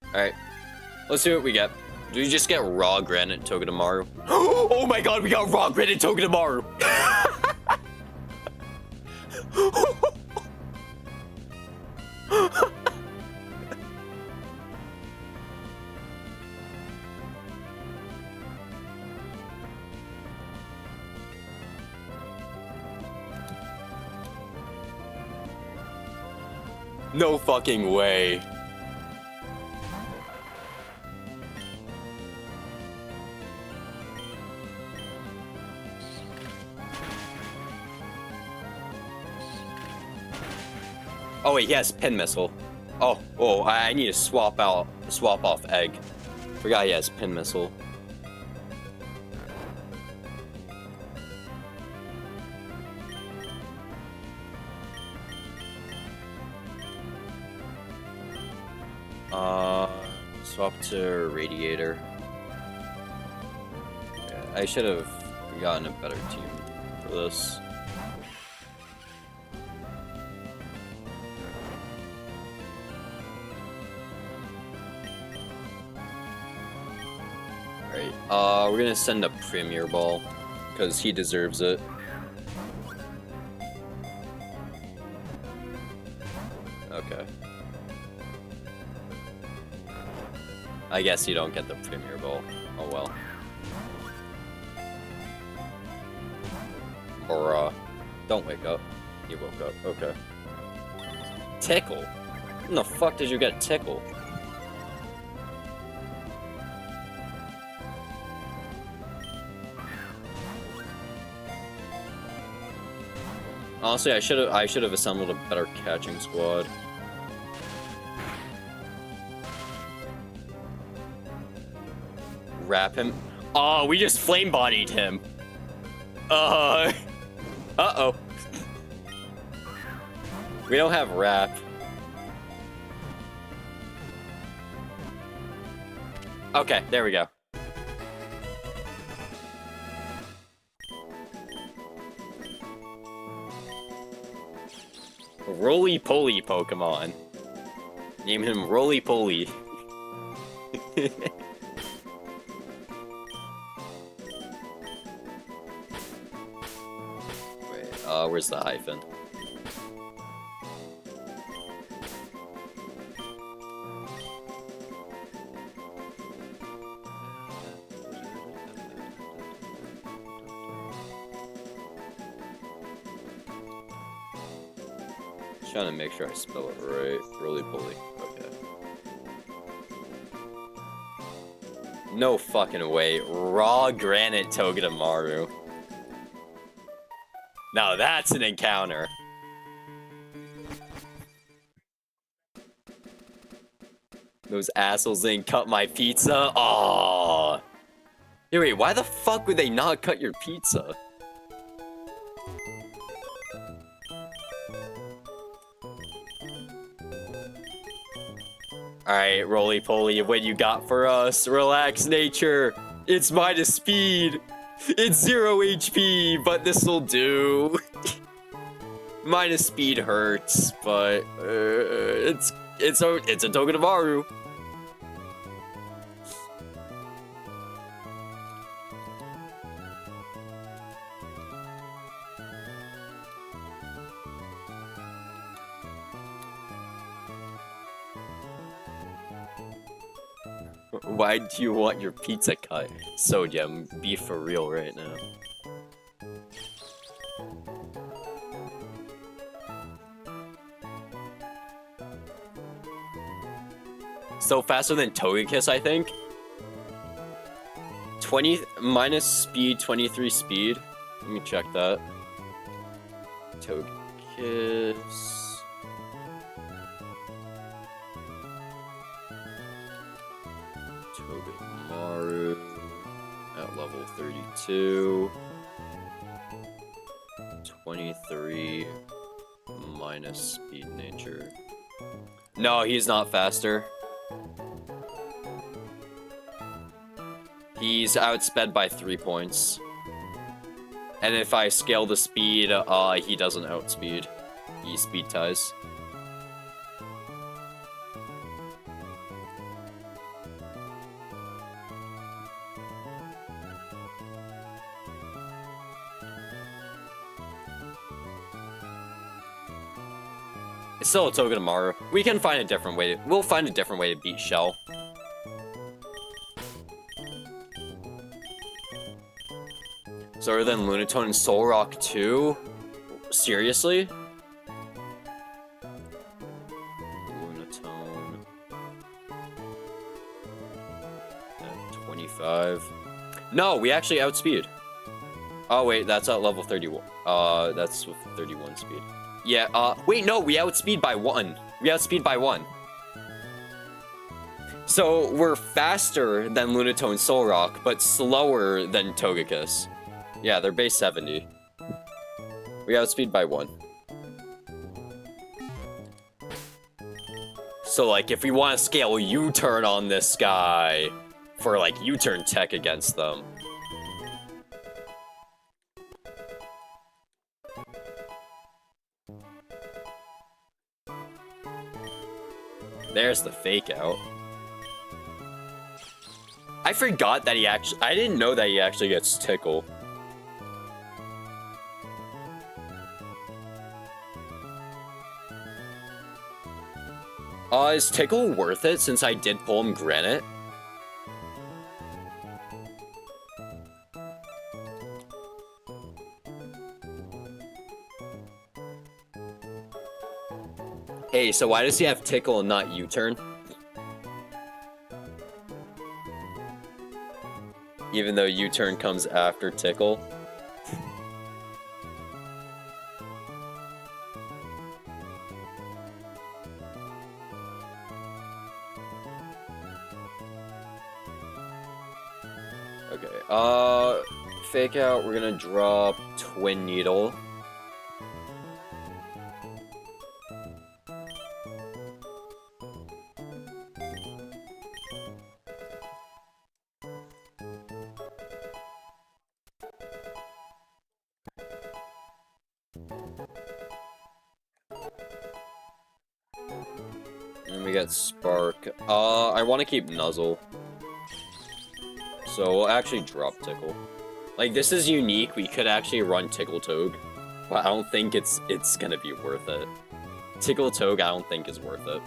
Alright, let's see what we get. Do we just get raw granite Togedemaru? Oh my god, we got raw granite Togedemaru! No fucking way. Oh wait, yes, pin missile. Oh, I need to swap off egg. Forgot he has pin missile. Swap to radiator. Yeah, I should have gotten a better team for this. Alright, we're gonna send a Premier Ball, because he deserves it. Okay. I guess you don't get the Premier Ball. Oh well. Bruh. Don't wake up. You woke up. Okay. Tickle? When the fuck did you get Tickle? Honestly, I should have assembled a better catching squad. Wrap him. Oh, we just flame bodied him. Uh-oh. We don't have wrap. Okay, there we go. Roly-poly Pokemon. Name him Roly-poly. Wait, where's the hyphen? Trying to make sure I spell it right. Roly-poly. Okay. No fucking way. Raw granite Togedemaru. Now that's an encounter. Those assholes didn't cut my pizza. Aww. Hey, wait, why the fuck would they not cut your pizza? Alright, roly-poly, what you got for us? Relax, nature. It's minus speed. It's 0 HP, but this'll do. Minus speed hurts, but it's a Togedemaru. Why do you want your pizza cut? Sodium, be for real right now. So faster than Togekiss, I think. 20 minus speed, 23 speed. Let me check that. Togekiss. Togedemaru at level 32. 23 minus speed nature. No, he's not faster. He's outsped by 3 points. And if I scale the speed, he doesn't outspeed. He speed ties. It's still a Togedemaru. We can find a different way to- we'll find a different way to beat Shell. So other than Lunatone and Solrock 2? Seriously? Lunatone. At 25. No, we actually outspeed. Oh wait, that's at level 31. That's with 31 speed. Yeah, wait, no, we outspeed by 1. We outspeed by 1. So, we're faster than Lunatone Solrock, but slower than Togekiss. Yeah, they're base 70. We outspeed by 1. So, like, if we want to scale U-turn on this guy, for, like, U-turn tech against them. There's the fake out. I forgot that he actually- I didn't know that he actually gets Tickle. Is Tickle worth it since I did pull him Granite? Hey, so why does he have Tickle and not U-turn? Even though U-turn comes after Tickle. Okay, fake out, we're gonna drop Twin Needle. And we got Spark. I want to keep Nuzzle. So we'll actually drop Tickle. Like, this is unique. We could actually run Tickle Toge, but I don't think it's gonna be worth it. Tickle Toge, I don't think is worth it.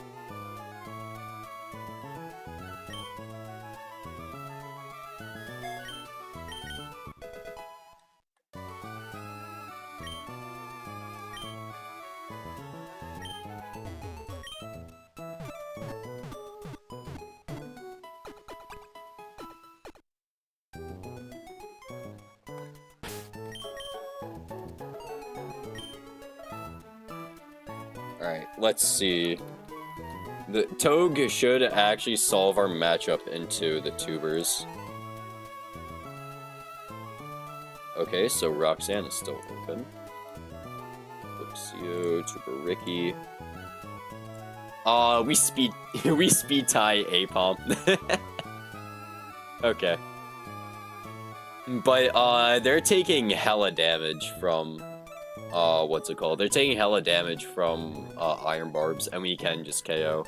Alright, let's see. The Toge should actually solve our matchup into the tubers. Okay, so Roxanne is still open. Luxio, Tuber Ricky. We speed we speed tie Apom. Okay. But they're taking hella damage from what's it called? They're taking hella damage from iron barbs, and we can just KO.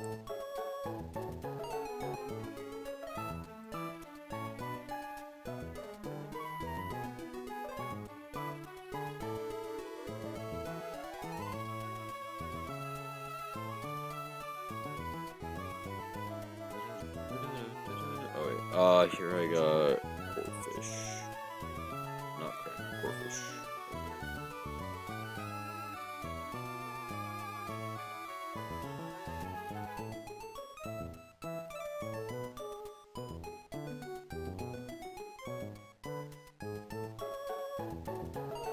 Oh wait, here I got Corfish. Not crab, Corfish.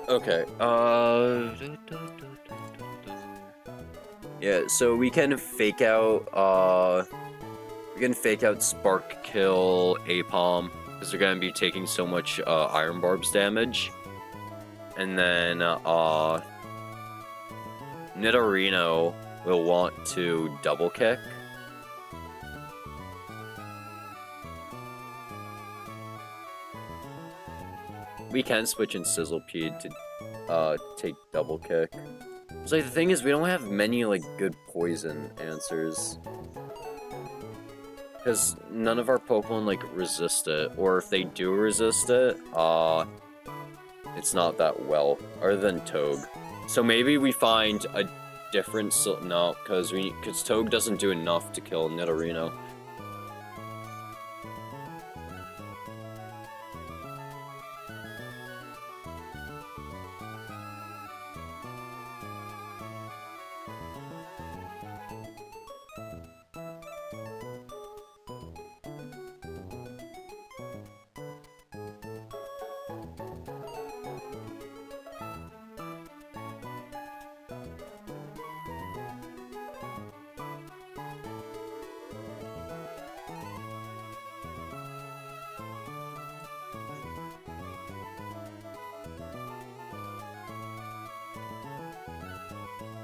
Okay, yeah, so we can fake out, Spark Kill Apom, because they're gonna be taking so much, Iron Barbs damage. And then, Nidorino will want to double kick. We can switch in Sizzlepede to take double kick. So like, the thing is, we don't have many like good poison answers, because none of our Pokemon like resist it, or if they do resist it, it's not that well, other than Togue. So maybe we find a different no, because Togue doesn't do enough to kill Nidorino.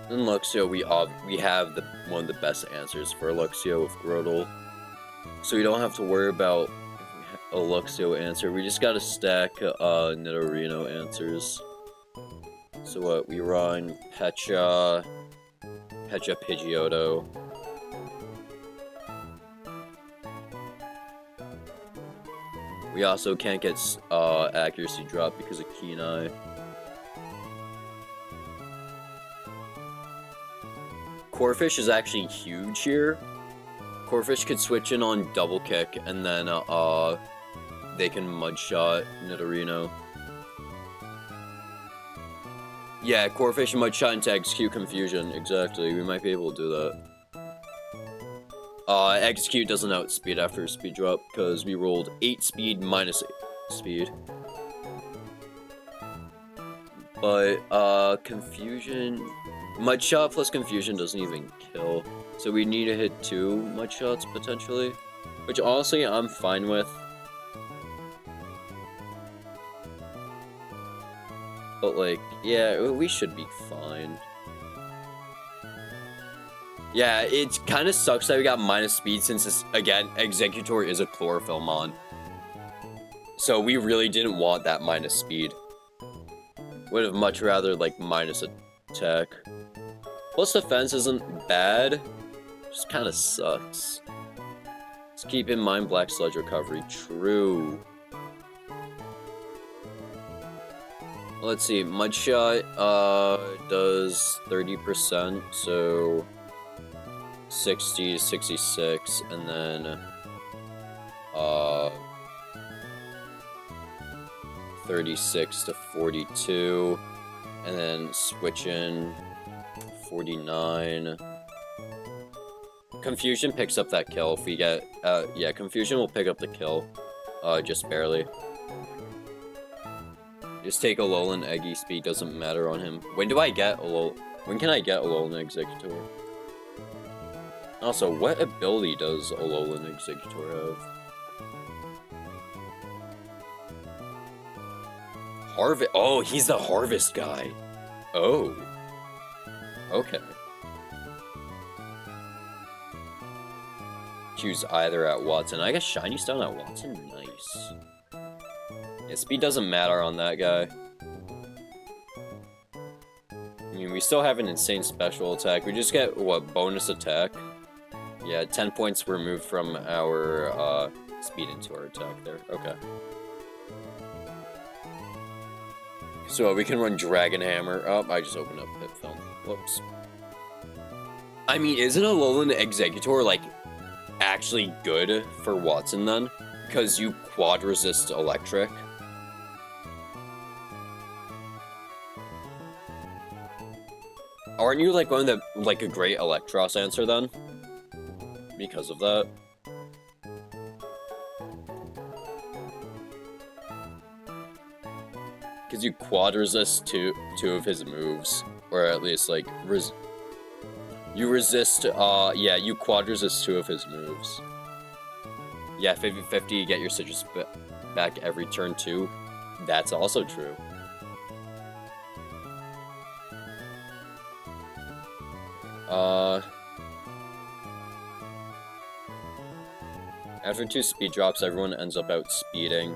In Luxio, we have one of the best answers for Luxio with Grotle, so we don't have to worry about a Luxio answer. We just gotta stack Nidorino answers. So what, we run Pecha, Pidgeotto. We also can't get accuracy drop because of Keen Eye. Corfish is actually huge here. Corfish could switch in on double kick, and then they can mudshot Nidorino. Yeah, Corfish mudshot into execute confusion. Exactly, we might be able to do that. Execute doesn't outspeed after speed drop because we rolled 8 speed minus 8 speed. But confusion. Mudshot plus confusion doesn't even kill, so we need to hit 2 mudshots potentially, which honestly I'm fine with. But like, yeah, we should be fine. Yeah, it kind of sucks that we got minus speed since this, again, Executor is a Chlorophyllmon. So we really didn't want that minus speed. Would have much rather like minus attack. Plus defense isn't bad, just kind of sucks. Let's keep in mind Black Sludge recovery. True. Let's see, Mudshot does 30%, so 60, 66, and then 36 to 42, and then switch in 49. Confusion picks up that kill if we get, yeah, Confusion will pick up the kill, just barely. Just take Alolan Eggy speed, doesn't matter on him. When can I get Alolan Executor? Also, what ability does Alolan Executor have? Harvest. Oh, he's the harvest guy. Oh. Okay. choose either at Watson. I guess Shiny Stone at Watson? Nice. Yeah, speed doesn't matter on that guy. I mean, we still have an insane special attack. We just get, what, bonus attack? Yeah, 10 points removed from our, speed into our attack there. Okay. So we can run Dragon Hammer. Oh, I just opened up Pit Film. Whoops. I mean, isn't Alolan Executor, like, actually good for Watson then? Because you quad resist electric. Aren't you, like, going to, like, a great Electros answer then? Because of that. Because you quad resist two of his moves. Or at least, like, you resist, yeah, you quad resist 2 of his moves. Yeah, 50-50, you get your Citrus back every turn too. That's also true. After 2 speed drops, everyone ends up outspeeding.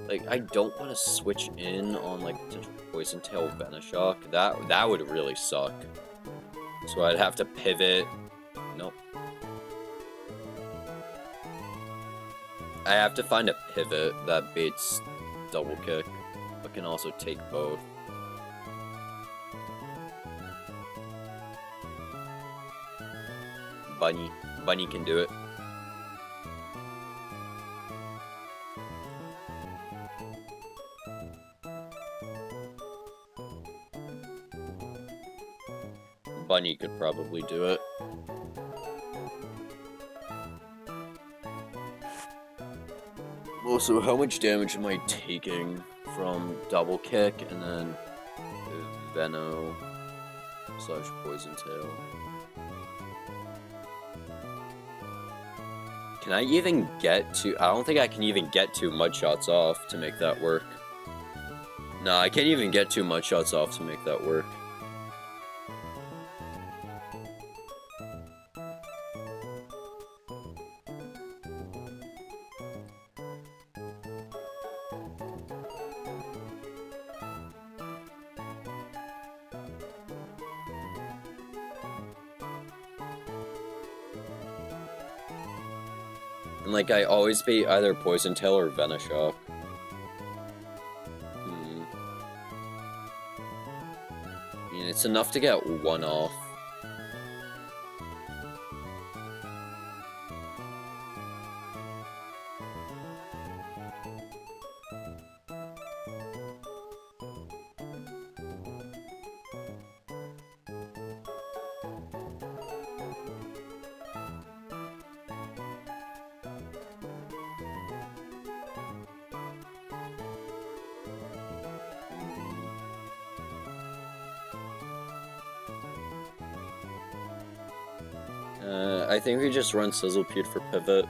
Like, I don't want to switch in on, like, potential Poison Tail Venoshock. That would really suck. So I'd have to pivot. Nope. I have to find a pivot that baits Double Kick, but can also take both. Bunny can do it. Bunny could probably do it. Also, how much damage am I taking from Double Kick and then Veno / Poison Tail? Can I even get to... I don't think I can even get 2 Mud Shots off to make that work. Nah, I can't even get 2 Mud Shots off to make that work. And, like, I always beat either Poison Tail or Venoshock. I mean, it's enough to get 1 off. I think we just run Sizzlepede for pivot.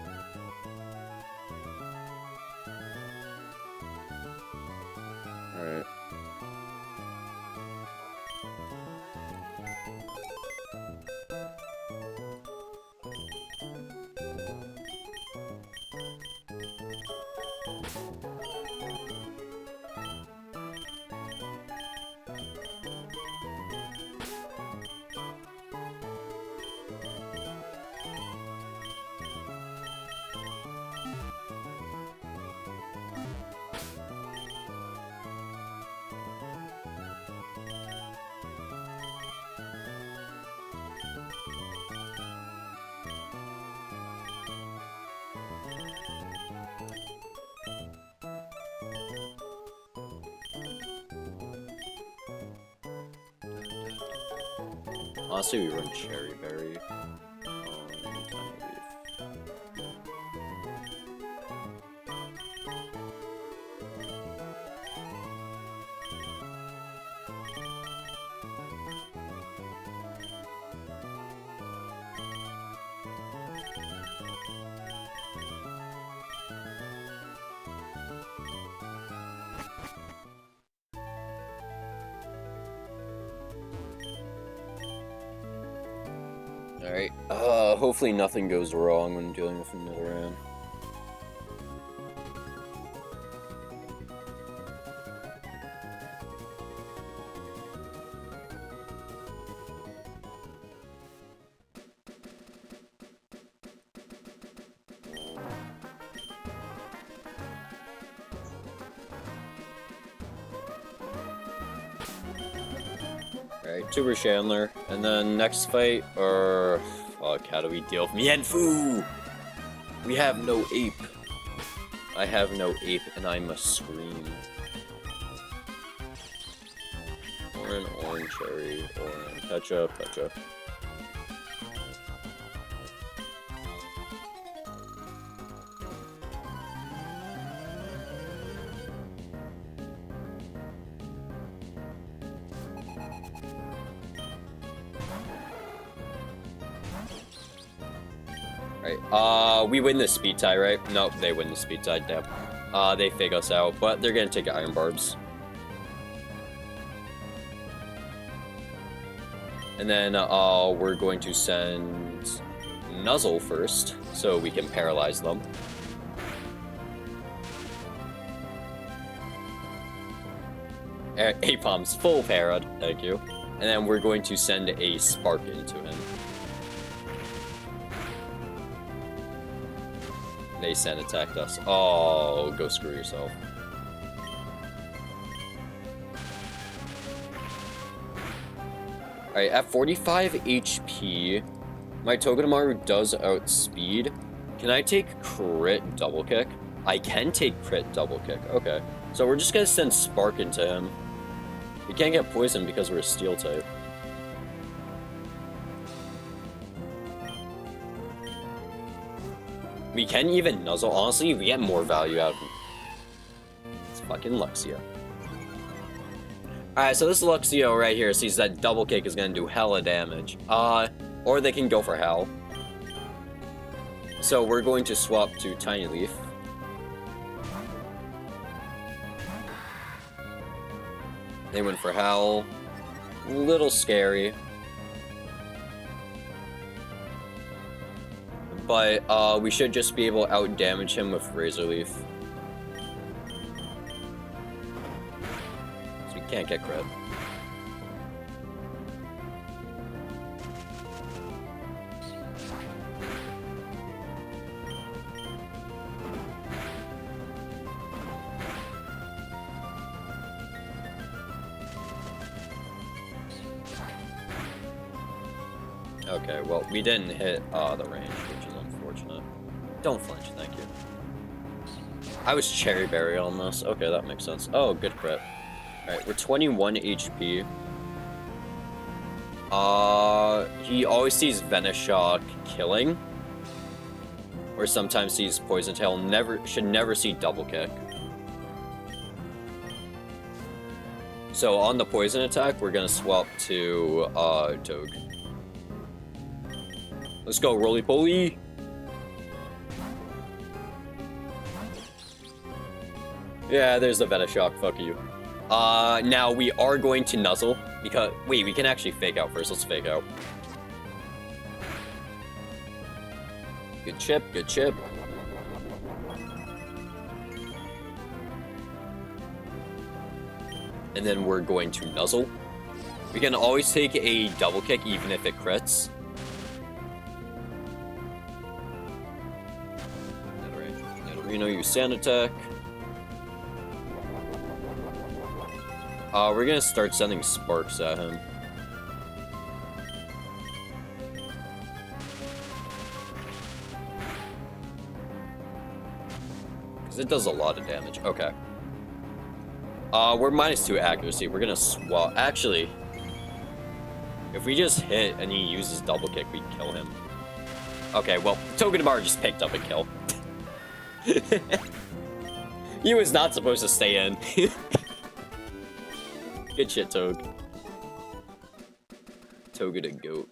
Alright. Honestly, we run Cherry Berry. Tiny Leaf. Alright, hopefully nothing goes wrong when dealing with Nidoran. Alright, Tuber Chandler, and then next fight, or fuck, how do we deal with Mienfoo? We have no ape. I have no ape, and I must scream. Orange, cherry, orange, ketchup. Right, we win the speed tie, right? Nope, they win the speed tie, damn. They fake us out, but they're gonna take Iron Barbs. And then, we're going to send Nuzzle first, so we can paralyze them. Apom's full parad, thank you. And then we're going to send a Spark into him. They sand attacked us. Oh, go screw yourself. Alright, at 45 HP, my Togedemaru does outspeed. Can I take crit double kick? I can take crit double kick. Okay. So we're just gonna send Spark into him. We can't get poisoned because we're a steel type. We can even Nuzzle. Honestly, we get more value out of him. It's fucking Luxio. Alright, so this Luxio right here sees that double kick is gonna do hella damage. Or they can go for Howl. So we're going to swap to Tiny Leaf. They went for Howl. Little scary. But, we should just be able to out-damage him with Razor Leaf. So we can't get crit. Okay, well, we didn't hit, the range, which is unfortunate. Don't flinch, thank you. I was Cherry Berry on this. Okay, that makes sense. Oh, good crit. Alright, we're 21 HP. He always sees Venoshock killing. Or sometimes sees Poison Tail. Should never see Double Kick. So on the Poison attack, we're gonna swap to, Toge. Let's go, roly-poly! Yeah, there's the Venoshock, fuck you. Now we are going to Nuzzle, because... Wait, we can actually fake out first, let's fake out. Good chip, good chip. And then we're going to Nuzzle. We can always take a double kick even if it crits. Use Sand Attack. We're gonna start sending Sparks at him. Because it does a lot of damage. Okay. We're -2 accuracy. We're gonna swap. Actually, if we just hit and he uses double kick, we kill him. Okay, well, Togedemaru just picked up a kill. He was not supposed to stay in. Good shit, Toge. Toge the goat.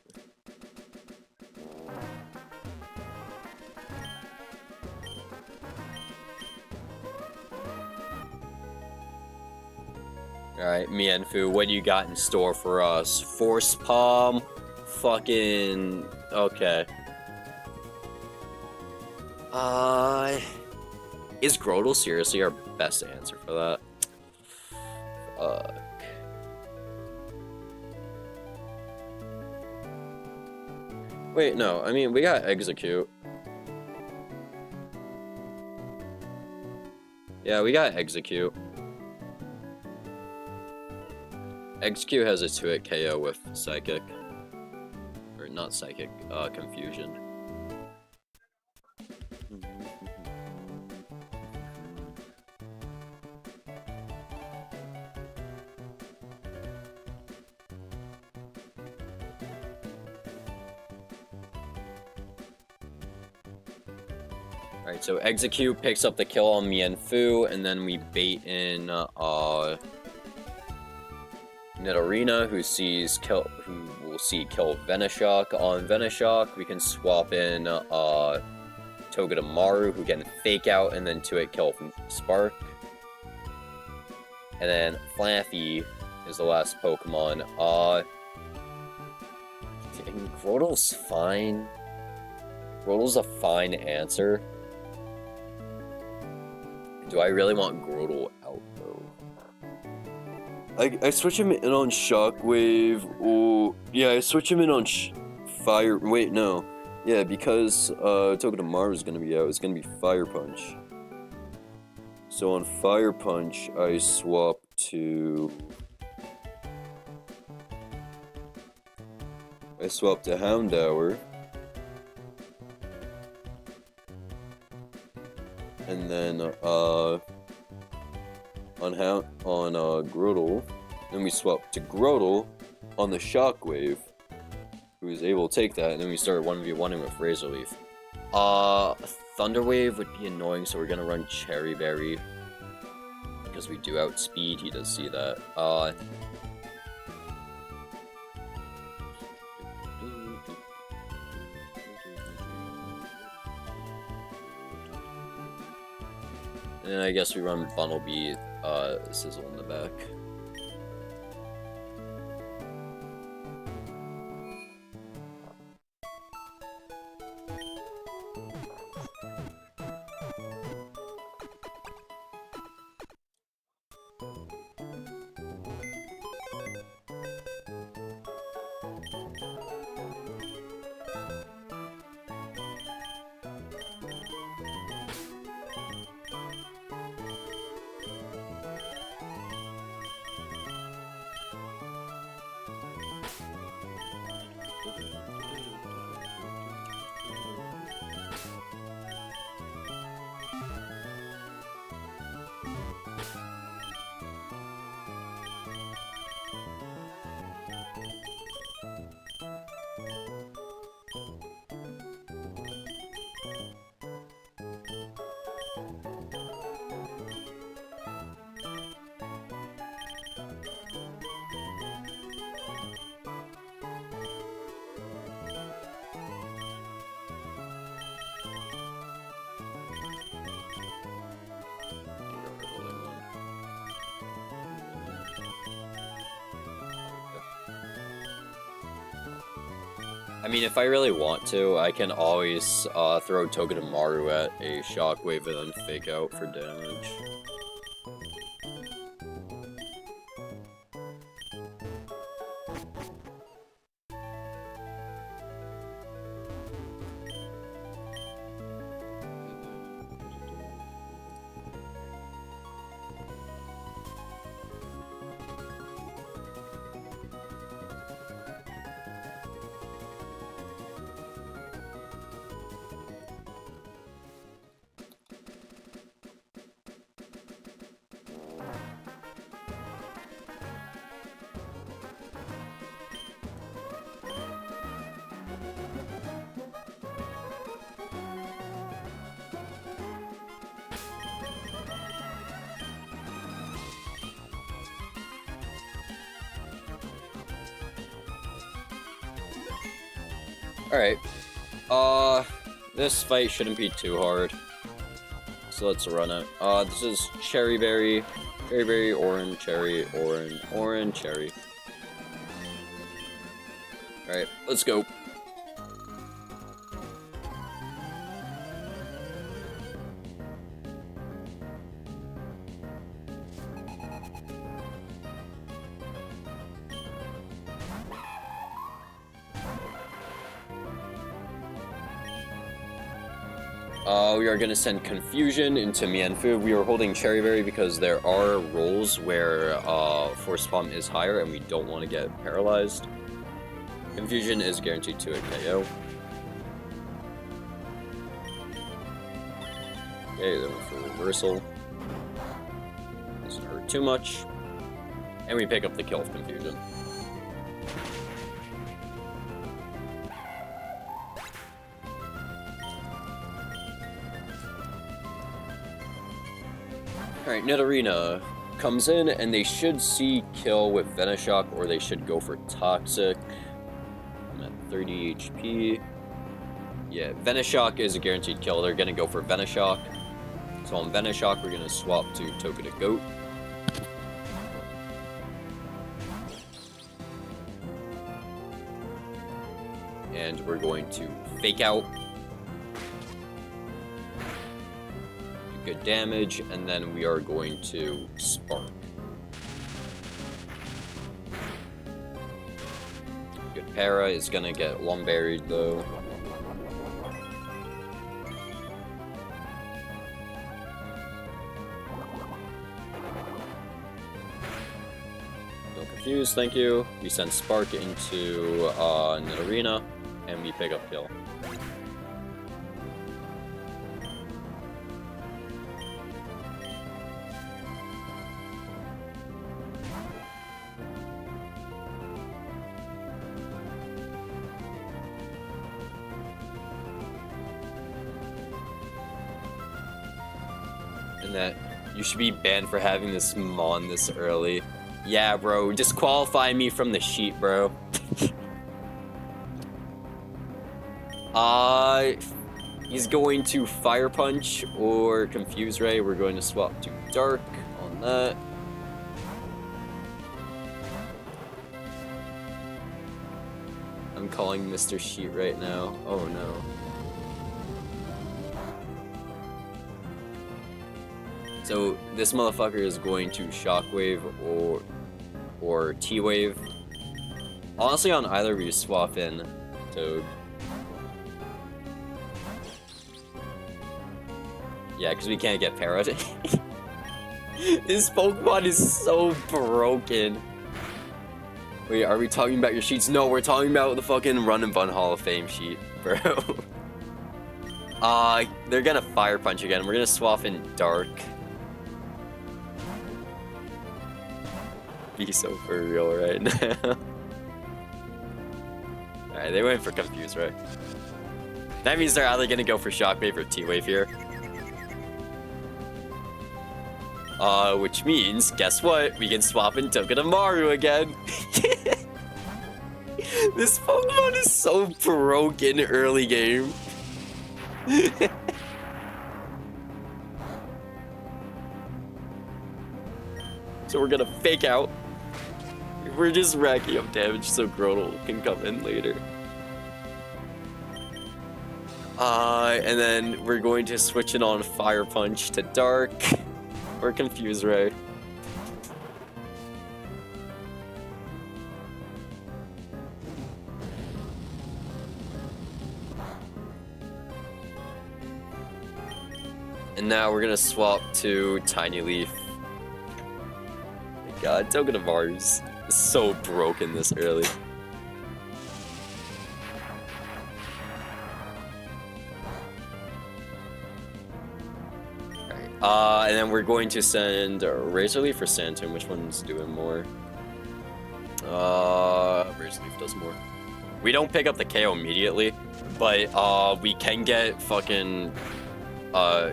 Alright, Mienfoo, what do you got in store for us? Force Palm. fucking... Okay. Is Grotle seriously our best answer for that? Fuck. Wait, no, I mean, we got Execute. Yeah, we got Execute. Execute has a 2-hit KO with Psychic. Or not Psychic, Confusion. Alright, so Execute picks up the kill on Mienfu, and then we bait in, Nidorina, who will see kill Venoshock. On Venoshock, we can swap in, Togedemaru, who can fake out and then 2-hit kill Spark. And then Flaffy is the last Pokemon. Grotle's fine. Grotle's a fine answer. Do I really want Grotle out, though? I switch him in on Shockwave, or... Yeah, I switch him in on Fire... Wait, no. Yeah, because Togedemaru is gonna be out, it's gonna be Fire Punch. So on Fire Punch, I swap to... Houndour. And then, on Grotle, then we swap to Grotle on the Shockwave, who is able to take that, and then we start 1v1ing with Razor Leaf. Thunderwave would be annoying, so we're gonna run Cherry Berry, because we do outspeed, he does see that. And then I guess we run Bunnelby, Sizzle in the back. I mean, if I really want to, I can always throw Togedemaru at a Shockwave and then fake out for damage. Alright. This fight shouldn't be too hard. So let's run it. This is Cherry Berry, Orange, Cherry, Orange, Cherry. Alright, let's go. We are going to send Confusion into Mienfu. We are holding Cherry Berry because there are rolls where Force Palm is higher and we don't want to get paralyzed. Confusion is guaranteed to a KO. Okay, then for reversal. Doesn't hurt too much. And we pick up the kill of Confusion. Alright, Nidorina comes in, and they should see kill with Venoshock, or they should go for Toxic. I'm at 30 HP. Yeah, Venoshock is a guaranteed kill. They're gonna go for Venoshock. So on Venoshock, we're gonna swap to Togetic Goat. And we're going to Fake Out. Good damage, and then we are going to Spark. Good para is gonna get one buried though. No confuse, thank you. We send Spark into Nidorina, and we pick up kill. And that you should be banned for having this Mon this early. Yeah, bro, disqualify me from the sheet, bro. He's going to Fire Punch or Confuse Ray. We're going to swap to Dark on that. I'm calling Mr. Sheet right now. Oh no. So this motherfucker is going to Shockwave or T-Wave. Honestly, on either we swap in Toad. Yeah, because we can't get Parrot. This Pokemon is so broken. Wait, are we talking about your sheets? No, we're talking about the fucking Run Bun Hall of Fame sheet, bro. They're gonna Fire Punch again. We're gonna swap in Dark. Be so for real right now. Alright, they went for Confuse, right? That means they're either gonna go for Shockwave or T-Wave here. Which means, guess what? We can swap in Togedemaru again. This Pokemon is so broken early game. So we're gonna Fake Out. We're just racking up damage so Grotle can come in later. And then we're going to switch it on Fire Punch to Dark or Confuse Ray. And now we're gonna swap to Tiny Leaf. God, Togedemaru's so broken this early. Alright, and then we're going to send Razor Leaf or Santum. Which one's doing more? Razor Leaf does more. We don't pick up the KO immediately, but we can get fucking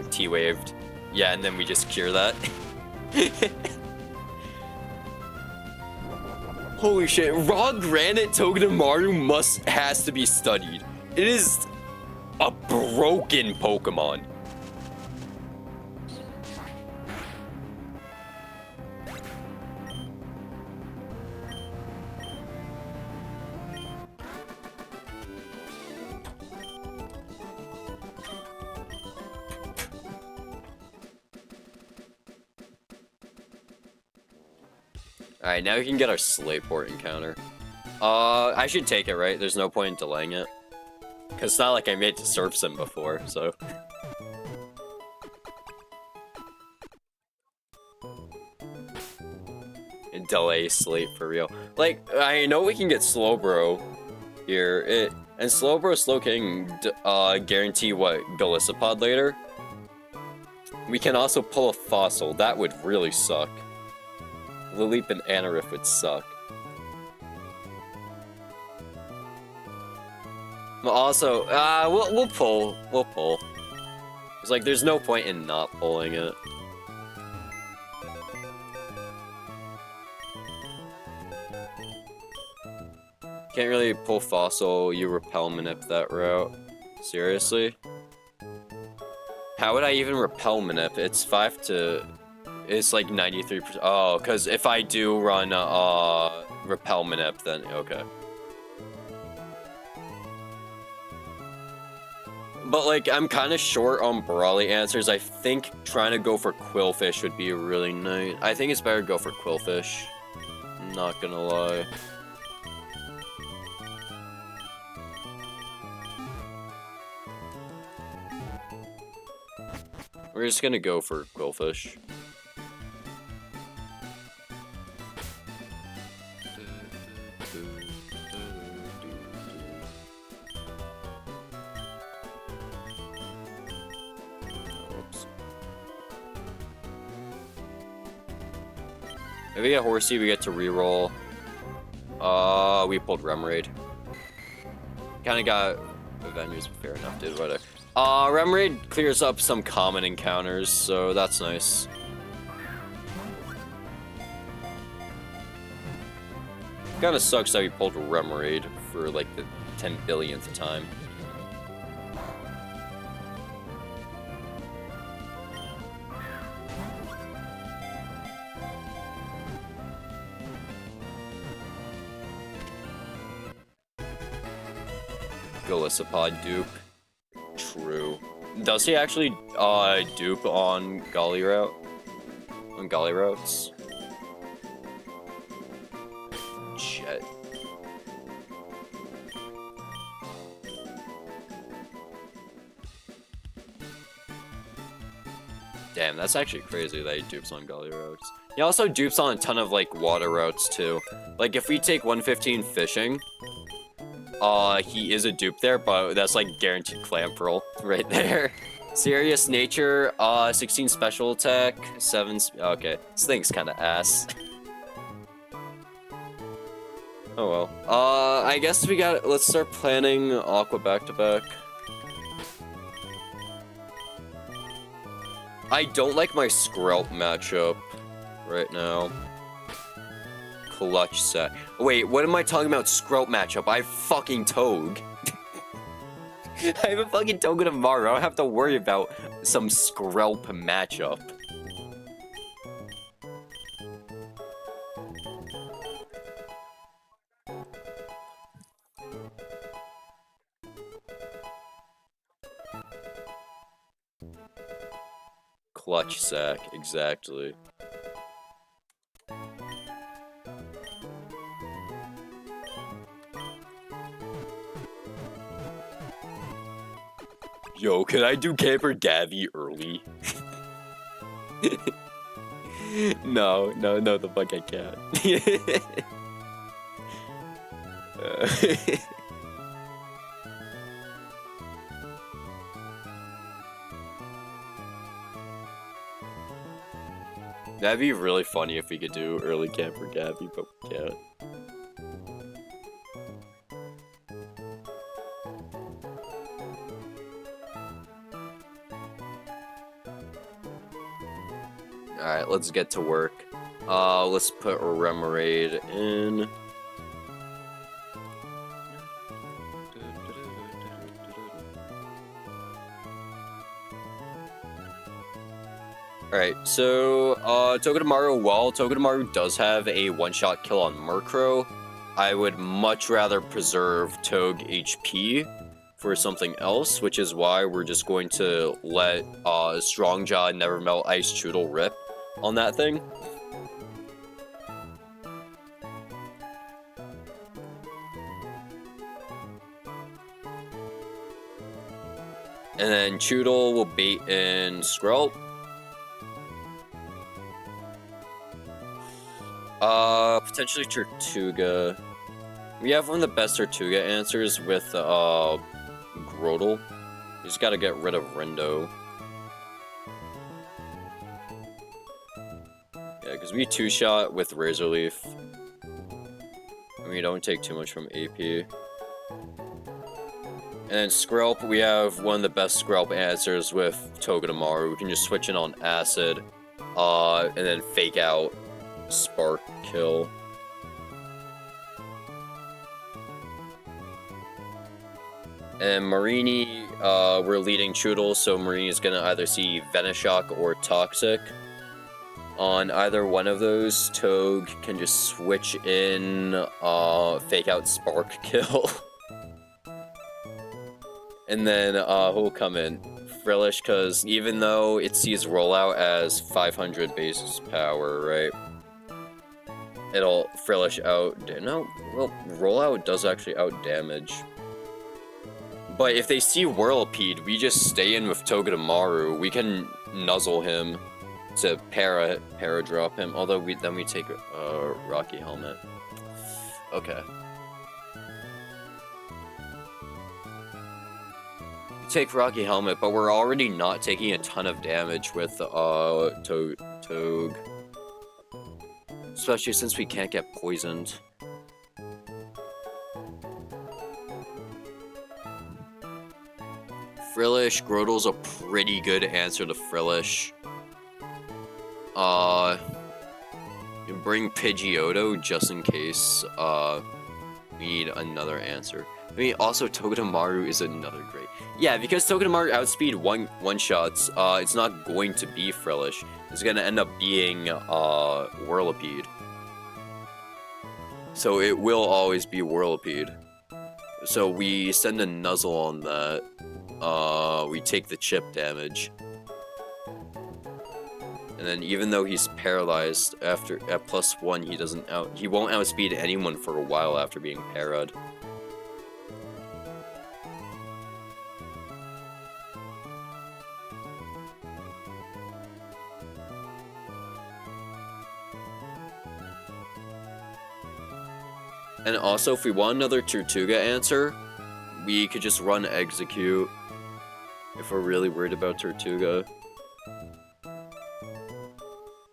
T-Waved. Yeah, and then we just cure that. Holy shit, Raw Granite Togedemaru has to be studied. It is a broken Pokemon. Alright, now we can get our Slayport encounter. I should take it, right? There's no point in delaying it. Because it's not like I made to Surf Sim before, so... And delay Slate for real. Like, I know we can get Slowbro here. And Slowbro, Slowking guarantee what? Golisopod later? We can also pull a Fossil. That would really suck. Lileep and Anorith would suck. But also, we'll pull. We'll pull. It's like, there's no point in not pulling it. Can't really pull Fossil, you Repel Manip that route. Seriously? How would I even Repel Manip? It's 5 to... It's like 93%. Oh, because if I do run Repel Manip, then okay. But like, I'm kind of short on Brawly answers. I think trying to go for Quillfish would be really nice. I think it's better to go for Quillfish. I'm not gonna lie. We're just gonna go for Quillfish. If we get Horsey, we get to reroll. We pulled Remoraid. Kinda got Avengers, fair enough, dude, whatever. Remoraid clears up some common encounters, so that's nice. Kinda sucks that we pulled Remoraid for like the 10 billionth time. Golisopod dupe. True. Does he actually dupe on Golly route? On Golly routes? Shit. Damn, that's actually crazy that he dupes on Golly routes. He also dupes on a ton of like water routes too. Like if we take 115 fishing, he is a dupe there, but that's like guaranteed clamp roll right there. Serious Nature, 16 special attack, 7. Okay, this thing's kind of ass. Oh well. I guess we got. Let's start planning Aqua back to back. I don't like my Skrelp matchup right now. Clutch set. Wait, what am I talking about? Skrelp matchup. I have fucking Togue. I have a fucking Toga tomorrow. I don't have to worry about some Skrelp matchup. Clutch sack, exactly. Yo, can I do Camper Gabby early? No, the fuck I can't. That'd be really funny if we could do early Camper Gabby, but we can't. Alright, let's get to work. Let's put Remoraid in. Alright, so, Togedemaru, while Togedemaru does have a one-shot kill on Murkrow, I would much rather preserve Toge HP for something else, which is why we're just going to let Strongjaw Nevermelt Ice Choodle rip on that thing. And then Choodle will bait in Skrelp. Potentially Tortuga. We have one of the best Tortuga answers with, Grotle. We just gotta get rid of Rindo. Yeah, because we two-shot with Razor Leaf. And we don't take too much from AP. And then Skrelp, we have one of the best Skrelp answers with Togedemaru. We can just switch in on Acid, and then fake out Spark Kill. And Marini, we're leading Choodle, so Marini is gonna either see Venoshock or Toxic. On either one of those, Toge can just switch in, fake out Spark Kill. And then, who'll come in? Frillish, because even though it sees Rollout as 500 basis power, right? It'll Frillish out... No, well, Rollout does actually out damage. But if they see Whirlipede, we just stay in with Togedemaru. We can nuzzle him to para drop him. Although then we take Rocky Helmet. Okay. We take Rocky Helmet, but we're already not taking a ton of damage with Toge. Especially since we can't get poisoned. Frillish, Grodle's a pretty good answer to Frillish. You bring Pidgeotto just in case we need another answer. I mean, also Togedemaru is another great. Yeah, because Togedemaru outspeed one shots, it's not going to be Frillish. It's gonna end up being Whirlipede. So it will always be Whirlipede. So we send a Nuzzle on that. We take the chip damage. And then even though he's paralyzed at +1, he won't outspeed anyone for a while after being parad. And also, if we want another Tortuga answer, we could just run Execute if we're really worried about Tortuga.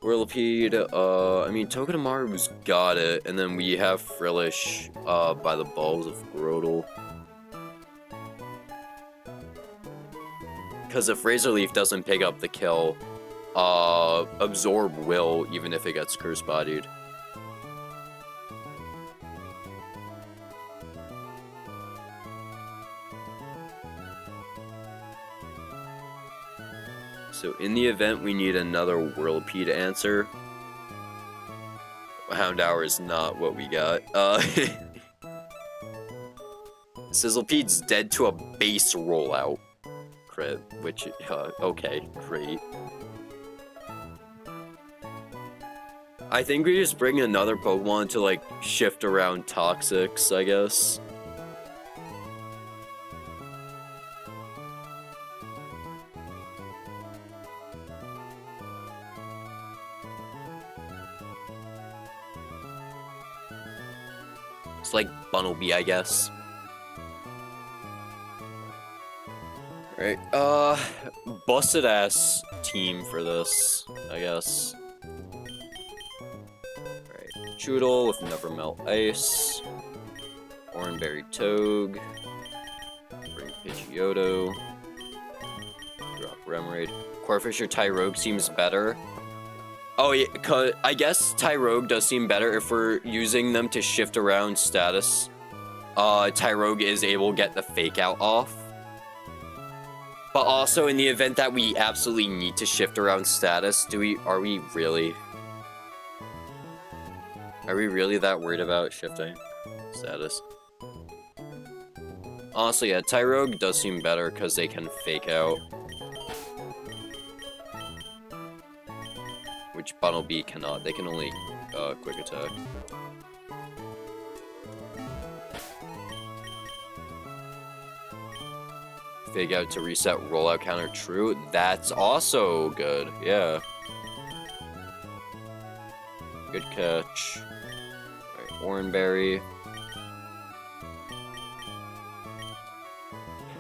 Whirlipede, I mean, Togedemaru's got it, and then we have Frillish, by the balls of Grotle. Because if Razor Leaf doesn't pick up the kill, Absorb will, even if it gets Curse-Bodied. So in the event we need another Whirlipede answer, Houndour is not what we got. Sizzlepede's dead to a base rollout crit, which, okay, great. I think we just bring another Pokemon to, like, shift around Toxics, I guess. It's like Bunnelby, I guess. Right, busted ass team for this, I guess. Alright, Choodle with Never Melt Ice. Oranberry Toge. Bring Pidgeotto. Drop Remoraid. Corphisher Tyrogue seems better. Oh yeah, I guess Tyrogue does seem better if we're using them to shift around status. Tyrogue is able to get the Fake Out off. But also in the event that we absolutely need to shift around status, are we really that worried about shifting status? Honestly, yeah, Tyrogue does seem better because they can Fake Out. Which Bunnelby cannot. They can only Quick Attack. Fake out to reset rollout counter true. That's also good. Yeah. Good catch. Alright, Oranberry.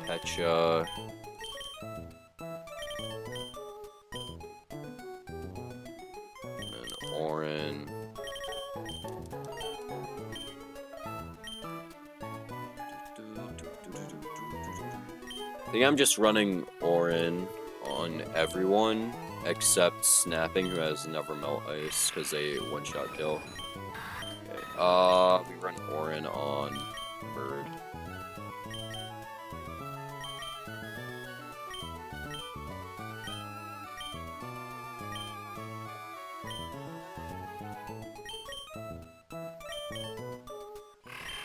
Petcha. And Orin. I think I'm just running Orin on everyone except Snapping, who has Never Melt Ice because they one-shot kill. Okay. We run Orin on Bird.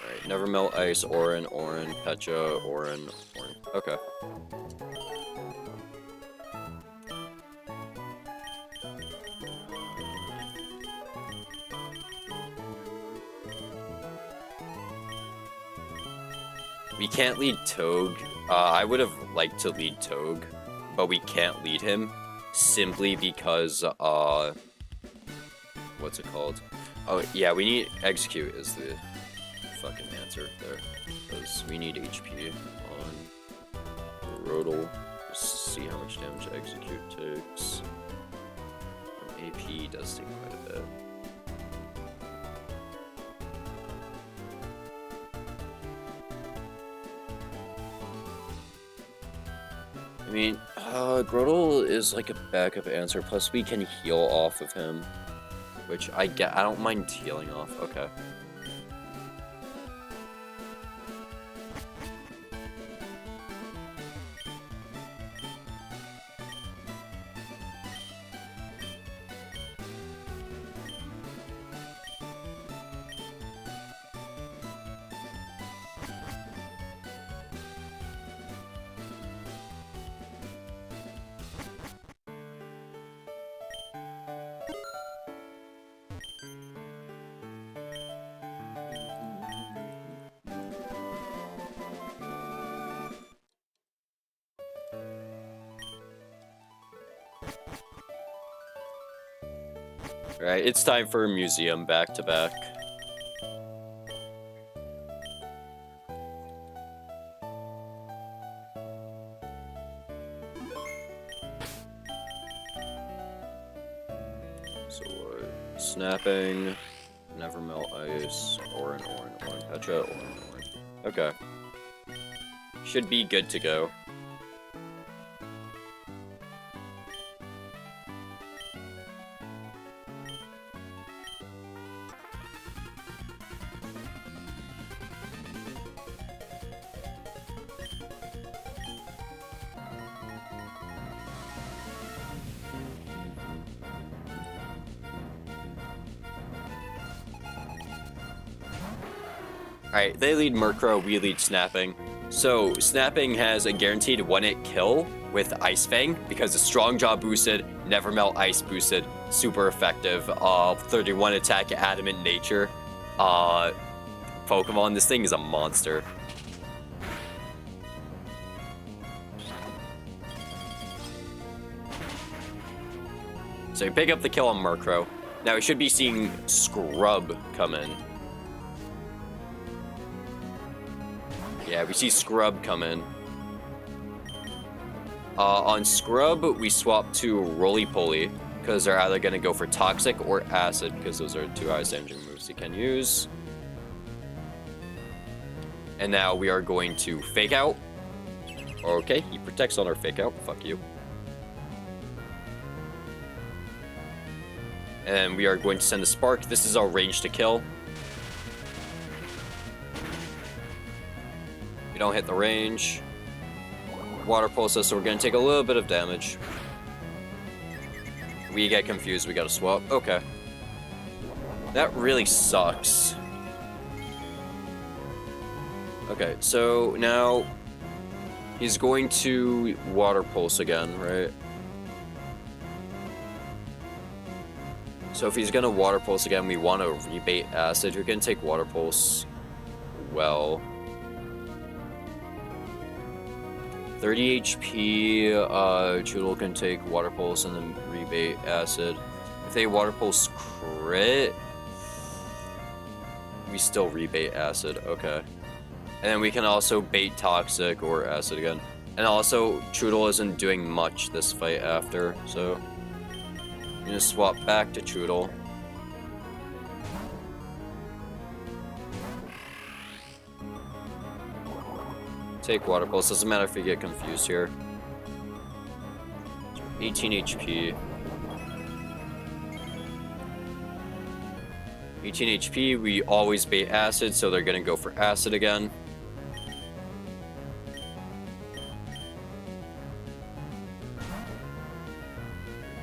Alright, Never Melt Ice, Orin, Petcha, Orin. Okay. We can't lead Togue. I would have liked to lead Togue, but we can't lead him simply because, what's it called? Oh, yeah, we need Execute is the fucking answer there, because we need HP on Rodel. Just see how much damage Execute takes. From AP does take quite a bit. I mean, Grotle is like a backup answer, plus we can heal off of him, which I don't mind healing off, okay. Right, it's time for a museum back-to-back. So, Snapping, Never Melt Ice, Orin, Petcha, Orin. Okay. Should be good to go. Alright, they lead Murkrow, we lead Snapping. So, Snapping has a guaranteed 1-hit kill with Ice Fang, because it's Strong Jaw boosted, Never Melt Ice boosted, super effective, 31 attack, Adamant Nature. Pokemon, this thing is a monster. So you pick up the kill on Murkrow. Now we should be seeing Scrub come in. Yeah, we see Scrub come in. On Scrub, we swap to Roly-Poly, because they're either going to go for Toxic or Acid, because those are two highest damaging moves they can use. And now we are going to Fake Out. Okay, he protects on our Fake Out. Fuck you. And we are going to send a Spark. This is our range to kill. We don't hit the range. Water Pulse us, so we're going to take a little bit of damage. We get confused, we gotta swap. Okay. That really sucks. Okay, so now he's going to Water Pulse again, right? So if he's gonna Water Pulse again, we want to rebait Acid. You're gonna take Water Pulse well. 30 HP, Choodle can take Water Pulse and then rebait Acid. If they Water Pulse crit, we still rebait Acid, okay. And then we can also bait Toxic or Acid again. And also, Choodle isn't doing much this fight after, so... I'm gonna swap back to Choodle. Take Water Pulse, doesn't matter if you get confused here. 18 HP. 18 HP, we always bait Acid, so they're gonna go for Acid again.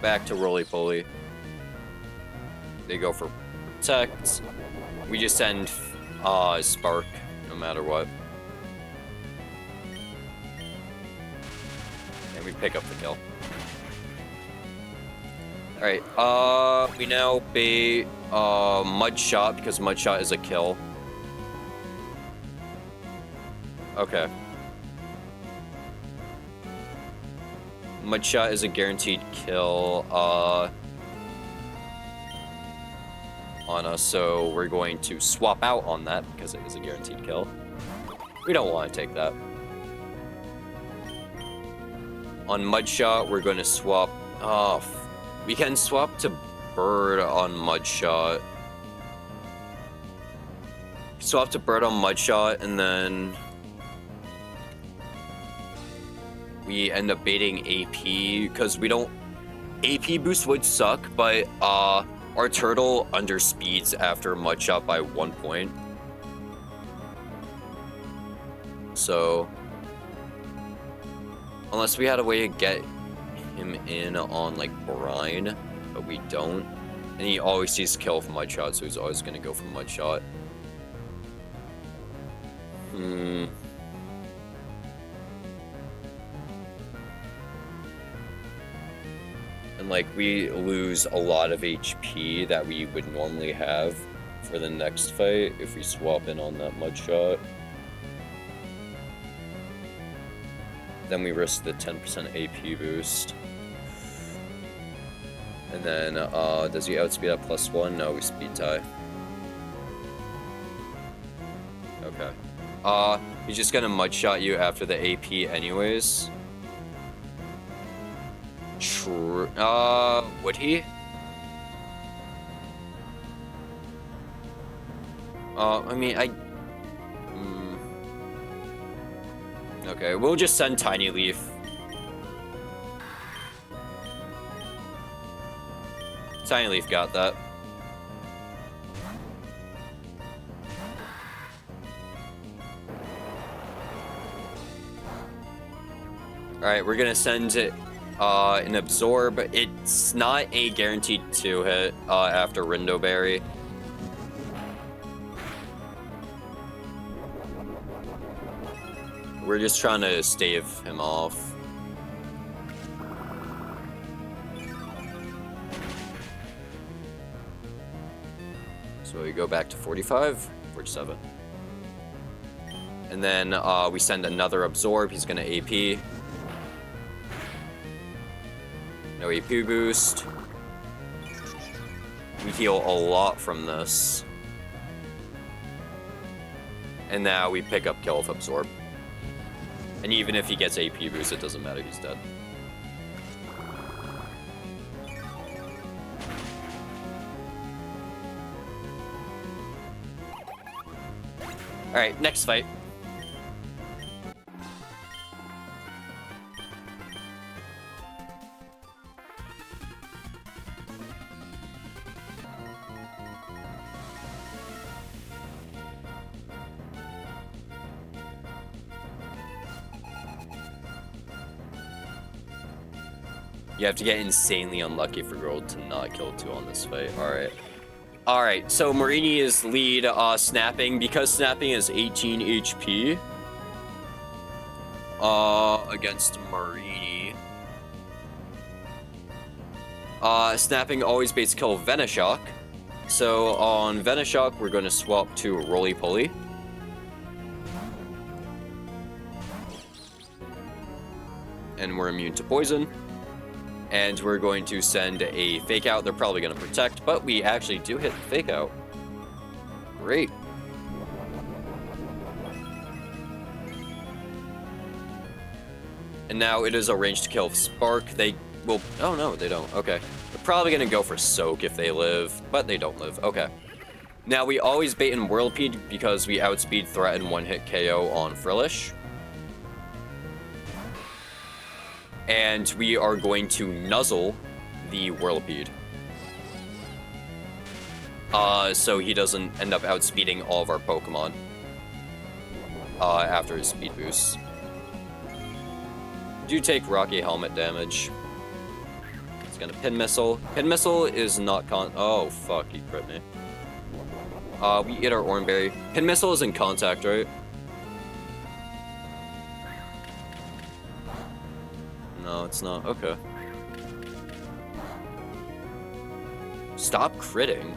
Back to Roly-Poly. They go for Protect. We just send Spark, no matter what. And we pick up the kill. Alright, we now bait Mud Shot because Mud Shot is a kill. Okay. Mud Shot is a guaranteed kill on us, so we're going to swap out on that because it is a guaranteed kill. We don't want to take that. On Mud Shot, we're going to swap off. We can swap to Bird on Mud Shot. Swap to Bird on Mud Shot, and then we end up baiting AP, because we don't... AP boost would suck, but our turtle underspeeds after Mud Shot by 1 point. So... unless we had a way to get him in on, like, Brine, but we don't. And he always sees kill from Mud Shot, so he's always going to go for Mud Shot. And, like, we lose a lot of HP that we would normally have for the next fight if we swap in on that Mud Shot. Then we risk the 10% AP boost. And then, does he outspeed at +1? No, we speed tie. Okay. He's just gonna Mud Shot you after the AP anyways. True. Would he? I mean, okay, we'll just send Tiny Leaf. Tiny Leaf got that. Alright, we're gonna send it an Absorb. It's not a guaranteed 2-hit after Rindo Berry. We're just trying to stave him off. So we go back to 45, 47. And then we send another Absorb. He's gonna AP. No AP boost. We heal a lot from this. And now we pick up kill with Absorb. And even if he gets AP boost, it doesn't matter, he's dead. Alright, next fight. You have to get insanely unlucky for Gold to not kill 2 on this fight. Alright. Alright, so Marini is lead Snapping. Because Snapping is 18 HP against Marini. Snapping always baits kill Venoshock. So on Venoshock, we're going to swap to Roly-Poly. and we're immune to poison. And we're going to send a fake out. They're probably going to protect, but we actually do hit the fake out. Great. And now it is a range to kill Spark. They will... Oh, no, they don't. Okay. They're probably going to go for Soak if they live, but they don't live. Okay. Now, we always bait in Whirlipede because we outspeed, threaten, one-hit KO on Frillish. And we are going to Nuzzle the Whirlipede. So he doesn't end up outspeeding all of our Pokemon. After his speed boost. Do take Rocky Helmet damage. It's gonna Pin Missile. Pin Missile is not oh, fuck, he crit me. We eat our Oranberry. Pin Missile is in contact, right? No, it's not. Okay. Stop critting.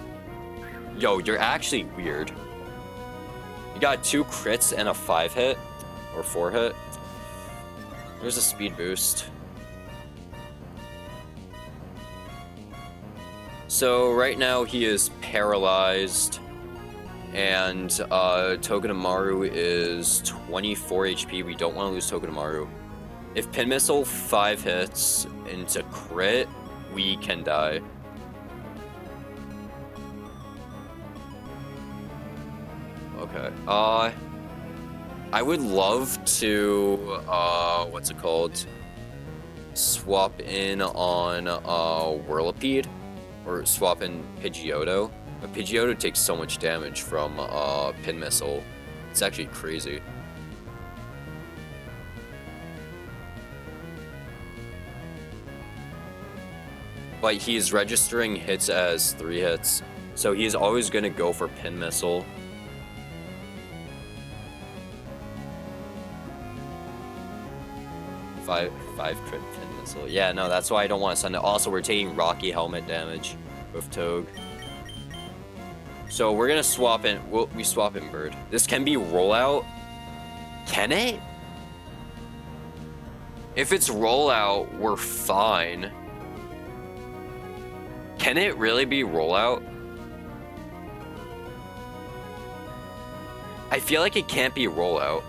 Yo, you're actually weird. You got 2 crits and a 5-hit. Or 4-hit. There's a speed boost. So right now he is paralyzed. And Togedemaru is 24 HP. We don't want to lose Togedemaru. If Pin Missile 5 hits into crit, we can die. Okay. I would love to, what's it called? Swap in on, Whirlipede. Or swap in Pidgeotto. But Pidgeotto takes so much damage from, Pin Missile. It's actually crazy. But he's registering hits as 3 hits. So he's always going to go for Pin Missile. Five crit Pin Missile. Yeah, no, that's why I don't want to send it. Also, we're taking Rocky Helmet damage with Toge. So we're going to swap in. We swap in Bird. This can be rollout. Can it? If it's rollout, we're fine. Can it really be rollout? I feel like it can't be rollout.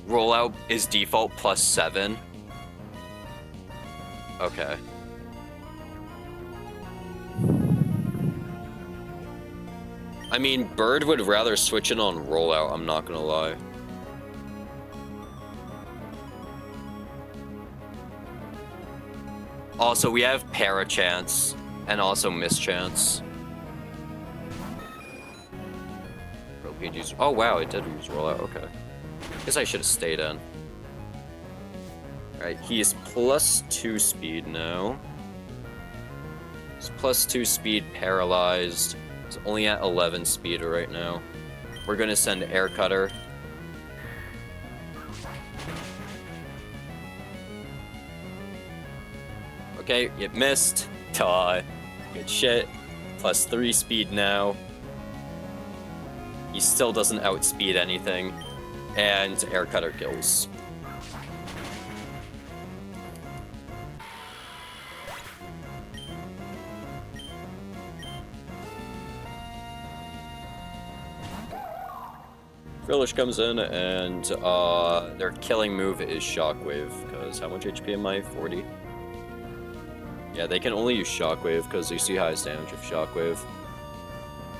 Rollout is default +7. Okay. I mean, Bird would rather switch it on rollout, I'm not gonna lie. Also, we have Parachance and also Mischance. Oh wow, it did use rollout, okay. Guess I should have stayed in. Alright, he is +2 speed now. He's +2 speed, paralyzed. He's only at 11 speed right now. We're gonna send Air Cutter. Okay, it missed. Good shit. +3 speed now. He still doesn't outspeed anything. And Air Cutter kills. Frillish comes in, and their killing move is Shockwave, because how much HP am I? 40? Yeah, they can only use Shockwave, because they see highest damage of Shockwave.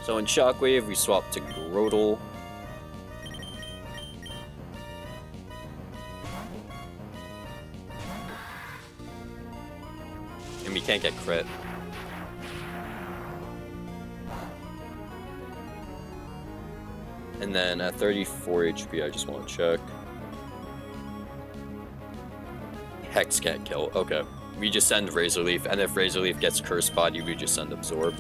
So in Shockwave, we swap to Grotle. And we can't get crit. And then at 34 HP, I just want to check. Hex can't kill. Okay. We just send Razor Leaf, and if Razor Leaf gets Curse Body, we just send Absorb.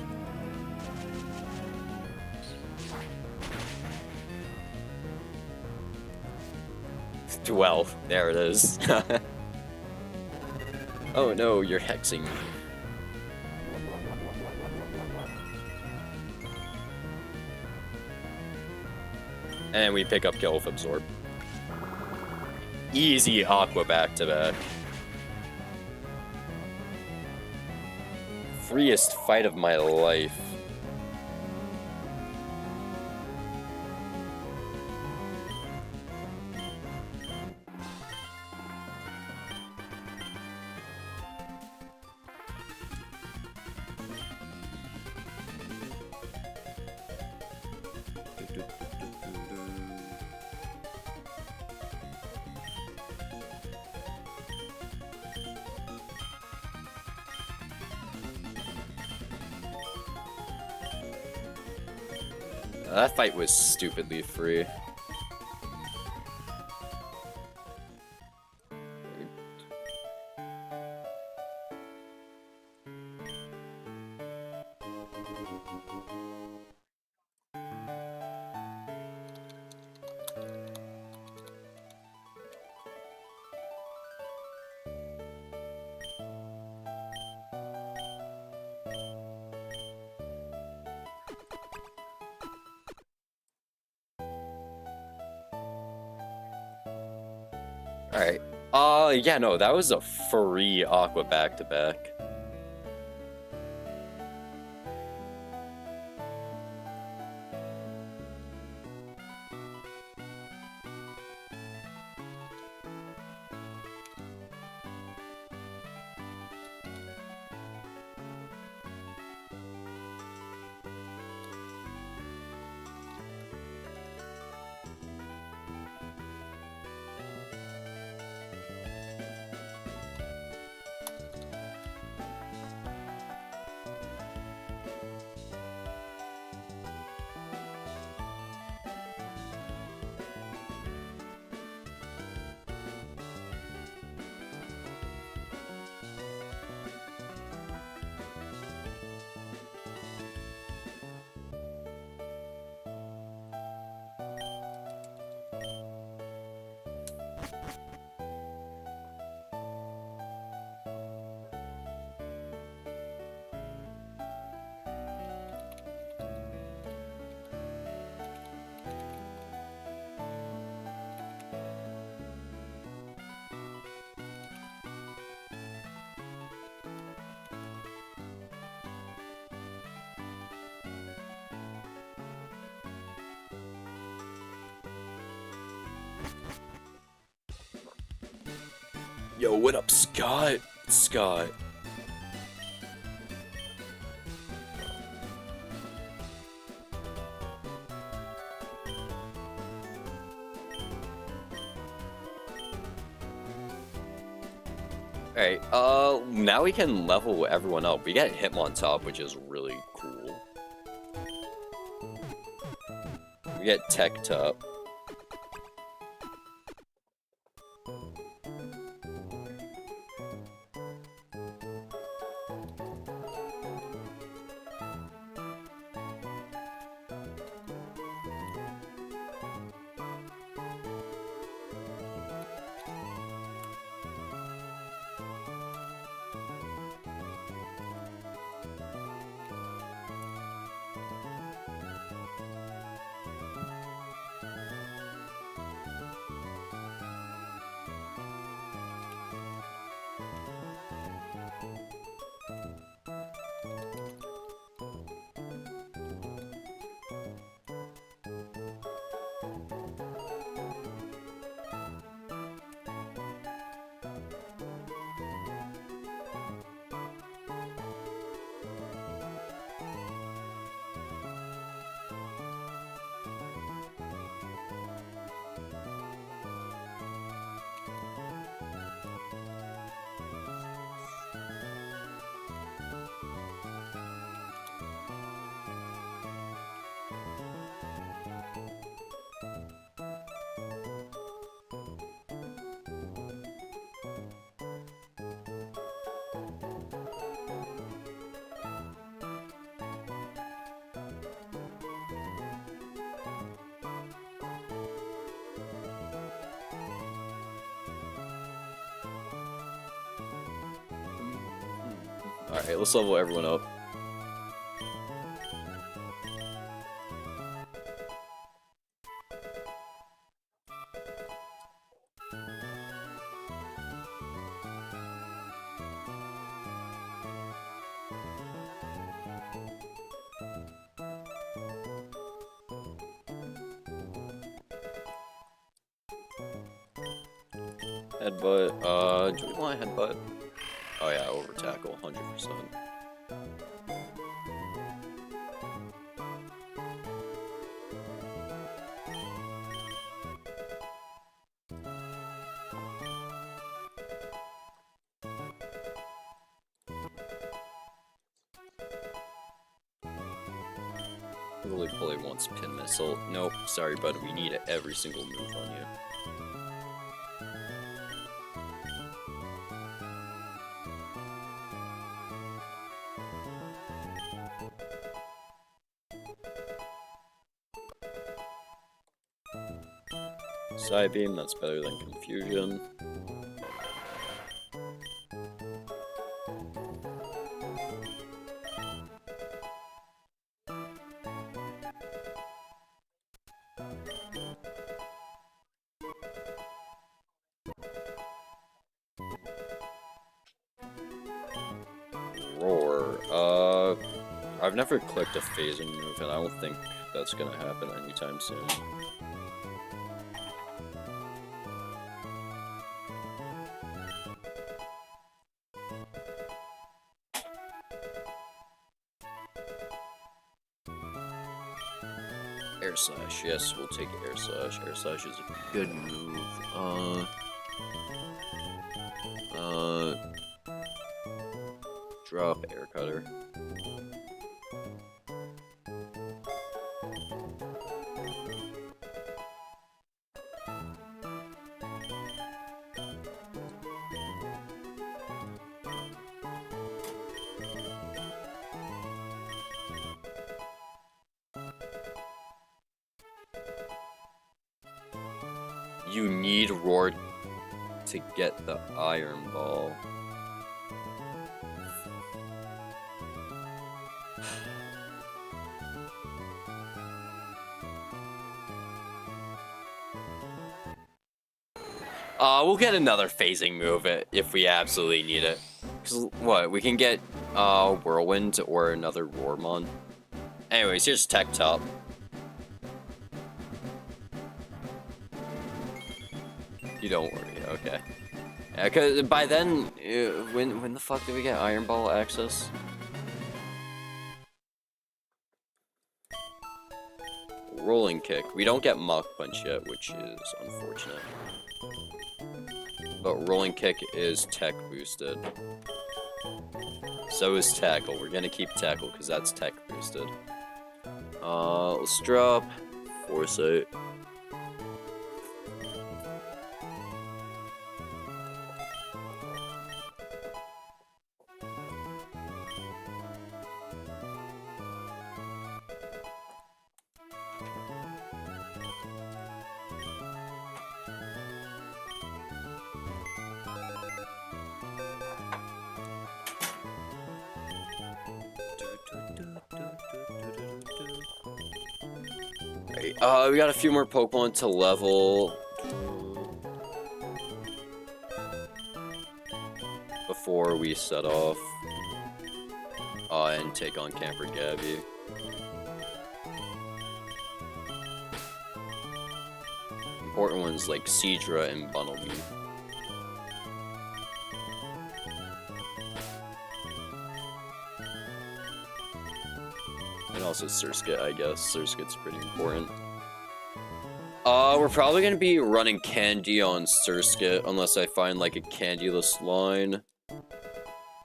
Well, there it is. Oh no, you're hexing me. And we pick up kill with Absorb. Easy Aqua back-to-back. Freest fight of my life. That fight was stupidly free. Alright. Yeah, no, that was a free Aqua back-to-back. Yo, what up, Scott? Scott. Alright, now we can level everyone up. We get Hitmontop, which is really cool. We get Tech Top. Alright, let's level everyone up. Headbutt. Do we want headbutt? Oh yeah, over tackle, 100%. Bully wants pin missile. Nope, sorry bud, we need every single move on you. Side beam, that's better than confusion. Roar. I've never clicked a phasing move, and I don't think that's gonna happen anytime soon. Air Slash, yes, we'll take Air Slash. Air Slash is a good move. Drop Air Cutter. You need Roar to get the Iron Ball. We'll get another phasing move if we absolutely need it. Cause what, we can get Whirlwind or another Roarmon. Anyways, here's Tech Top. You don't worry, okay. Yeah, cause by then, when the fuck did we get Iron Ball access? Rolling Kick. We don't get Mach Punch yet, which is unfortunate. But Rolling Kick is tech boosted. So is Tackle. We're gonna keep Tackle because that's tech boosted. Let's drop Foresight. We got a few more Pokemon to level before we set off and take on Camper Gabby. Important ones like Seadra and Bunnelby. And also Surskit, I guess. Surskit's pretty important. We're probably gonna be running Candy on Surskit, unless I find, like, a Candyless line.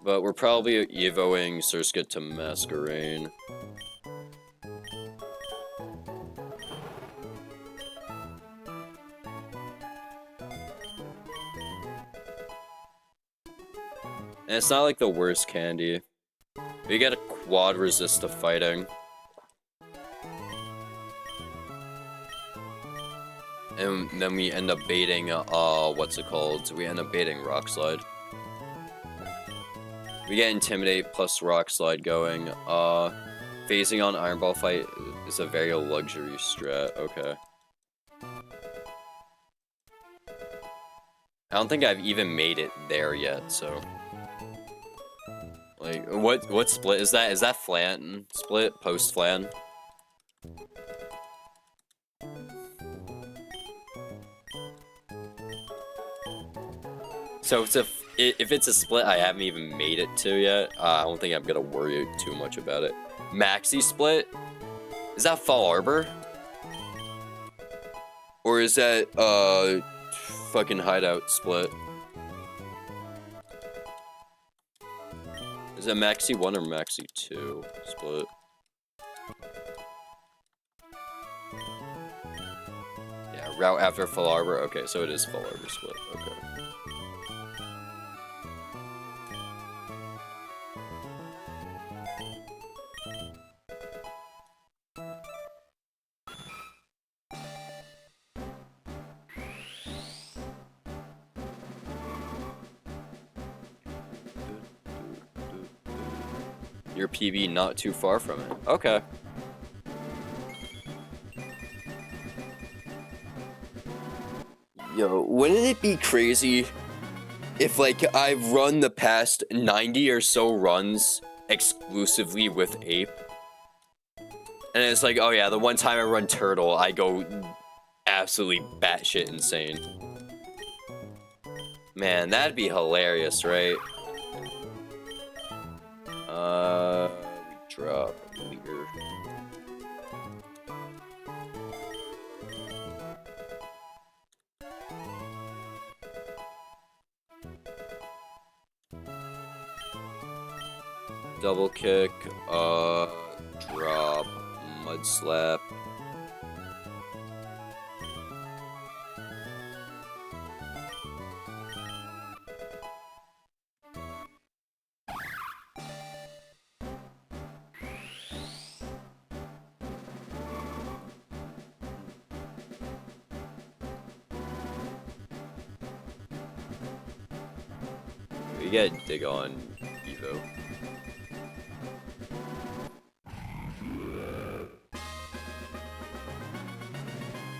But we're probably evoing Surskit to Masquerain. And it's not, like, the worst candy. We get a quad resist to fighting. And then we end up baiting, what's it called? We end up baiting Rock Slide. We get Intimidate plus Rock Slide going. Phasing on Iron Ball fight is a very luxury strat, okay. I don't think I've even made it there yet, so... Like, what split is that? Is that Flan split? Post Flan? So if it's a split I haven't even made it to yet, I don't think I'm gonna worry too much about it. Maxi split? Is that Fall Arbor? Or is that, fucking Hideout split? Is that Maxi 1 or Maxi 2 split? Yeah, route after Fall Arbor? Okay, so it is Fall Arbor split, okay. Your PB not too far from it. Okay. Yo, wouldn't it be crazy if, like, I've run the past 90 or so runs exclusively with Ape? And it's like, oh yeah, the one time I run Turtle, I go absolutely batshit insane. Man, that'd be hilarious, right? We drop leader. Double kick, drop, mud slap. We get dig on Evo.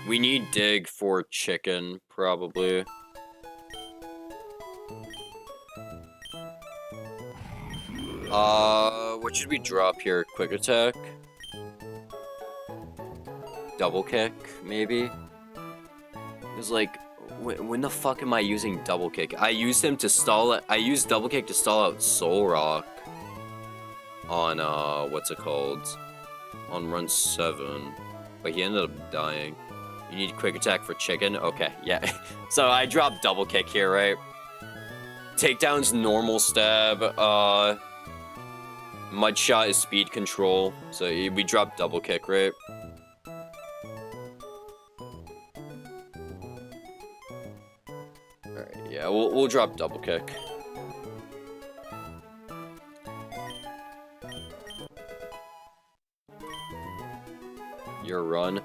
We need dig for chicken, probably. What should we drop here? Quick attack? Double kick, maybe? It's like, when the fuck am I using double kick? I used him to stall it. I used double kick to stall out Soul Rock on, what's it called? On run 7. But he ended up dying. You need quick attack for chicken? Okay, yeah. So I dropped double kick here, right? Takedown's normal stab. Mud shot is speed control. So we dropped double kick, right? Alright, yeah, we'll drop double kick. Your run.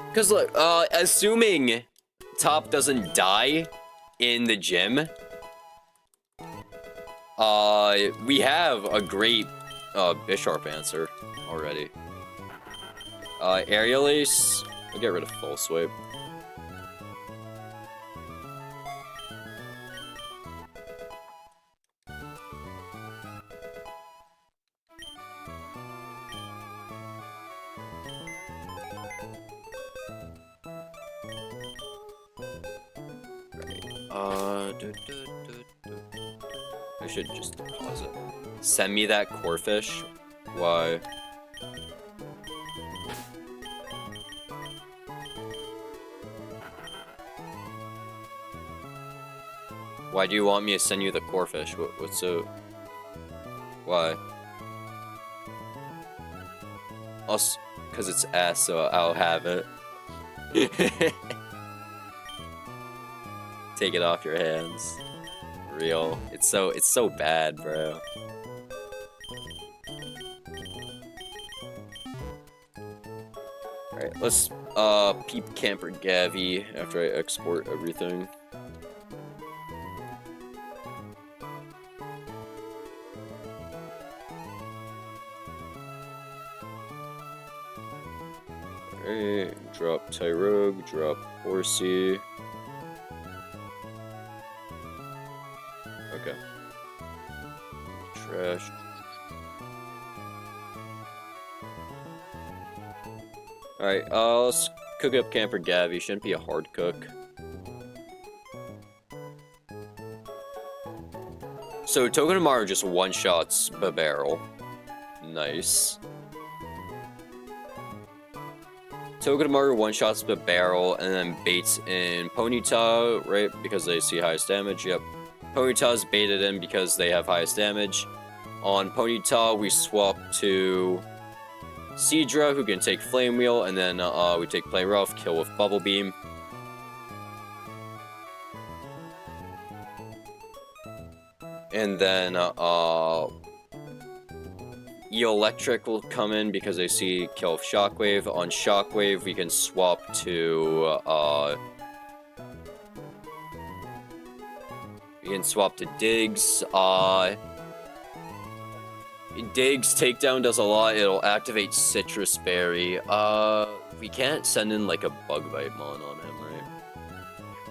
Because, look, assuming Top doesn't die in the gym, we have a great, Bisharp answer already. Aerial Ace, I'll get rid of Full Swipe. I should just pause it. Send me that Corphish. Why? Why do you want me to send you the Corphish? What's so? Why? Also, because it's S, so I'll have it. Take it off your hands. Real. It's so bad, bro. Alright, let's peep Camper Gavi after I export everything. Alright, drop Tyrogue, drop Horsey. Okay. Trash. Alright, let's cook up Camper Gavi. Shouldn't be a hard cook. So Togedemaru just one-shots Barrel. Nice. Togedemaru one-shots Barrel and then baits in Ponyta, right? Because they see highest damage. Yep. Ponyta's baited in because they have highest damage. On Ponyta, we swap to Seadra, who can take Flame Wheel, and then we take Play Rough, kill with Bubble Beam. And then Electric will come in because they see kill with Shockwave. On Shockwave, we can swap to Diggs. Diggs takedown does a lot. It'll activate Citrus Berry. We can't send in like a Bug Bite Mon on him, right?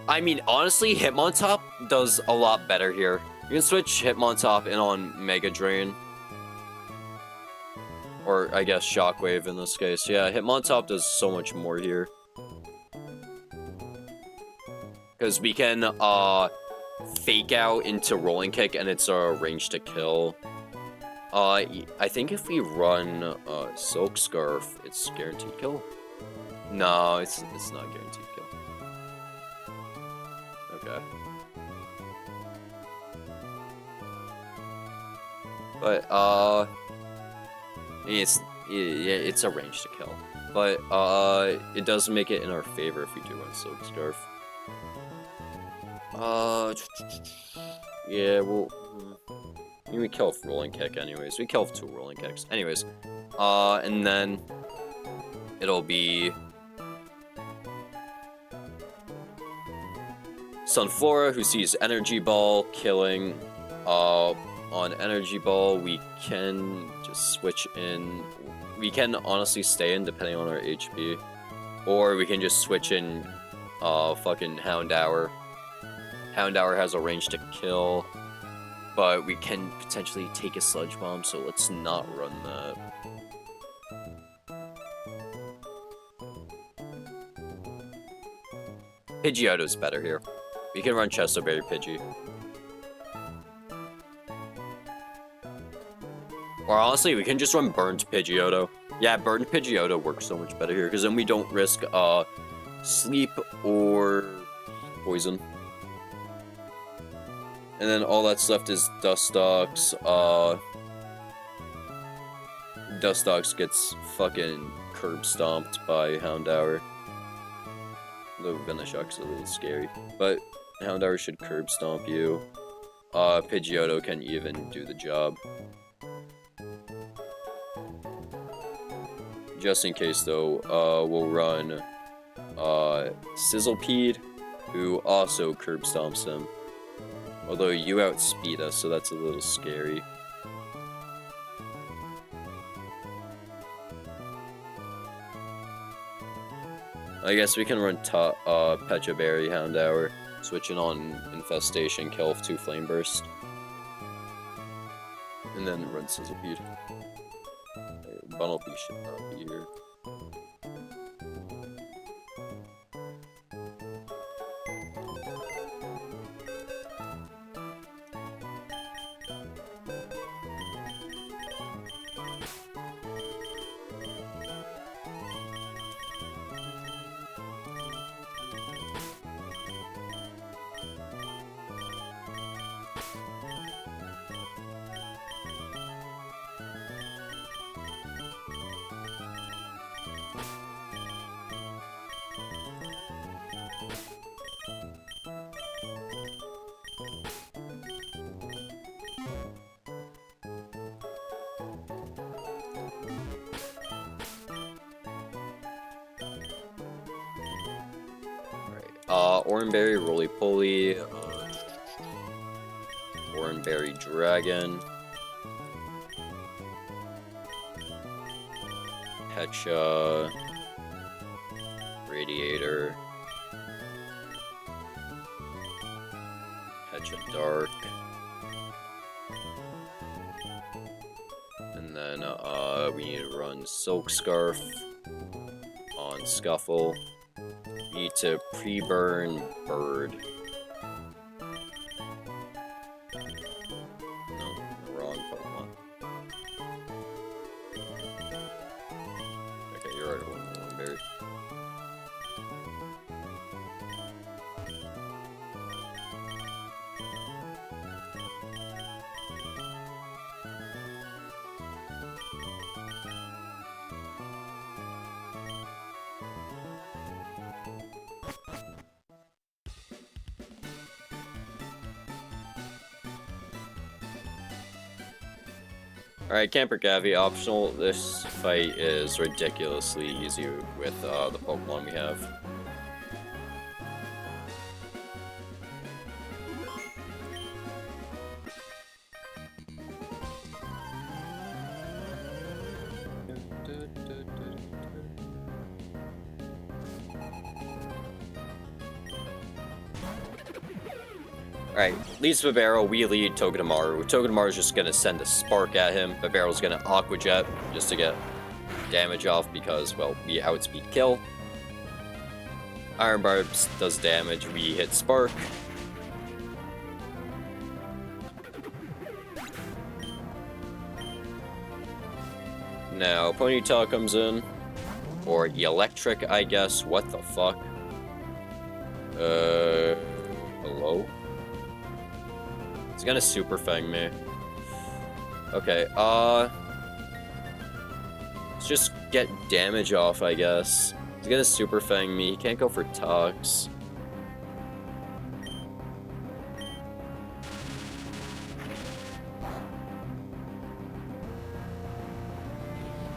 I mean, honestly, Hitmontop does a lot better here. You can switch Hitmontop in on Mega Drain. Or, I guess, Shockwave in this case. Yeah, Hitmontop does so much more here. Because we can, Fake Out into Rolling Kick, and it's a range to kill. I think if we run, Silk Scarf, it's guaranteed kill. No, it's not guaranteed kill. Okay. But, it's a range to kill. But, it does make it in our favor if we do run Silk Scarf. Yeah, we kill with Rolling Kick anyways. We kill with 2 Rolling Kicks. Anyways, and then it'll be Sunflora, who sees Energy Ball, killing. On Energy Ball, we can just switch in. We can honestly stay in depending on our HP. Or we can just switch in, fucking Houndour. Houndour has a range to kill. But we can potentially take a Sludge Bomb, so let's not run that. Pidgeotto's better here. We can run Chesto Berry Pidgey. Or honestly, we can just run Burned Pidgeotto. Yeah, Burned Pidgeotto works so much better here, because then we don't risk Sleep or Poison. And then all that's left is Dustox. Dustox gets fucking curb stomped by Houndour. Though Venoshock's a little scary. But Houndour should curb stomp you. Pidgeotto can even do the job. Just in case though, we'll run Sizzlepede, who also curb stomps him. Although you outspeed us, so that's a little scary. I guess we can run Pecha Berry Houndour, switching on Infestation, kill with 2 Flame Burst. And then run Sizzlepede. Bunnelby should not be here. Oranberry, Roly-Poly, Oranberry Dragon, Pecha, Radiator, Pecha Dark, and then we need to run Silk Scarf on Scuffle. Need to pre-burn Bird. Alright, Camper Gavi, optional. This fight is ridiculously easy with the Pokemon we have. Alright, leads Babero, we lead Togedemaru. Togedemaru's just gonna send a Spark at him. Babero's gonna Aqua Jet just to get damage off because, well, we outspeed kill. Iron Barbs does damage, we hit Spark. Now, Ponyta comes in. Or Electric, I guess. What the fuck? Hello? He's gonna Super Fang me. Okay, let's just get damage off, I guess. He's gonna Super Fang me. He can't go for Tox.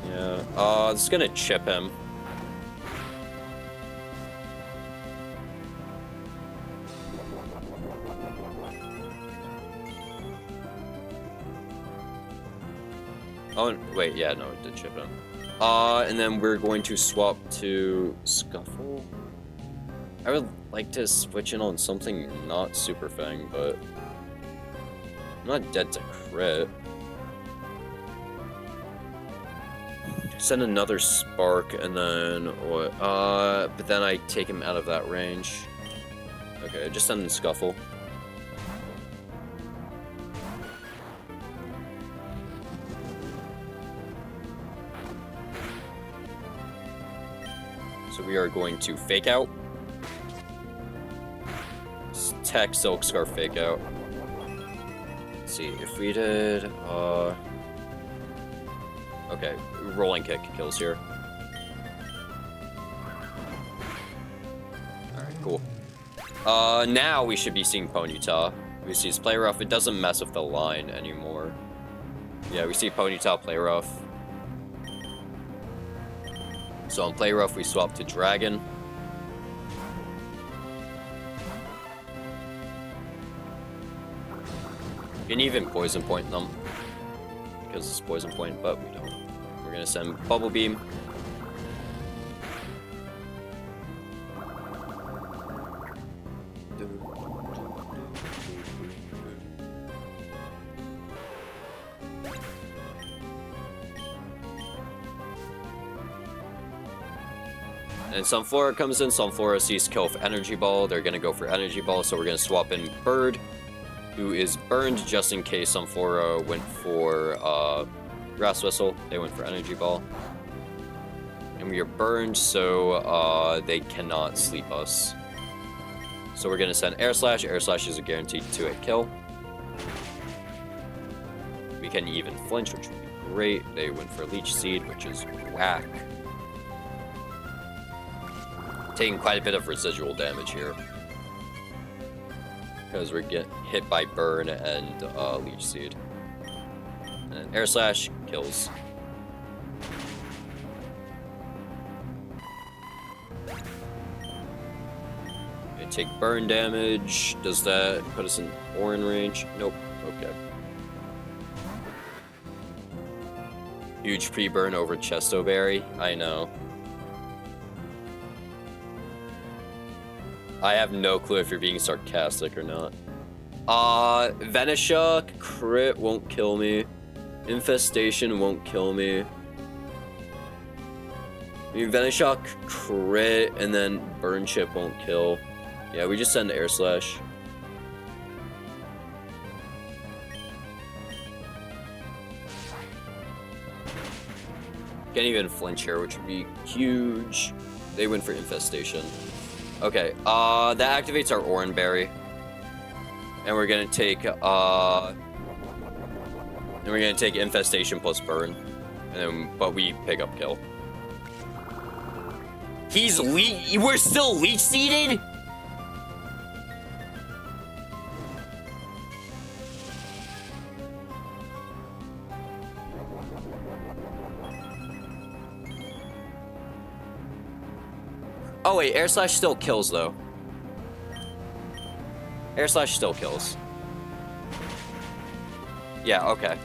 Yeah, it's gonna chip him. Oh, wait, yeah, no, it did chip him. And then we're going to swap to Scuffle. I would like to switch in on something not Super Fang, but I'm not dead to crit. Send another Spark, and then what? But then I take him out of that range. Okay, just send in Scuffle. So we are going to Fake Out. Tech Silk Scarf Fake Out. Let's see, if we did, okay, Rolling Kick kills here. Alright, cool. Now we should be seeing Ponyta. We see his Play Rough. It doesn't mess with the line anymore. Yeah, we see Ponyta Play Rough. So on Play Rough, we swap to Dragon. You can even Poison Point them. Because it's Poison Point, but we don't. We're gonna send Bubble Beam. And Sunflora comes in. Sunflora sees Kill for Energy Ball. They're gonna go for Energy Ball, so we're gonna swap in Bird, who is burned just in case Sunflora went for Grass Whistle. They went for Energy Ball. And we are burned, so they cannot sleep us. So we're gonna send Air Slash. Air Slash is a guaranteed 2-hit kill. We can even flinch, which would be great. They went for Leech Seed, which is whack. Taking quite a bit of residual damage here. Because we're getting hit by Burn and Leech Seed. And Air Slash kills. Okay, take Burn damage. Does that put us in Orin range? Nope. Okay. Huge pre-burn over Chesto Berry. I know. I have no clue if you're being sarcastic or not. Venoshock crit won't kill me. Infestation won't kill me. I mean, Venoshock crit and then Burn Chip won't kill. Yeah, we just send Air Slash. Can't even flinch here, which would be huge. They went for Infestation. Okay, that activates our Oran Berry. And we're gonna take, Infestation plus Burn. And then, but we pick up kill. We're still Leech Seeded? Oh wait, Air Slash still kills though. Air Slash still kills. Yeah, okay.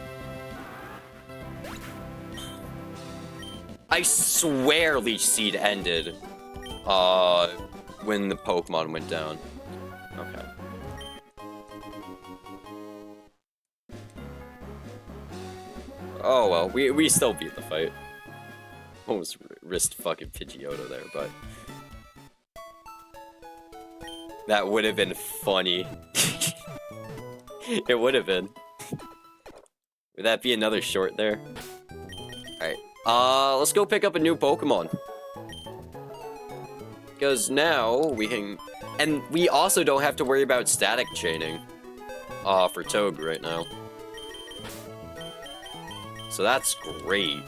I swear Leech Seed ended when the Pokemon went down. Okay. Oh well, we still beat the fight. Almost risked fucking Pidgeotto there, but that would have been funny. It would have been. Would that be another short there? Alright. Let's go pick up a new Pokemon. Because now we can... And we also don't have to worry about static chaining. For Toad right now. So that's great.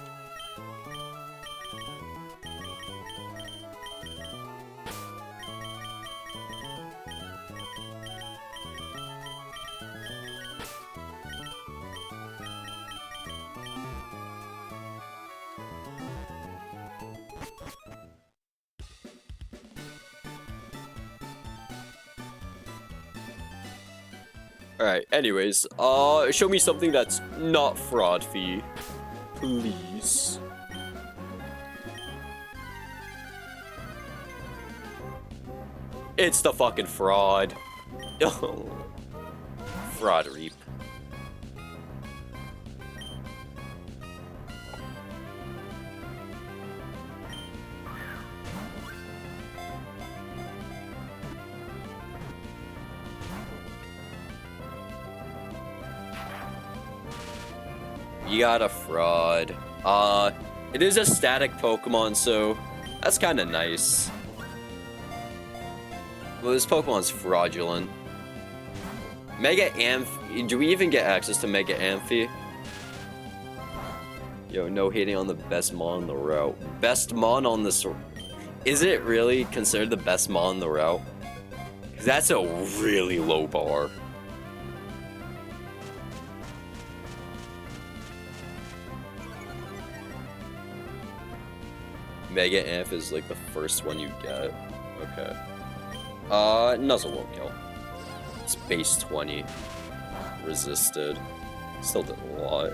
Alright, anyways, show me something that's not fraud fee. Please. It's the fucking fraud. Fraud Reap. You got a fraud. It is a static Pokemon, so that's kind of nice. Well, this Pokemon's fraudulent. Mega Amphi. Do we even get access to Mega Amphi? Yo, no hating on the best Mon on the route. Best Mon on the... Is it really considered the best Mon on the route? 'Cause that's a really low bar. Mega Amp is like the first one you get. Okay. Nuzzle-Meal. It's base 20. Resisted. Still did a lot.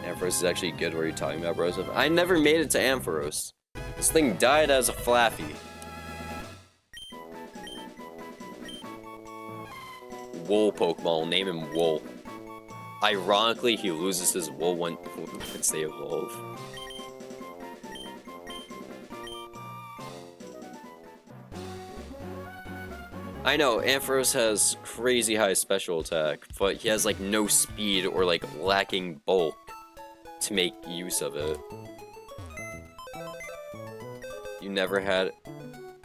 Ampharos is actually good. What are you talking about, bros? I never made it to Ampharos. This thing died as a Flaffy. Wool Pokemon, name him Wool. Ironically, he loses his wool once they evolve. I know, Ampharos has crazy high special attack, but he has like no speed or like lacking bulk to make use of it. You never had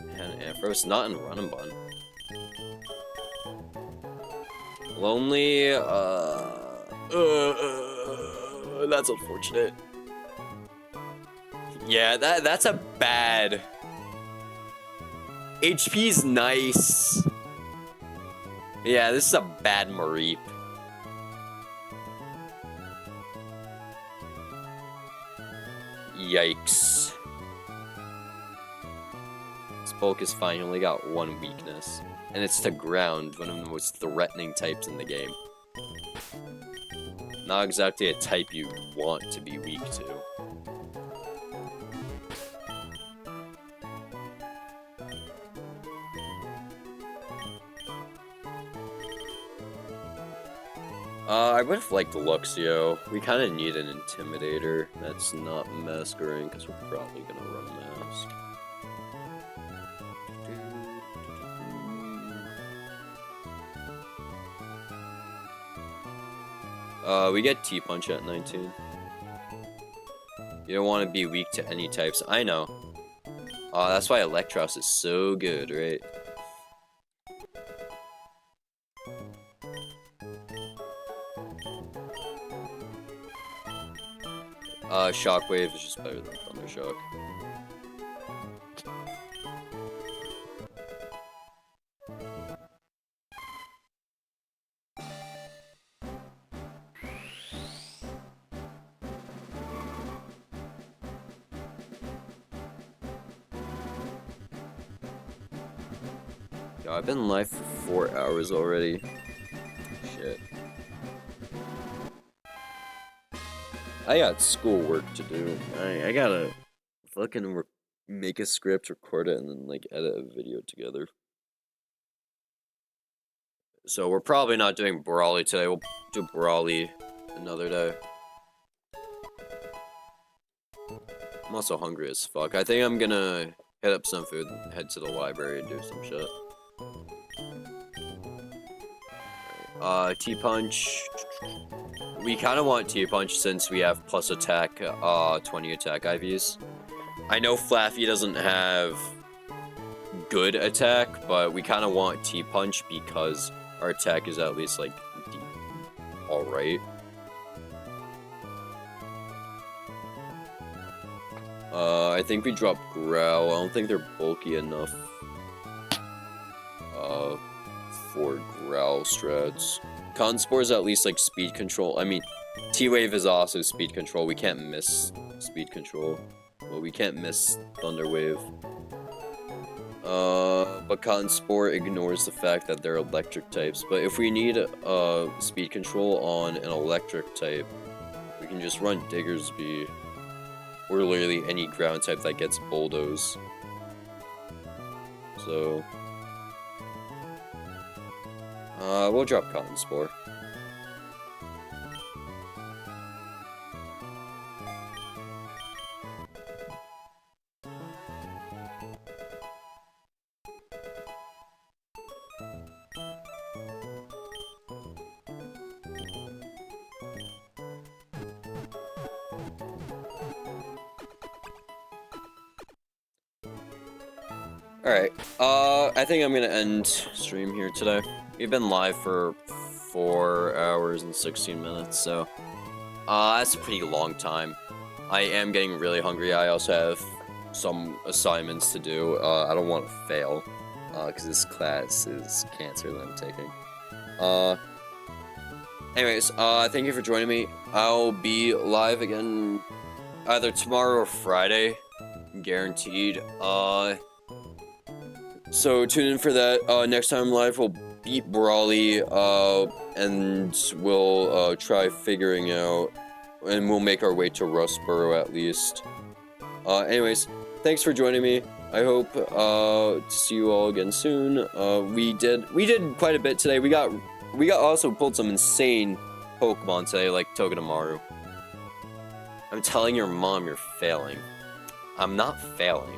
an Ampharos? Not in Run Bun. Lonely, that's unfortunate. Yeah, that's a bad. HP's nice. Yeah, this is a bad Mareep. Yikes. This bulk is fine, he only got one weakness. And it's to ground, one of the most threatening types in the game. Not exactly a type you want to be weak to. I would have liked Luxio. We kind of need an Intimidator that's not Masquerade, because we're probably going to run Mask. We get T-Punch at 19. You don't want to be weak to any types. I know. That's why Electros is so good, right? Shockwave is just better than Thundershock. Yo, I've been live for 4 hours already. Shit. I got schoolwork to do. I gotta fucking make a script, record it, and then like edit a video together. So we're probably not doing Brawly today. We'll do Brawly another day. I'm also hungry as fuck. I think I'm gonna hit up some food and head to the library and do some shit. T-Punch. We kind of want T-Punch since we have plus attack, 20 attack IVs. I know Flaffy doesn't have good attack, but we kind of want T-Punch because our attack is at least, like, alright. I think we drop Growl. I don't think they're bulky enough, for Growl strats. Conspore is at least, like, speed control. I mean, T-Wave is also speed control. We can't miss speed control. Well, we can't miss Thunder Wave. But Conspore ignores the fact that they're electric types. But if we need, speed control on an electric type, we can just run Diggersby. Or literally any ground type that gets Bulldoze. So... we'll drop Conspore. Alright, I think I'm gonna end stream here today. We've been live for 4 hours and 16 minutes, so... that's a pretty long time. I am getting really hungry. I also have some assignments to do. I don't want to fail, because this class is cancer that I'm taking. Anyways, thank you for joining me. I'll be live again either tomorrow or Friday, guaranteed. So tune in for that. Next time live, we'll beat Brawly, and we'll try figuring out, and we'll make our way to Rustboro at least. Anyways, thanks for joining me. I hope to see you all again soon. We did quite a bit today. We got also pulled some insane Pokemon today, like Togedemaru. I'm telling your mom you're failing. I'm not failing.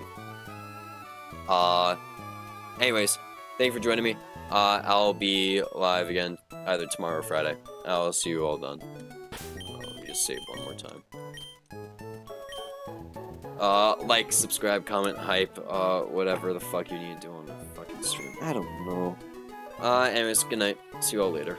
Anyways, thank you for joining me. I'll be live again either tomorrow or Friday. I'll see you all done. Let me just save one more time. Like, subscribe, comment, hype, whatever the fuck you need to do on the fucking stream. I don't know. Anyways, good night. See you all later.